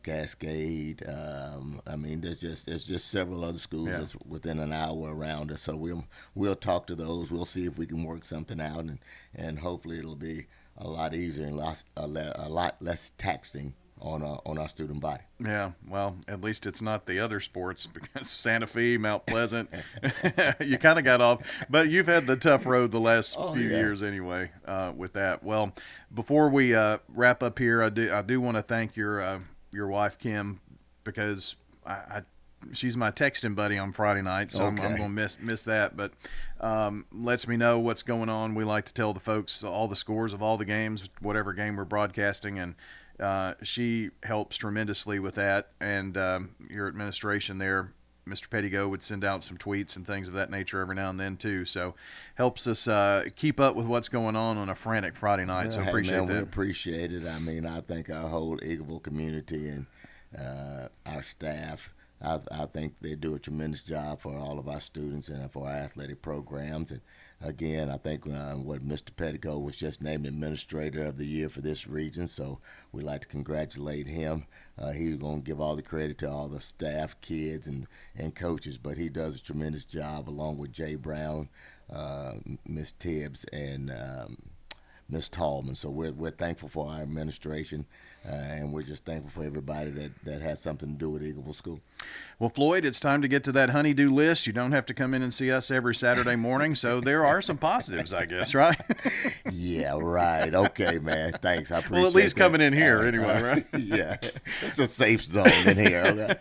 Cascade. There's just several other schools that's within an hour around us. So we'll talk to those. We'll see if we can work something out, and hopefully it'll be a lot easier and a lot less taxing on our student body. Yeah, well, at least it's not the other sports because Santa Fe, Mount Pleasant, you kind of got off. But you've had the tough road the last few years anyway with that. Well, before we wrap up here, I do want to thank your wife, Kim, because she's my texting buddy on Friday night, so I'm going to miss that. But lets me know what's going on. We like to tell the folks all the scores of all the games, whatever game we're broadcasting, and she helps tremendously with that. And your administration there, Mr. Pettigo, would send out some tweets and things of that nature every now and then too. So helps us keep up with what's going on a frantic Friday night. So appreciate that. We appreciate it. I mean, I think our whole Eagleville community and our staff, I think they do a tremendous job for all of our students and for our athletic programs. And again, I think what Mr. Pettigo was just named Administrator of the Year for this region, so we'd like to congratulate him. He's going to give all the credit to all the staff, kids, and coaches, but he does a tremendous job along with Jay Brown, Miss Tibbs, and Ms. Tallman. So we're thankful for our administration, and we're just thankful for everybody that has something to do with Eagleville School. Well, Floyd, it's time to get to that honey-do list. You don't have to come in and see us every Saturday morning, so there are some positives, I guess, right? Yeah, right. Okay, man. Thanks. I appreciate it. Well, at least coming in here anyway, right? Yeah. It's a safe zone in here. Okay?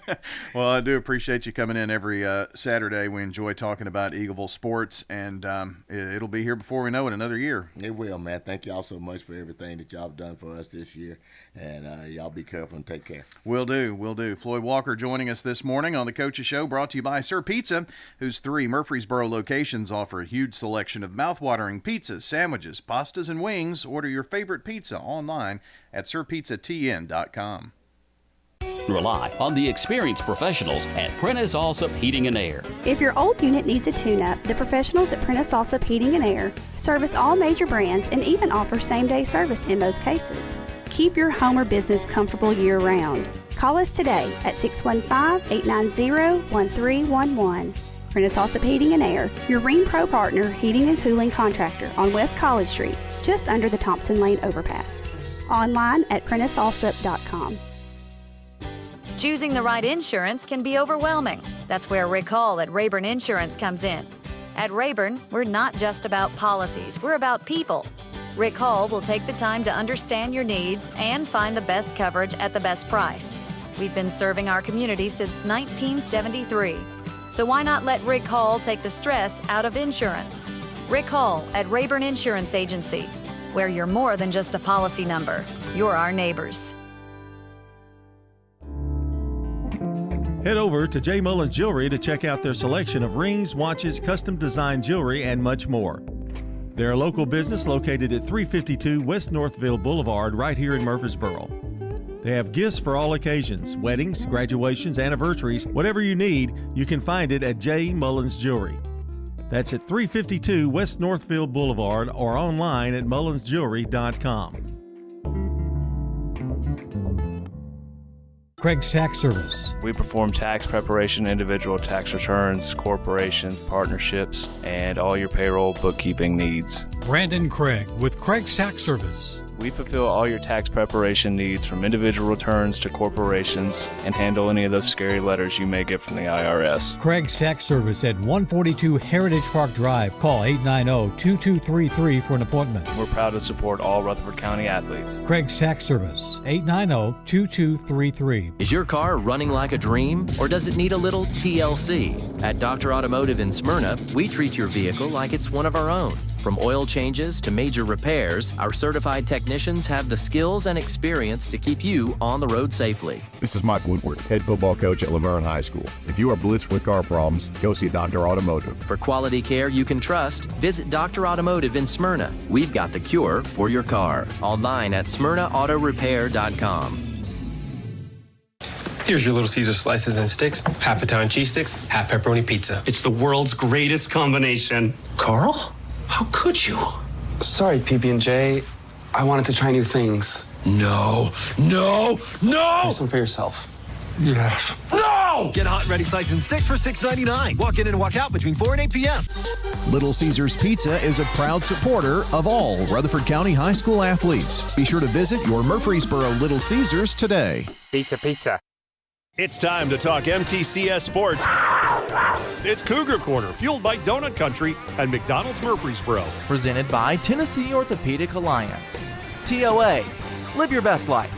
Well, I do appreciate you coming in every Saturday. We enjoy talking about Eagleville sports, and it'll be here before we know it, another year. It will, man. Thank y'all so much for everything that y'all have done for us this year, and y'all be careful and take care. Will do. Floyd Walker joining us this morning on the Coaches Show, brought to you by Sir Pizza, whose 3 Murfreesboro locations offer a huge selection of mouthwatering pizzas, sandwiches, pastas, and wings. Order your favorite pizza online at sirpizzatn.com. Rely on the experienced professionals at Prentice Allsup Heating and Air. If your old unit needs a tune-up, the professionals at Prentice Allsup Heating and Air service all major brands and even offer same-day service in most cases. Keep your home or business comfortable year-round. Call us today at 615-890-1311. Prentice Allsup Heating and Air, your Rheem Pro partner heating and cooling contractor on West College Street, just under the Thompson Lane overpass. Online at PrenticeAllsup.com. Choosing the right insurance can be overwhelming. That's where Rick Hall at Rayburn Insurance comes in. At Rayburn, we're not just about policies, we're about people. Rick Hall will take the time to understand your needs and find the best coverage at the best price. We've been serving our community since 1973. So why not let Rick Hall take the stress out of insurance? Rick Hall at Rayburn Insurance Agency, where you're more than just a policy number. You're our neighbors. Head over to J. Mullins Jewelry to check out their selection of rings, watches, custom design jewelry, and much more. They're a local business located at 352 West Northville Boulevard right here in Murfreesboro. They have gifts for all occasions, weddings, graduations, anniversaries, whatever you need, you can find it at J. Mullins Jewelry. That's at 352 West Northville Boulevard or online at mullinsjewelry.com. Craig's Tax Service. We perform tax preparation, individual tax returns, corporations, partnerships, and all your payroll bookkeeping needs. Brandon Craig with Craig's Tax Service. We fulfill all your tax preparation needs from individual returns to corporations and handle any of those scary letters you may get from the IRS. Craig's Tax Service at 142 Heritage Park Drive. Call 890-2233 for an appointment. We're proud to support all Rutherford County athletes. Craig's Tax Service, 890-2233. Is your car running like a dream, or does it need a little TLC? At Dr. Automotive in Smyrna, we treat your vehicle like it's one of our own. From oil changes to major repairs, our certified technicians have the skills and experience to keep you on the road safely. This is Mike Woodward, head football coach at Laverne High School. If you are blitzed with car problems, go see Dr. Automotive. For quality care you can trust, visit Dr. Automotive in Smyrna. We've got the cure for your car. Online at smyrnaautorepair.com. Here's your Little Caesar slices and sticks, half Italian cheese sticks, half pepperoni pizza. It's the world's greatest combination. Carl? How could you? Sorry, PB&J. I wanted to try new things. No! Have some for yourself. Yes. No! Get hot and ready slices and sticks for $6.99. Walk in and walk out between 4 and 8 p.m. Little Caesars Pizza is a proud supporter of all Rutherford County High School athletes. Be sure to visit your Murfreesboro Little Caesars today. Pizza. It's time to talk MTCS Sports. It's Cougar Corner, fueled by Donut Country and McDonald's Murfreesboro. Presented by Tennessee Orthopedic Alliance. TOA, live your best life.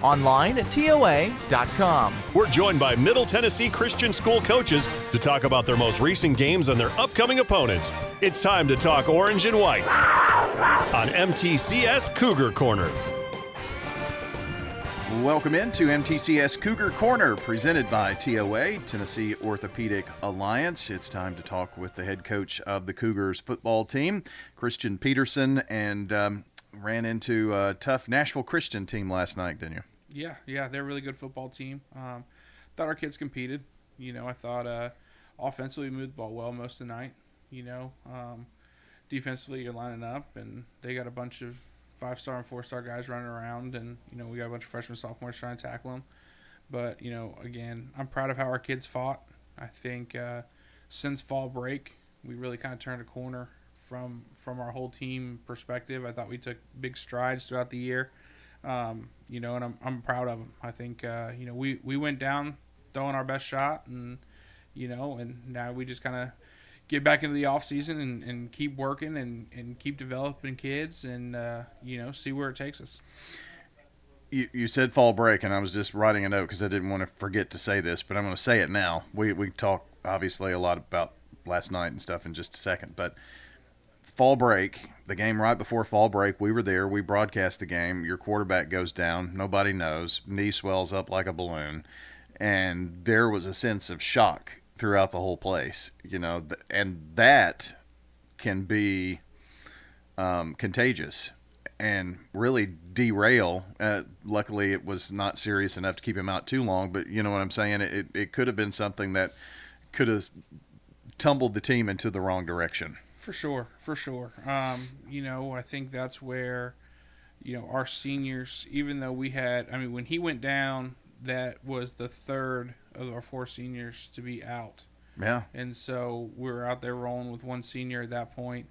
Online at TOA.com. We're joined by Middle Tennessee Christian School coaches to talk about their most recent games and their upcoming opponents. It's time to talk orange and white on MTCS Cougar Corner. Welcome into MTCS Cougar Corner, presented by TOA, Tennessee Orthopedic Alliance. It's time to talk with the head coach of the Cougars football team, Christian Peterson, and ran into a tough Nashville Christian team last night, didn't you? Yeah, they're a really good football team. Thought our kids competed. I thought offensively we moved the ball well most of the night. Defensively you're lining up, and they got a bunch of 5-star and 4-star guys running around, and we got a bunch of freshmen, sophomores trying to tackle them. But again, I'm proud of how our kids fought. I think since fall break, we really kind of turned a corner from our whole team perspective. I thought we took big strides throughout the year, and I'm proud of them. I think we went down throwing our best shot, and and now we just kind of get back into the off season and keep working and keep developing kids and see where it takes us. You said fall break, and I was just writing a note because I didn't want to forget to say this, but I'm going to say it now. We talk obviously a lot about last night and stuff in just a second, but fall break, the game right before fall break, we were there. We broadcast the game. Your quarterback goes down. Nobody knows. Knee swells up like a balloon, and there was a sense of shock throughout the whole place, and that can be contagious and really derail. Luckily, it was not serious enough to keep him out too long, but you know what I'm saying? It could have been something that could have tumbled the team into the wrong direction. For sure. I think that's where, our seniors, even though when he went down, that was the third of our 4 seniors to be out. Yeah. And so we were out there rolling with 1 senior at that point.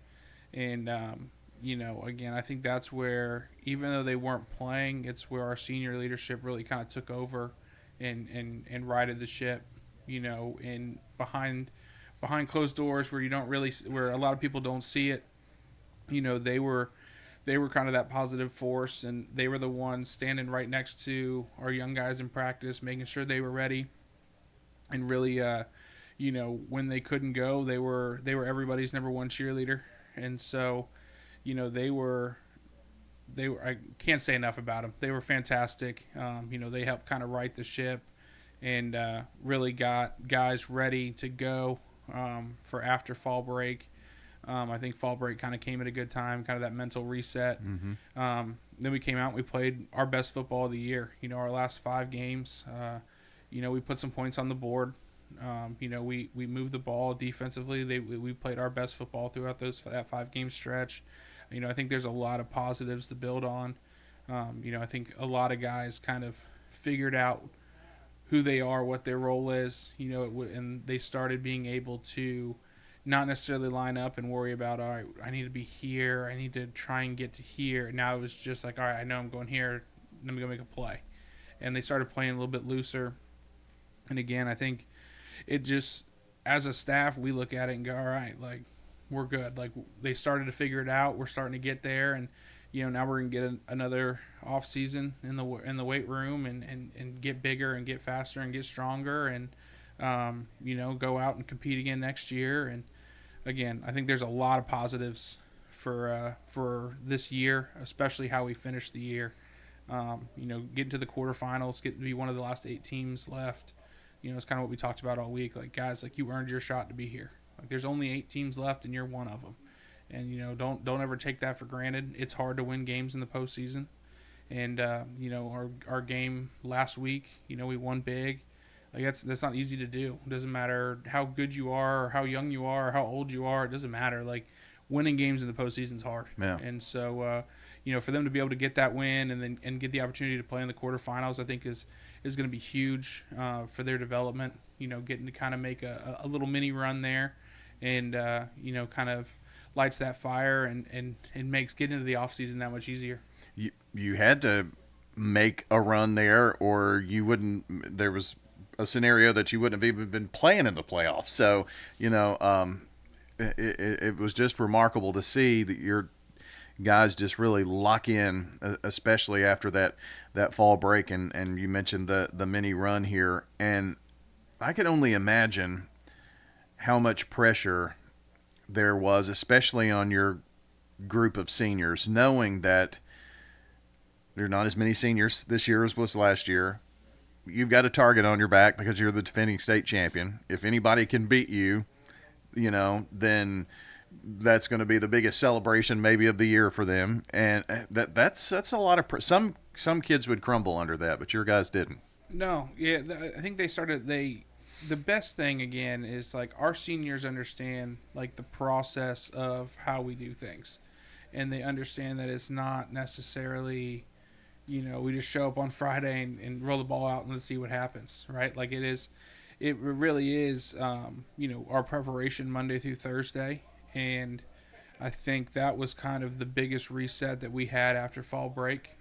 And, again, I think that's where, even though they weren't playing, it's where our senior leadership really kind of took over and righted the ship, and behind closed doors where where a lot of people don't see it, they were kind of that positive force, and they were the ones standing right next to our young guys in practice, making sure they were ready. And really, when they couldn't go, they were everybody's number 1 cheerleader. And so, they were I can't say enough about them. They were fantastic. They helped kind of right the ship and really got guys ready to go for after fall break. I think fall break kind of came at a good time, kind of that mental reset. Mm-hmm. Then we came out and we played our best football of the year. Our last 5 games, we put some points on the board. We moved the ball defensively. We played our best football throughout that 5-game stretch. I think there's a lot of positives to build on. I think a lot of guys kind of figured out who they are, what their role is, and they started being able to not necessarily line up and worry about, all right, I need to be here, I need to try and get to here. Now it was just like, all right, I know I'm going here, let me go make a play. And they started playing a little bit looser. And again, I think it just, as a staff, we look at it and go, all right, like, we're good. Like, they started to figure it out. We're starting to get there, and now we're gonna get another off season in the weight room and get bigger and get faster and get stronger and go out and compete again next year. And again, I think there's a lot of positives for this year, especially how we finished the year. Getting to the quarterfinals, getting to be one of the last 8 teams left. It's kind of what we talked about all week. Like, guys, like, you earned your shot to be here. Like, there's only 8 teams left, and you're one of them. And don't ever take that for granted. It's hard to win games in the postseason. And our game last week, we won big. Like, that's not easy to do. It doesn't matter how good you are or how young you are or how old you are. It doesn't matter. Like, winning games in the postseason is hard. Yeah. And so for them to be able to get that win and get the opportunity to play in the quarterfinals, I think is going to be huge for their development. Getting to kind of make a little mini run there, and kind of lights that fire and makes getting into the offseason that much easier. You had to make a run there, or you wouldn't. There was a scenario that you wouldn't have even been playing in the playoffs. So it was just remarkable to see that you're guys just really lock in, especially after that fall break. And you mentioned the mini run here, and I can only imagine how much pressure there was, especially on your group of seniors, knowing that there are not as many seniors this year as was last year. You've got a target on your back because you're the defending state champion. If anybody can beat you, then that's going to be the biggest celebration maybe of the year for them. And that's a lot of some kids would crumble under that, but your guys didn't. No, yeah, I think the best thing again is like our seniors understand like the process of how we do things, and they understand that it's not necessarily, we just show up on Friday and roll the ball out and let's see what happens, right? Like it really is, our preparation Monday through Thursday. And I think that was kind of the biggest reset that we had after fall break,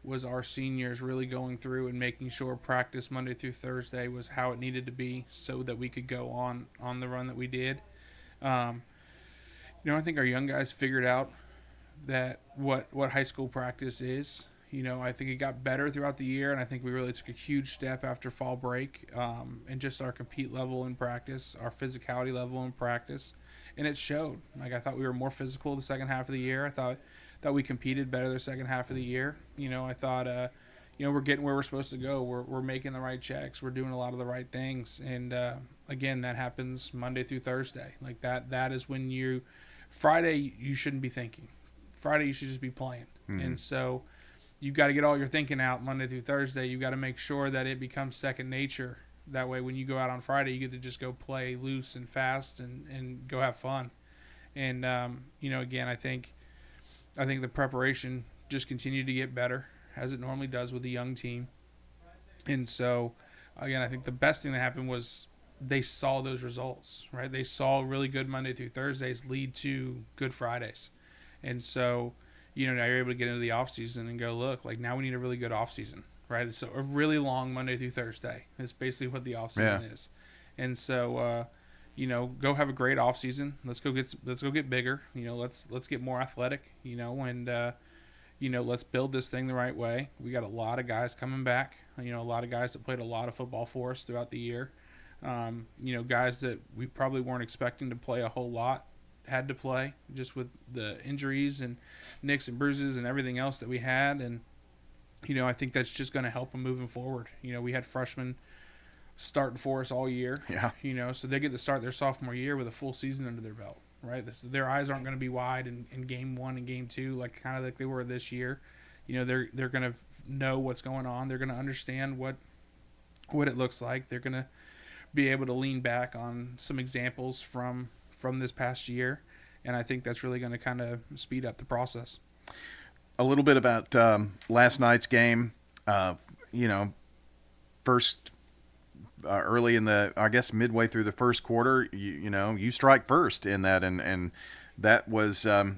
was our seniors really going through and making sure practice Monday through Thursday was how it needed to be so that we could go on the run that we did. I think our young guys figured out that what high school practice is. I think it got better throughout the year, and I think we really took a huge step after fall break, and just our compete level in practice, our physicality level in practice, and it showed. Like, I thought we were more physical the second half of the year. I thought we competed better the second half of the year. I thought, we're getting where we're supposed to go. We're making the right checks. We're doing a lot of the right things, and again, that happens Monday through Thursday. Like that is when Friday you shouldn't be thinking. Friday you should just be playing, and so. You've got to get all your thinking out Monday through Thursday. You've got to make sure that it becomes second nature. That way when you go out on Friday, you get to just go play loose and fast and go have fun. And, again, I think the preparation just continued to get better, as it normally does with a young team. And so, again, I think the best thing that happened was they saw those results, right? They saw really good Monday through Thursdays lead to good Fridays. And so, now you're able to get into the off season and go, look, like now we need a really good off season, right? So a really long Monday through Thursday is basically what the off season is. And so, go have a great off season. Let's go get bigger. Let's get more athletic. And let's build this thing the right way. We got a lot of guys coming back. A lot of guys that played a lot of football for us throughout the year. Guys that we probably weren't expecting to play a whole lot had to play just with the injuries and nicks and bruises and everything else that we had. And, I think that's just going to help them moving forward. We had freshmen starting for us all year. Yeah. So they get to start their sophomore year with a full season under their belt, right? Their eyes aren't going to be wide in game 1 and game 2, like they were this year. They're going to know what's going on. They're going to understand what it looks like. They're going to be able to lean back on some examples from this past year, and I think that's really going to kind of speed up the process. A little bit about last night's game. First, early in midway through the first quarter, you strike first in that, and that was a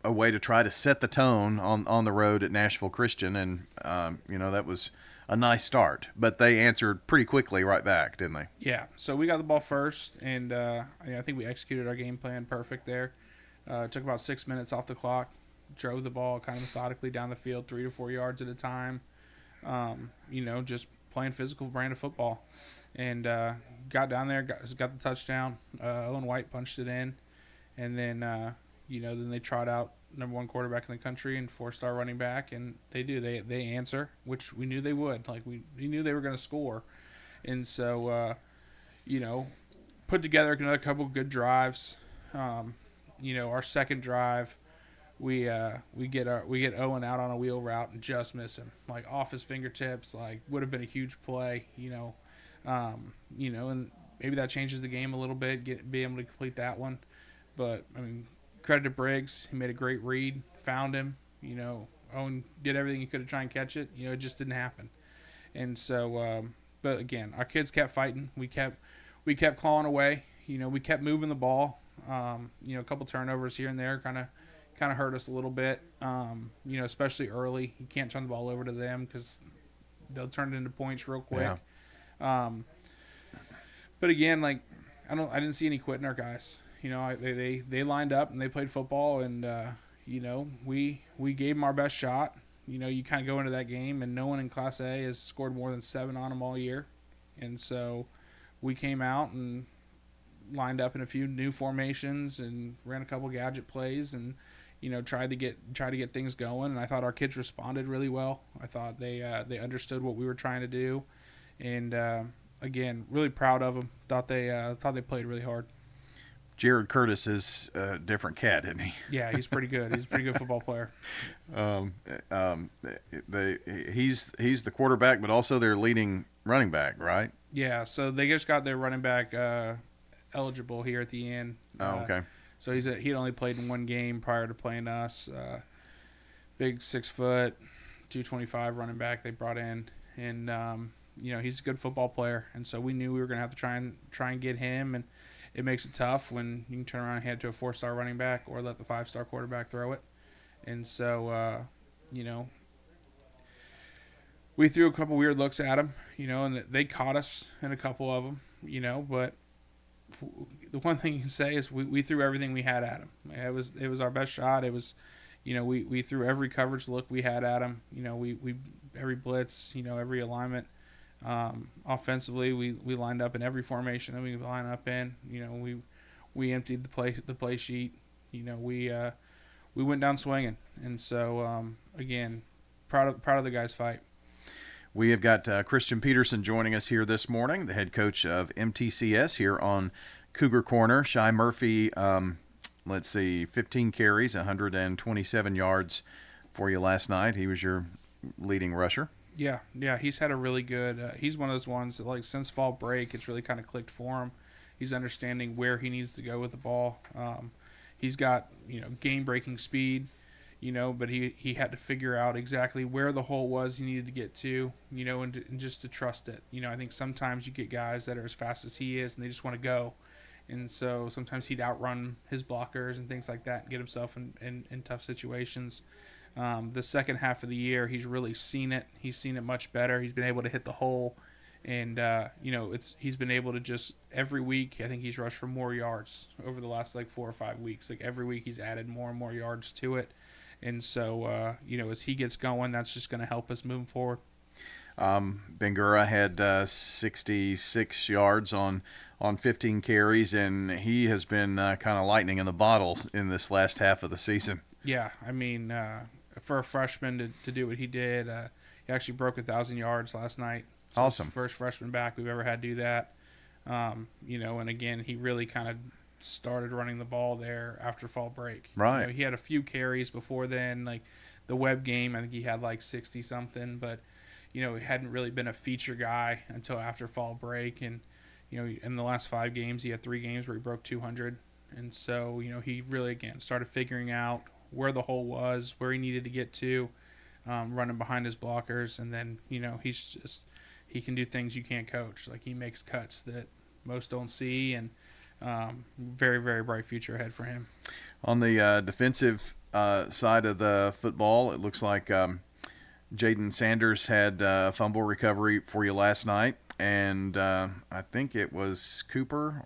way to try to set the tone on the road at Nashville Christian, and that was a nice start, but they answered pretty quickly right back, didn't they? Yeah, so we got the ball first, and I think we executed our game plan perfect there. Took about 6 minutes off the clock, drove the ball kind of methodically down the field 3 to 4 yards at a time, just playing physical brand of football. And got down there, got the touchdown. Owen White punched it in, and then, then they trot out number 1 quarterback in the country and 4-star running back, and they answer, which we knew they would. Like we knew they were going to score, and so put together another couple good drives. Our second drive, we get Owen out on a wheel route and just miss him, like off his fingertips. Like would have been a huge play, and maybe that changes the game a little bit. Be able to complete that one, but I mean. Credit to Briggs. He made a great read, found him. Owen did everything he could to try and catch it. It just didn't happen. And so, but again, our kids kept fighting. We kept clawing away. We kept moving the ball. A couple turnovers here and there kind of hurt us a little bit. Especially early. You can't turn the ball over to them because they'll turn it into points real quick. Yeah. But again, like I didn't see any quitting our guys. They lined up and they played football, and we gave him our best shot. You kind of go into that game, and no one in Class A has scored more than 7 on them all year. And so we came out and lined up in a few new formations and ran a couple gadget plays and, tried to get things going. And I thought our kids responded really well. I thought they understood what we were trying to do. And, again, really proud of them. Thought they played really hard. Jared Curtis is a different cat, isn't he? Yeah, he's pretty good. He's a pretty good football player. He's the quarterback, but also their leading running back, right? Yeah, so they just got their running back eligible here at the end. Oh, okay. So he'd only played in one game prior to playing us. Big 6 foot, 225 running back they brought in, and he's a good football player. And so we knew we were going to have to try and get him. And it makes it tough when you can turn around and hand it to a 4-star running back or let the 5-star quarterback throw it. And so, we threw a couple weird looks at him, and they caught us in a couple of them, but the one thing you can say is we threw everything we had at him. It was our best shot. It was, we threw every coverage look we had at him. We every blitz, every alignment. Offensively, we lined up in every formation that we line up in. We emptied the play sheet. We went down swinging, and so again, proud of the guys' fight. We have got Christian Peterson joining us here this morning, the head coach of MTCS here on Cougar Corner. Shy Murphy, 15 carries, 127 yards for you last night. He was your leading rusher. Yeah, he's had a really good he's one of those ones that, like, since fall break, it's really kind of clicked for him. He's understanding where he needs to go with the ball. He's got, game-breaking speed, but he had to figure out exactly where the hole was he needed to get to, and just to trust it. I think sometimes you get guys that are as fast as he is and they just want to go. And so sometimes he'd outrun his blockers and things like that and get himself in tough situations. The second half of the year, he's really seen it. He's seen it much better. He's been able to hit the hole, and he's been able to just every week. I think he's rushed for more yards over the last 4 or 5 weeks. Every week he's added more and more yards to it, and so as he gets going, that's just going to help us move forward. Bangura had 66 yards on 15 carries, and he has been kind of lightning in the bottle in this last half of the season. Yeah, I mean, for a freshman to do what he did, he actually broke 1,000 yards last night. So awesome. First freshman back we've ever had do that. And again, he really kind of started running the ball there after fall break. Right. He had a few carries before then, the web game. I think he had 60 something, but he hadn't really been a feature guy until after fall break. And in the last 5 games, he had 3 games where he broke 200. And so he really again started figuring out where the hole was, where he needed to get to, running behind his blockers, and then he can do things you can't coach. He makes cuts that most don't see, and very, very bright future ahead for him. On the defensive side of the football, it looks like Jaden Sanders had a fumble recovery for you last night, and I think it was Cooper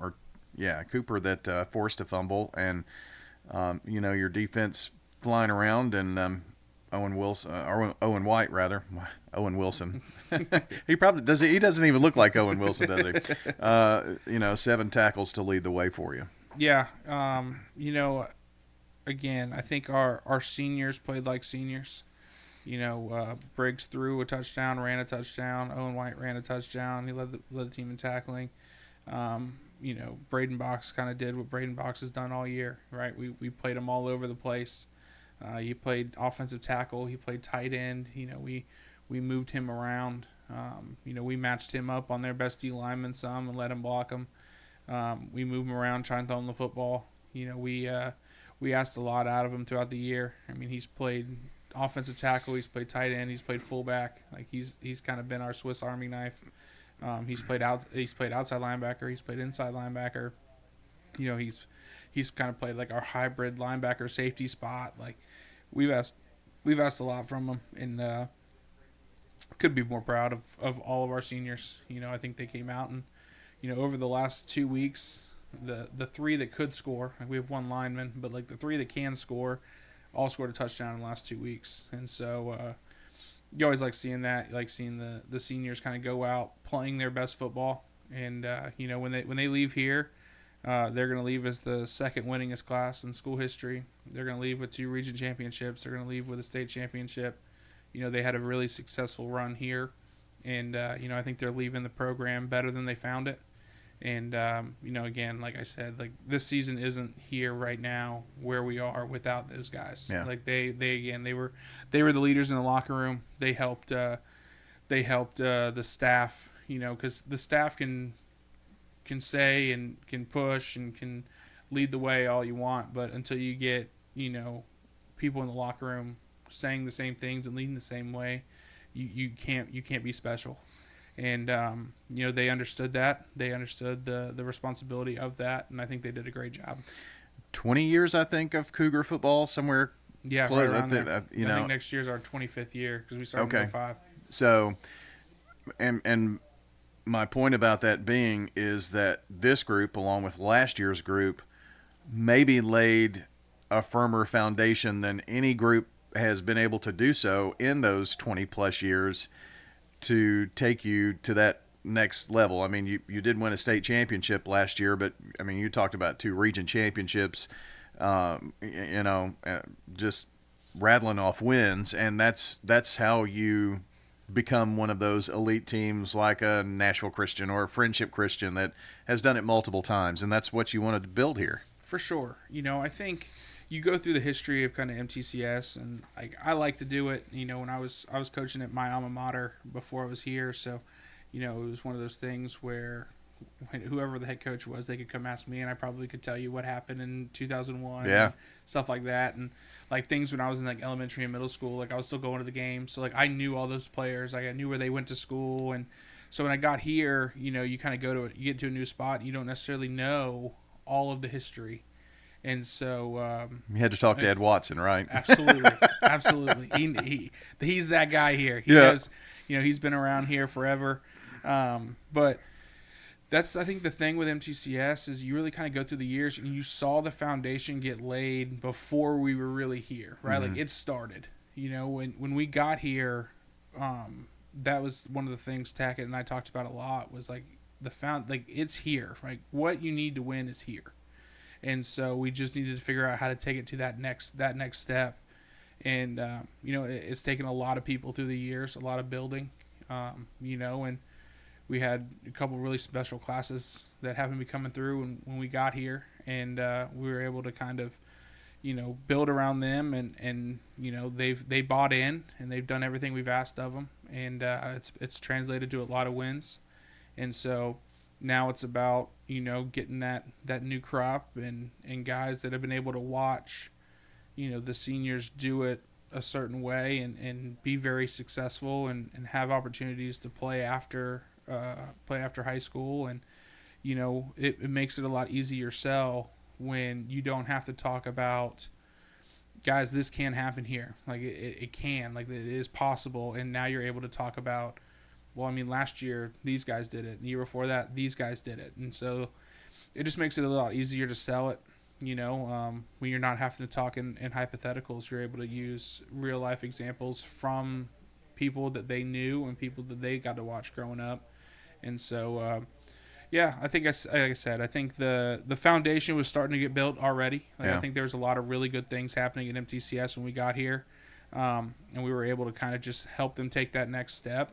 that forced a fumble, and your defense flying around, and Owen White rather. Owen Wilson. He probably does. He doesn't even look like Owen Wilson, does he? 7 tackles to lead the way for you. Yeah. Again, I think our seniors played like seniors. Briggs threw a touchdown, ran a touchdown. Owen White ran a touchdown. He led the team in tackling. Braden Box kind of did what Braden Box has done all year, right? We played him all over the place. He played offensive tackle. He played tight end. We moved him around. We matched him up on their best D lineman some and let him block him. We moved him around, trying to throw him the football. We asked a lot out of him throughout the year. I mean, he's played offensive tackle. He's played tight end. He's played fullback. He's kind of been our Swiss Army knife. He's played outside linebacker. He's played inside linebacker. He's kind of played our hybrid linebacker safety spot. We've asked a lot from him, and could be more proud of all of our seniors. I think they came out and over the last 2 weeks, the 3 that could score, we have 1 lineman, but the 3 that can score, all scored a touchdown in the last 2 weeks. And so you always like seeing that. You like seeing the seniors kind of go out playing their best football. And, when they leave here, they're going to leave as the second winningest class in school history. They're going to leave with 2 region championships. They're going to leave with a state championship. They had a really successful run here. And, I think they're leaving the program better than they found it. And, again, like I said, like this season isn't here right now where we are without those guys. Yeah. Like they were the leaders in the locker room. They helped the staff, because the staff can say and can push and can lead the way all you want. But until you get, people in the locker room saying the same things and leading the same way, you can't be special. And, they understood that. They understood the responsibility of that, and I think they did a great job. 20 years, I think, of Cougar football somewhere. Yeah, close. right around there. I think next year's our 25th year because we started in 2005. So, and my point about that being is that this group, along with last year's group, maybe laid a firmer foundation than any group has been able to do so in those 20-plus years to take you to that next level. I mean, you did win a state championship last year, but, I mean, you talked about 2 region championships, just rattling off wins, and that's how you become one of those elite teams like a Nashville Christian or a Friendship Christian that has done it multiple times, and that's what you wanted to build here. For sure. I think you go through the history of kind of MTCS, and I like to do it. When I was coaching at my alma mater before I was here, so it was one of those things where whoever the head coach was, they could come ask me, and I probably could tell you what happened in 2001, and stuff like that, and things when I was in elementary and middle school, I was still going to the games, so I knew all those players, I knew where they went to school, and so when I got here, you kind of you get to a new spot, and you don't necessarily know all of the history. And so you had to talk to Ed Watson, right? Absolutely. He's that guy here. He knows, he's been around here forever. But that's, I think, the thing with MTCS is you really kind of go through the years and you saw the foundation get laid before we were really here, right? Mm-hmm. It started. When we got here, that was one of the things Tackett and I talked about a lot was it's here. Right? What you need to win is here. And so we just needed to figure out how to take it to that next step. And, it's taken a lot of people through the years, a lot of building, and we had a couple really special classes that happened to be coming through when we got here. And we were able to kind of, build around them. And they bought in and they've done everything we've asked of them. And it's translated to a lot of wins. And so now it's about, getting that new crop and guys that have been able to watch, the seniors do it a certain way and be very successful and have opportunities to play after high school. And, it makes it a lot easier sell when you don't have to talk about, guys, this can happen here. It can, it is possible. And now you're able to talk about, well, I mean, last year, these guys did it. The year before that, these guys did it. And so it just makes it a lot easier to sell it, when you're not having to talk in hypotheticals. You're able to use real-life examples from people that they knew and people that they got to watch growing up. And so, I think, like I said, I think the foundation was starting to get built already. I think there was a lot of really good things happening at MTCS when we got here, and we were able to kind of just help them take that next step.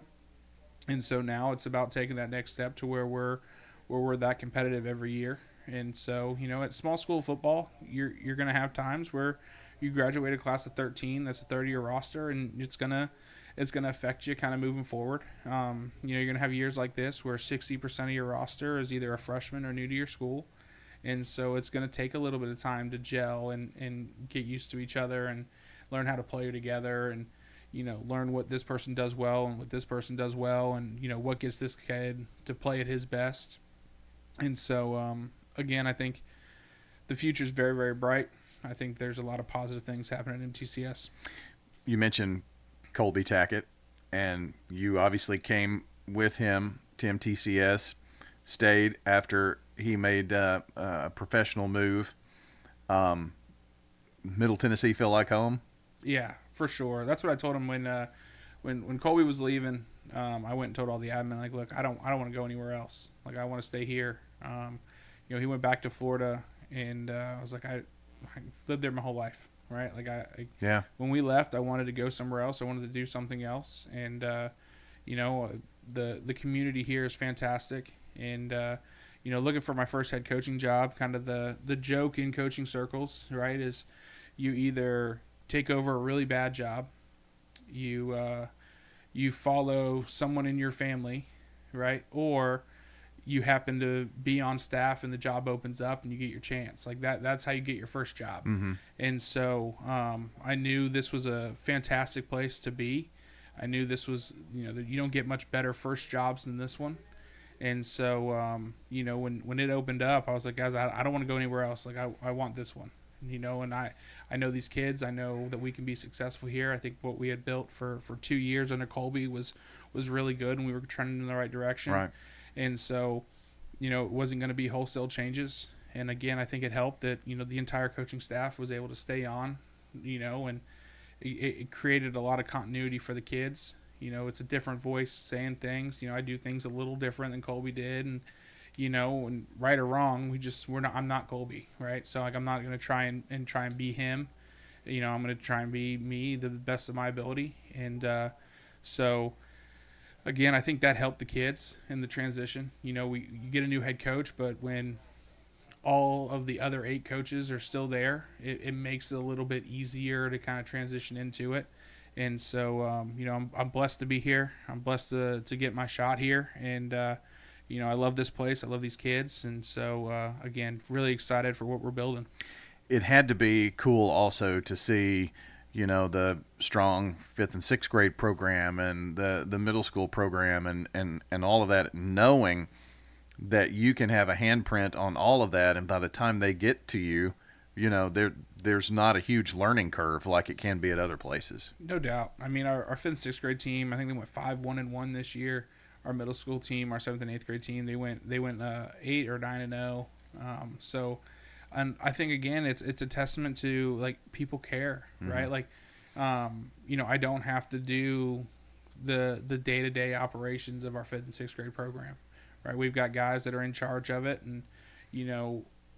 And so now it's about taking that next step to where we're that competitive every year. And so, at small school football, you're going to have times where you graduate a class of 13, that's a 30-year roster, and it's going to affect you kind of moving forward. You're going to have years like this where 60% of your roster is either a freshman or new to your school. And so it's going to take a little bit of time to gel and get used to each other and learn how to play together and, learn what this person does well and what this person does well and, what gets this kid to play at his best. And so, again, I think the future is very, very bright. I think there's a lot of positive things happening in MTCS. You mentioned Colby Tackett, and you obviously came with him to MTCS, stayed after he made a professional move. Middle Tennessee feel like home? Yeah, for sure. That's what I told him when Colby was leaving. I went and told all the admin, like, look, I don't want to go anywhere else. Like, I want to stay here. He went back to Florida, and I was like, I lived there my whole life, right? Like, yeah. When we left, I wanted to go somewhere else. I wanted to do something else, and the community here is fantastic. And looking for my first head coaching job, kind of the joke in coaching circles, right, is you either take over a really bad job, you follow someone in your family, right, or you happen to be on staff and the job opens up and you get your chance. Like that's how you get your first job. Mm-hmm. And so I knew this was a fantastic place to be. I knew this was, that you don't get much better first jobs than this one. And so, when it opened up, I was like, guys, I don't want to go anywhere else. Like, I want this one, and I know these kids. I know that we can be successful here. I think what we had built for 2 years under Colby was really good, and we were trending in the right direction. Right. And so, it wasn't going to be wholesale changes. And again, I think it helped that, the entire coaching staff was able to stay on, and it created a lot of continuity for the kids. It's a different voice saying things. I do things a little different than Colby did, and and right or wrong, I'm not Colby, right? So like I'm not gonna try and be him. I'm gonna try and be me to the best of my ability. And so again, I think that helped the kids in the transition. You get a new head coach, but when all of the other 8 coaches are still there, it makes it a little bit easier to kind of transition into it. And so, I'm blessed to be here. I'm blessed to get my shot here. And, I love this place. I love these kids. And so, again, really excited for what we're building. It had to be cool also to see, the strong 5th and 6th grade program and the middle school program and all of that, knowing that you can have a handprint on all of that. And by the time they get to you, there's not a huge learning curve like it can be at other places. No doubt. I mean, our 5th and 6th grade team, I think they went 5-1-1 this year. Our middle school team, our 7th and 8th grade team, they went 8 or 9-0. So, and I think again, it's a testament to like people care, Mm-hmm. right? Like, I don't have to do the day-to-day operations of our 5th and 6th grade program, right? We've got guys that are in charge of it, and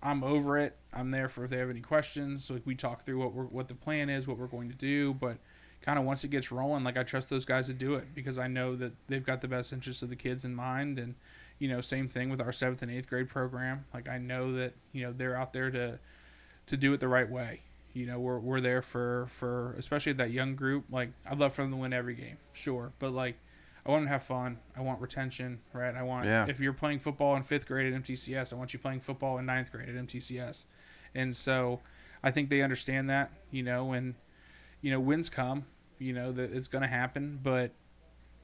I'm over it. I'm there for if they have any questions. Like we talk through what the plan is, what we're going to do. But kind of once it gets rolling, like I trust those guys to do it because I know that they've got the best interests of the kids in mind. And same thing with our 7th and 8th grade program. Like I know that they're out there to do it the right way. We're there for especially that young group. Like I'd love for them to win every game, sure, but like I want them to have fun. I want retention, right? I want, if you're playing football in 5th grade at MTCS, I want you playing football in 9th grade at MTCS. And so I think they understand that, and, wins come, that it's going to happen, but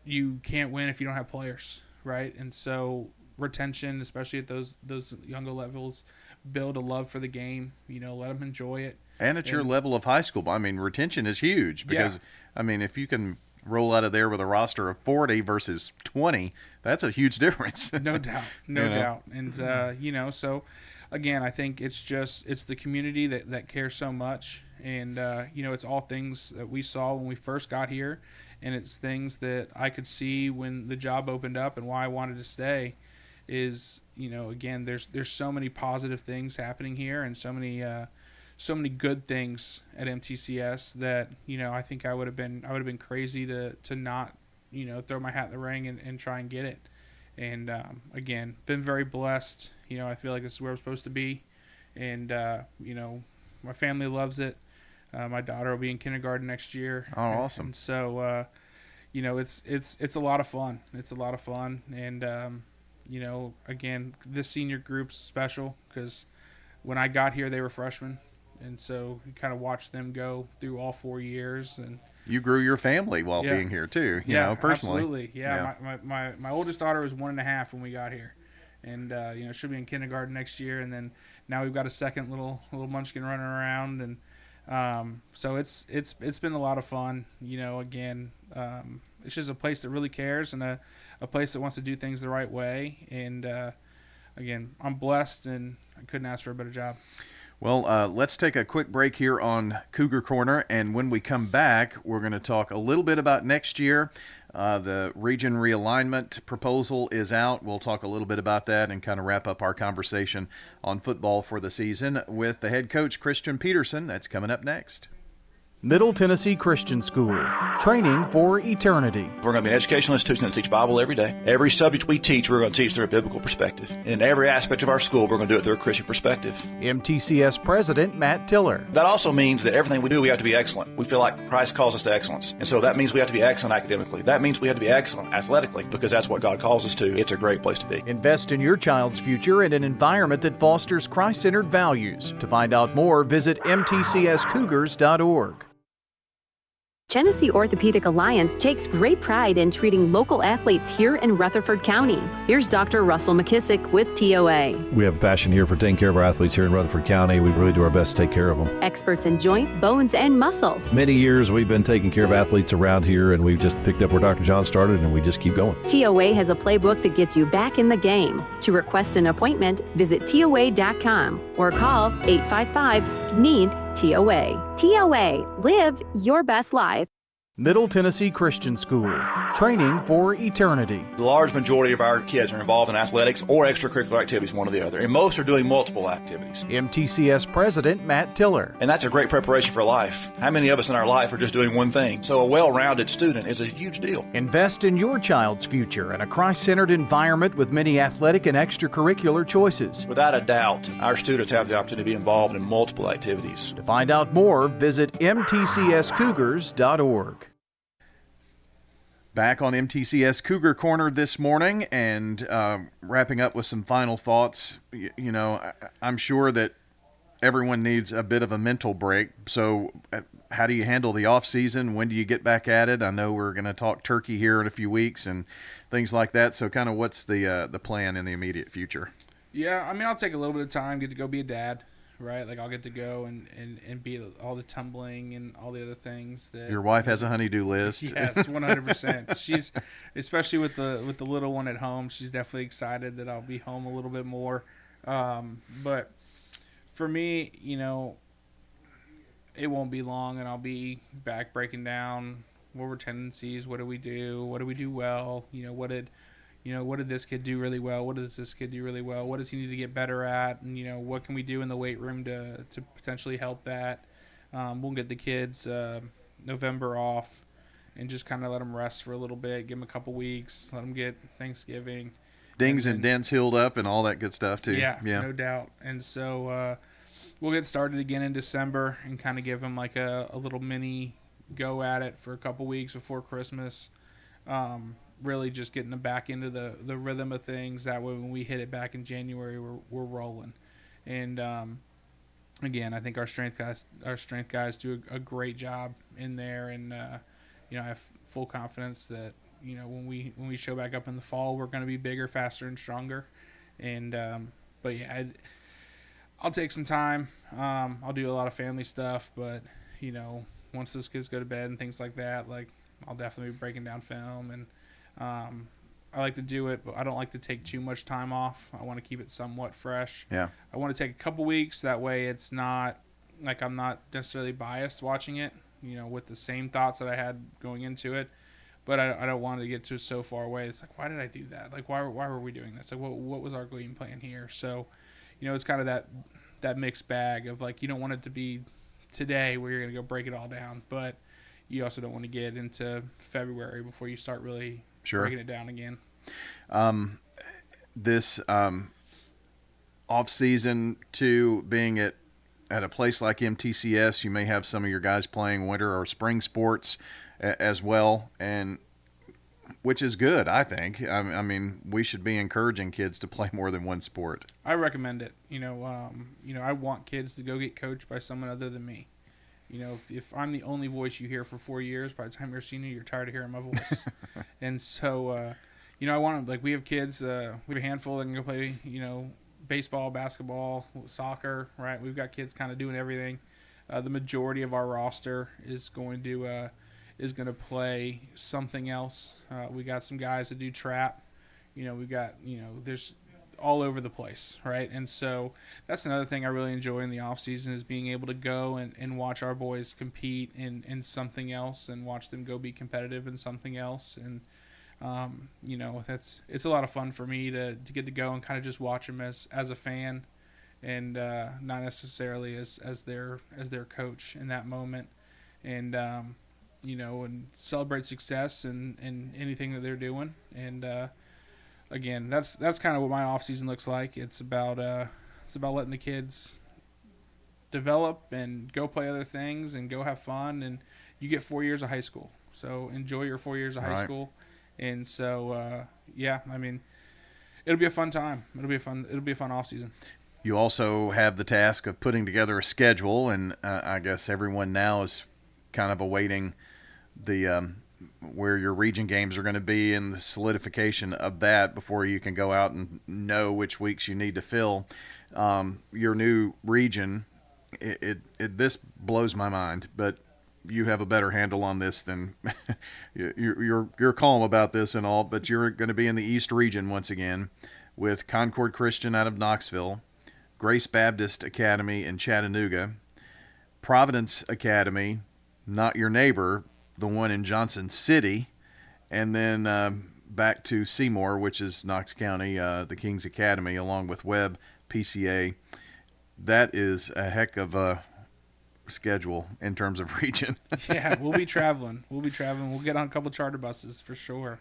you can't win if you don't have players, right? And so retention, especially at those younger levels, build a love for the game, let them enjoy it. And at your level of high school, I mean, retention is huge because, if you can roll out of there with a roster of 40 versus 20, that's a huge difference. No doubt. Doubt. And, so again, I think it's the community that cares so much. And, it's all things that we saw when we first got here. And it's things that I could see when the job opened up and why I wanted to stay is, again, there's so many positive things happening here and so many good things at MTCS that, I think I would have been crazy to not, throw my hat in the ring and try and get it. And, again, been very blessed. I feel like this is where I'm supposed to be. And, my family loves it. My daughter will be in kindergarten next year. Oh, awesome. And so, it's a lot of fun. It's a lot of fun. And, again, this senior group's special because when I got here, they were freshmen. And so you kind of watch them go through all 4 years. And you grew your family while being here too, you know, personally. Absolutely. Yeah. My oldest daughter was 1.5 when we got here. And, she'll be in kindergarten next year. And then now we've got a second little munchkin running around. And so it's been a lot of fun. Again, it's just a place that really cares and a place that wants to do things the right way. And, again, I'm blessed and I couldn't ask for a better job. Well, let's take a quick break here on Cougar Corner, and when we come back, we're going to talk a little bit about next year. The region realignment proposal is out. We'll talk a little bit about that and kind of wrap up our conversation on football for the season with the head coach, Christian Peterson. That's coming up next. Middle Tennessee Christian School, training for eternity. We're going to be an educational institution that teach Bible every day. Every subject we teach, we're going to teach through a biblical perspective. In every aspect of our school, we're going to do it through a Christian perspective. MTCS President Matt Tiller. That also means that everything we do, we have to be excellent. We feel like Christ calls us to excellence. And so that means we have to be excellent academically. That means we have to be excellent athletically, because that's what God calls us to. It's a great place to be. Invest in your child's future in an environment that fosters Christ-centered values. To find out more, visit mtcscougars.org. Genesee Orthopedic Alliance takes great pride in treating local athletes here in Rutherford County. Here's Dr. Russell McKissick with TOA. We have a passion here for taking care of our athletes here in Rutherford County. We really do our best to take care of them. Experts in joint, bones, and muscles. Many years we've been taking care of athletes around here, and we've just picked up where Dr. John started, and we just keep going. TOA has a playbook that gets you back in the game. To request an appointment, visit TOA.com or call 855-NEED-TOA. TOA, live your best life. Middle Tennessee Christian School, training for eternity. The large majority of our kids are involved in athletics or extracurricular activities, one or the other, and most are doing multiple activities. MTCS President Matt Tiller. And that's a great preparation for life. How many of us in our life are just doing one thing? So a well-rounded student is a huge deal. Invest in your child's future in a Christ-centered environment with many athletic and extracurricular choices. Without a doubt, our students have the opportunity to be involved in multiple activities. To find out more, visit mtcscougars.org. Back on MTCS Cougar Corner this morning, and wrapping up with some final thoughts. You know, I'm sure that everyone needs a bit of a mental break. So how do you handle the off season? When do you get back at it? I know we're going to talk turkey here in a few weeks and things like that. So kind of what's the plan in the immediate future? Yeah, I mean, I'll take a little bit of time, get to go be a dad. Right, like I'll get to go and be all the tumbling and all the other things that your wife has a honey-do list. Yes, 100%. She's, especially with the little one at home, she's definitely excited that I'll be home a little bit more. But for me, you know, it won't be long, and I'll be back breaking down what were tendencies, what do we do well, what did this kid do really well? What does this kid do really well? What does he need to get better at? And, what can we do in the weight room to potentially help that? We'll get the kids November off and just kind of let them rest for a little bit, give them a couple weeks, let them get Thanksgiving. Dings and dents healed up and all that good stuff, too. Yeah, no doubt. And so we'll get started again in December and kind of give them like a little mini go at it for a couple weeks before Christmas. Really just getting them back into the rhythm of things. That way when we hit it back in January, we're rolling. And again, I think our strength guys do a great job in there. And I have full confidence that when we show back up in the fall, we're going to be bigger, faster, and stronger. And but yeah, I'll take some time. I'll do a lot of family stuff, but once those kids go to bed and things like that, like I'll definitely be breaking down film. And I like to do it, but I don't like to take too much time off. I want to keep it somewhat fresh. Yeah. I want to take a couple weeks. That way it's not like I'm not necessarily biased watching it, with the same thoughts that I had going into it. But I don't want to get to so far away. It's like, why did I do that? Like, why were we doing this? Like, what was our game plan here? So, it's kind of that mixed bag of like, you don't want it to be today where you're going to go break it all down, but you also don't want to get into February before you start really breaking it down again. This off season too, being at a place like MTCS, you may have some of your guys playing winter or spring sports as well, and which is good, I think. I mean, we should be encouraging kids to play more than one sport. I recommend it. I want kids to go get coached by someone other than me. If I'm the only voice you hear for 4 years, by the time you're a senior, you're tired of hearing my voice. And so, I want to, like, we have kids, we have a handful that can go play, baseball, basketball, soccer, right? We've got kids kind of doing everything. The majority of our roster is going to play something else. We got some guys that do trap. We've got, there's all over the place, right? And so that's another thing I really enjoy in the off season is being able to go and watch our boys compete in something else and watch them go be competitive in something else. And it's a lot of fun for me to get to go and kind of just watch them as a fan, and not necessarily as their coach in that moment, and and celebrate success and anything that they're doing. And again, that's kind of what my off season looks like. It's about letting the kids develop and go play other things and go have fun. And you get 4 years of high school, so enjoy your 4 years of high school. And so it'll be a fun time. It'll be a fun off season. You also have the task of putting together a schedule, and I guess everyone now is kind of awaiting the where your region games are going to be and the solidification of that before you can go out and know which weeks you need to fill. Your new region, this blows my mind, but you have a better handle on this than you're calm about this and all, but you're going to be in the East region once again with Concord Christian out of Knoxville, Grace Baptist Academy in Chattanooga, Providence Academy, not your neighbor, the one in Johnson City, and then back to Seymour, which is Knox County, the Kings Academy, along with Webb PCA. That is a heck of a schedule in terms of region. Yeah, we'll be traveling. We'll get on a couple charter buses for sure.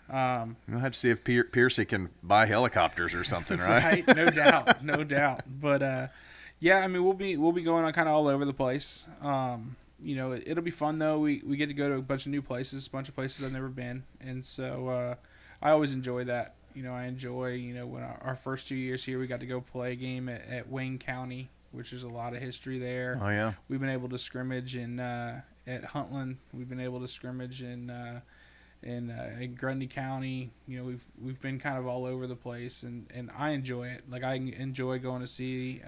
We'll have to see if Piercy can buy helicopters or something, right? Right, no doubt. But we'll be going on kind of all over the place. It'll be fun though. We get to go to a bunch of places I've never been, and so I always enjoy that. I enjoy when our first 2 years here we got to go play a game at Wayne County, which is a lot of history there. Oh yeah. We've been able to scrimmage at Huntland. We've been able to scrimmage in Grundy County. We've been kind of all over the place, and I enjoy it. Like I enjoy going to see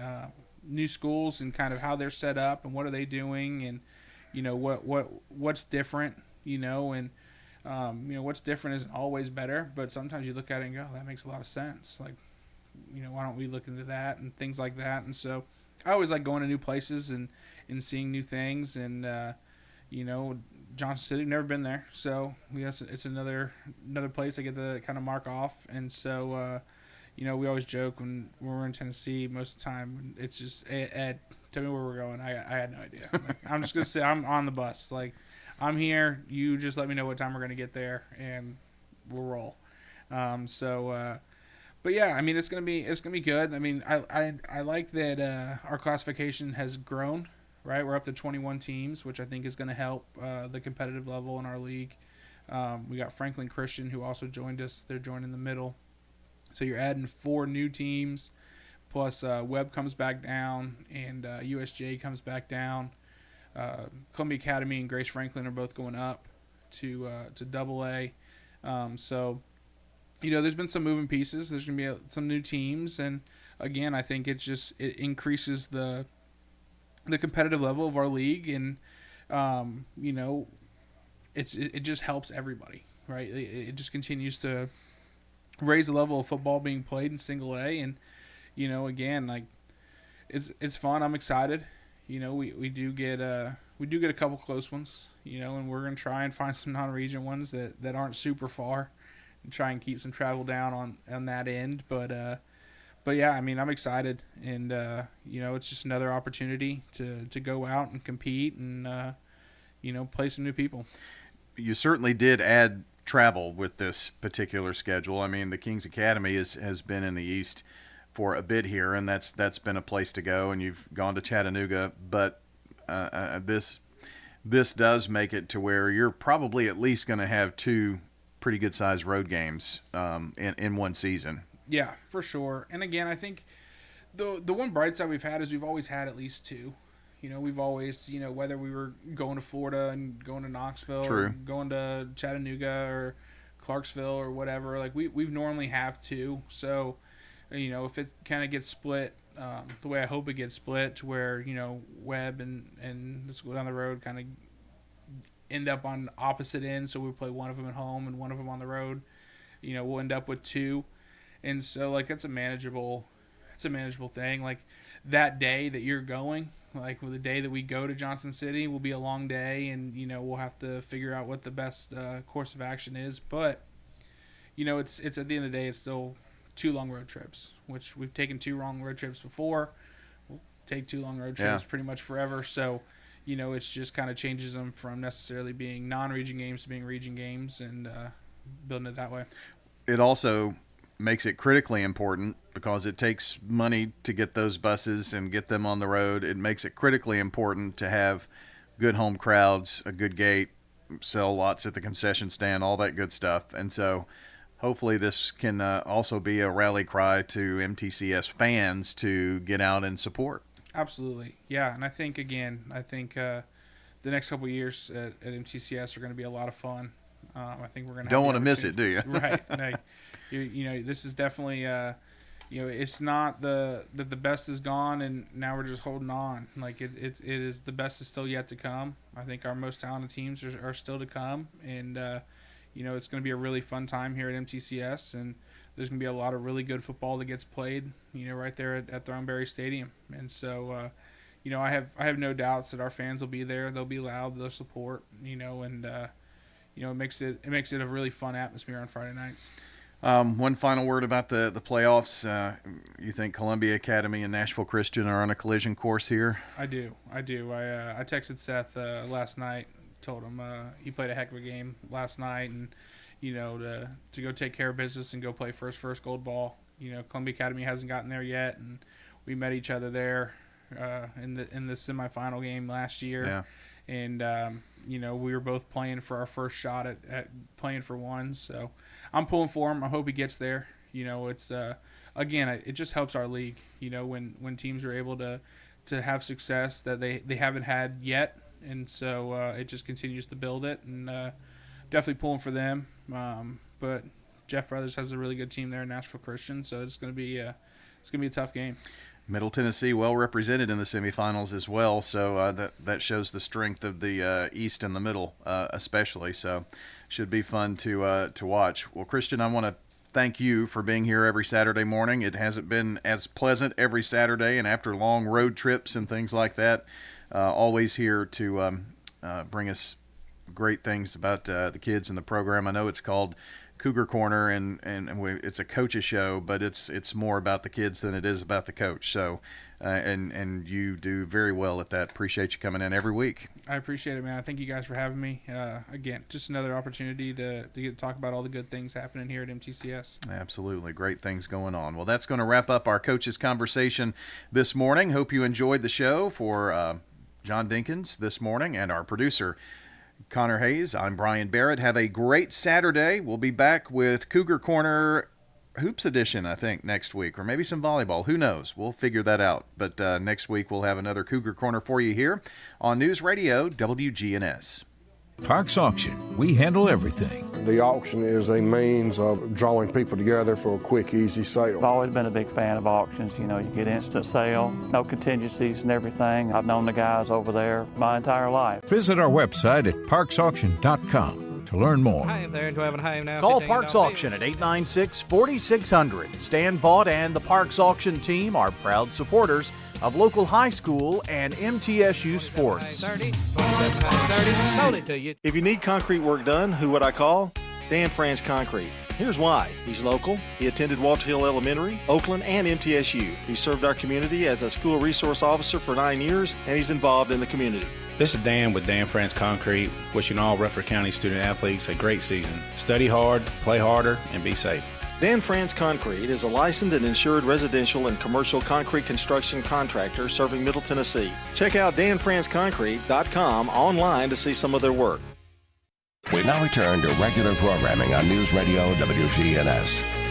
new schools and kind of how they're set up and what are they doing, and what's different. What's different isn't always better, but sometimes you look at it and go, that makes a lot of sense. Like, why don't we look into that and things like that? And so I always like going to new places and seeing new things. And Johnson City, never been there, so it's another place I get to kind of mark off. And so we always joke when we're in Tennessee most of the time, it's just, Ed, tell me where we're going. I had no idea. Like, I'm just gonna say I'm on the bus. Like, I'm here. You just let me know what time we're gonna get there, and we'll roll. But yeah, it's gonna be good. I like that our classification has grown. Right, we're up to 21 teams, which I think is going to help the competitive level in our league. We got Franklin Christian, who also joined us. They're joining the middle. So you're adding 4 new teams, plus Webb comes back down, and USJ comes back down. Columbia Academy and Grace Franklin are both going up to AA. There's been some moving pieces. There's going to be some new teams, and again, I think it increases the competitive level of our league, and it just helps everybody, right? It just continues to raise the level of football being played in single A, and again, like it's fun. I'm excited. We do get a couple close ones, and we're gonna try and find some non-region ones that aren't super far, and try and keep some travel down on that end. But yeah, I'm excited, and it's just another opportunity to go out and compete and play some new people. You certainly did add travel with this particular schedule. The Kings Academy has been in the East for a bit here, and that's been a place to go, and you've gone to Chattanooga, but this does make it to where you're probably at least going to have 2 pretty good sized road games in one season. Yeah, for sure. And again, I think the one bright side we've had is we've always had at least 2. We've always, whether we were going to Florida and going to Knoxville, True, or going to Chattanooga or Clarksville or whatever, like we've normally have 2. So, if it kind of gets split the way I hope it gets split, to where Webb and let's go down the road kind of end up on opposite ends, so we play one of them at home and one of them on the road. We'll end up with 2. And so like it's a manageable thing. Like that day that you're going, like the day that we go to Johnson City will be a long day, and we'll have to figure out what the best course of action is. But it's at the end of the day, it's still 2 long road trips, which we've taken 2 long road trips before. We'll take 2 long road trips pretty much forever. So it's just kind of changes them from necessarily being non-region games to being region games, and building it that way. It also makes it critically important because it takes money to get those buses and get them on the road. It makes it critically important to have good home crowds, a good gate, sell lots at the concession stand, all that good stuff. And so hopefully this can also be a rally cry to MTCS fans to get out and support. Absolutely. Yeah. And I think the next couple of years at MTCS are going to be a lot of fun. I think we're going to don't want to miss it, do you? Right. This is definitely, it's not the best is gone and now we're just holding on. Like it is the best is still yet to come. I think our most talented teams are still to come, and it's going to be a really fun time here at MTCS, and there's going to be a lot of really good football that gets played, right there at Thornberry Stadium. And so, I have no doubts that our fans will be there. They'll be loud. They'll support. And it makes it a really fun atmosphere on Friday nights. One final word about the playoffs. You think Columbia Academy and Nashville Christian are on a collision course here? I do. I texted Seth last night, told him he played a heck of a game last night, and to go take care of business and go play for his first gold ball. Columbia Academy hasn't gotten there yet, and we met each other there in the semifinal game last year. Yeah. And we were both playing for our first shot at playing for one. So I'm pulling for him. I hope he gets there. It's again, it just helps our league. When teams are able to have success that they haven't had yet, and so it just continues to build it. And definitely pulling for them. But Jeff Brothers has a really good team there in Nashville Christian, so it's going to be a tough game. Middle Tennessee well represented in the semifinals as well, so that shows the strength of the East and the Middle, especially. So, should be fun to watch. Well, Christian, I want to thank you for being here every Saturday morning. It hasn't been as pleasant every Saturday, and after long road trips and things like that, always here to bring us great things about the kids in the program. I know it's called Cougar Corner, and it's a coach's show, but it's more about the kids than it is about the coach. So, and you do very well at that. Appreciate you coming in every week. I appreciate it, man. Thank you guys for having me. Again, just another opportunity to get to talk about all the good things happening here at MTCS. Absolutely. Great things going on. Well, that's going to wrap up our coaches conversation this morning. Hope you enjoyed the show. For John Dinkins this morning and our producer, Connor Hayes, I'm Brian Barrett. Have a great Saturday. We'll be back with Cougar Corner Hoops Edition, I think, next week, or maybe some volleyball. Who knows? We'll figure that out. But next week we'll have another Cougar Corner for you here on News Radio WGNS. Parks Auction. We handle everything. The auction is a means of drawing people together for a quick, easy sale. I've always been a big fan of auctions. You get instant sale, no contingencies and everything. I've known the guys over there my entire life. Visit our website at parksauction.com to learn more. Hi there, do I have a high now? Call Parks Auction at 896-4600. Stan Vaught and the Parks Auction team are proud supporters of local high school and MTSU sports. If you need concrete work done, who would I call? Dan Franz Concrete. Here's why. He's local. He attended Walter Hill Elementary, Oakland, and MTSU. He served our community as a school resource officer for 9 years, and he's involved in the community. This is Dan with Dan Franz Concrete, wishing all Rutherford County student athletes a great season. Study hard, play harder, and be safe. Dan Franz Concrete is a licensed and insured residential and commercial concrete construction contractor serving Middle Tennessee. Check out danfranzconcrete.com online to see some of their work. We now return to regular programming on News Radio WGNS.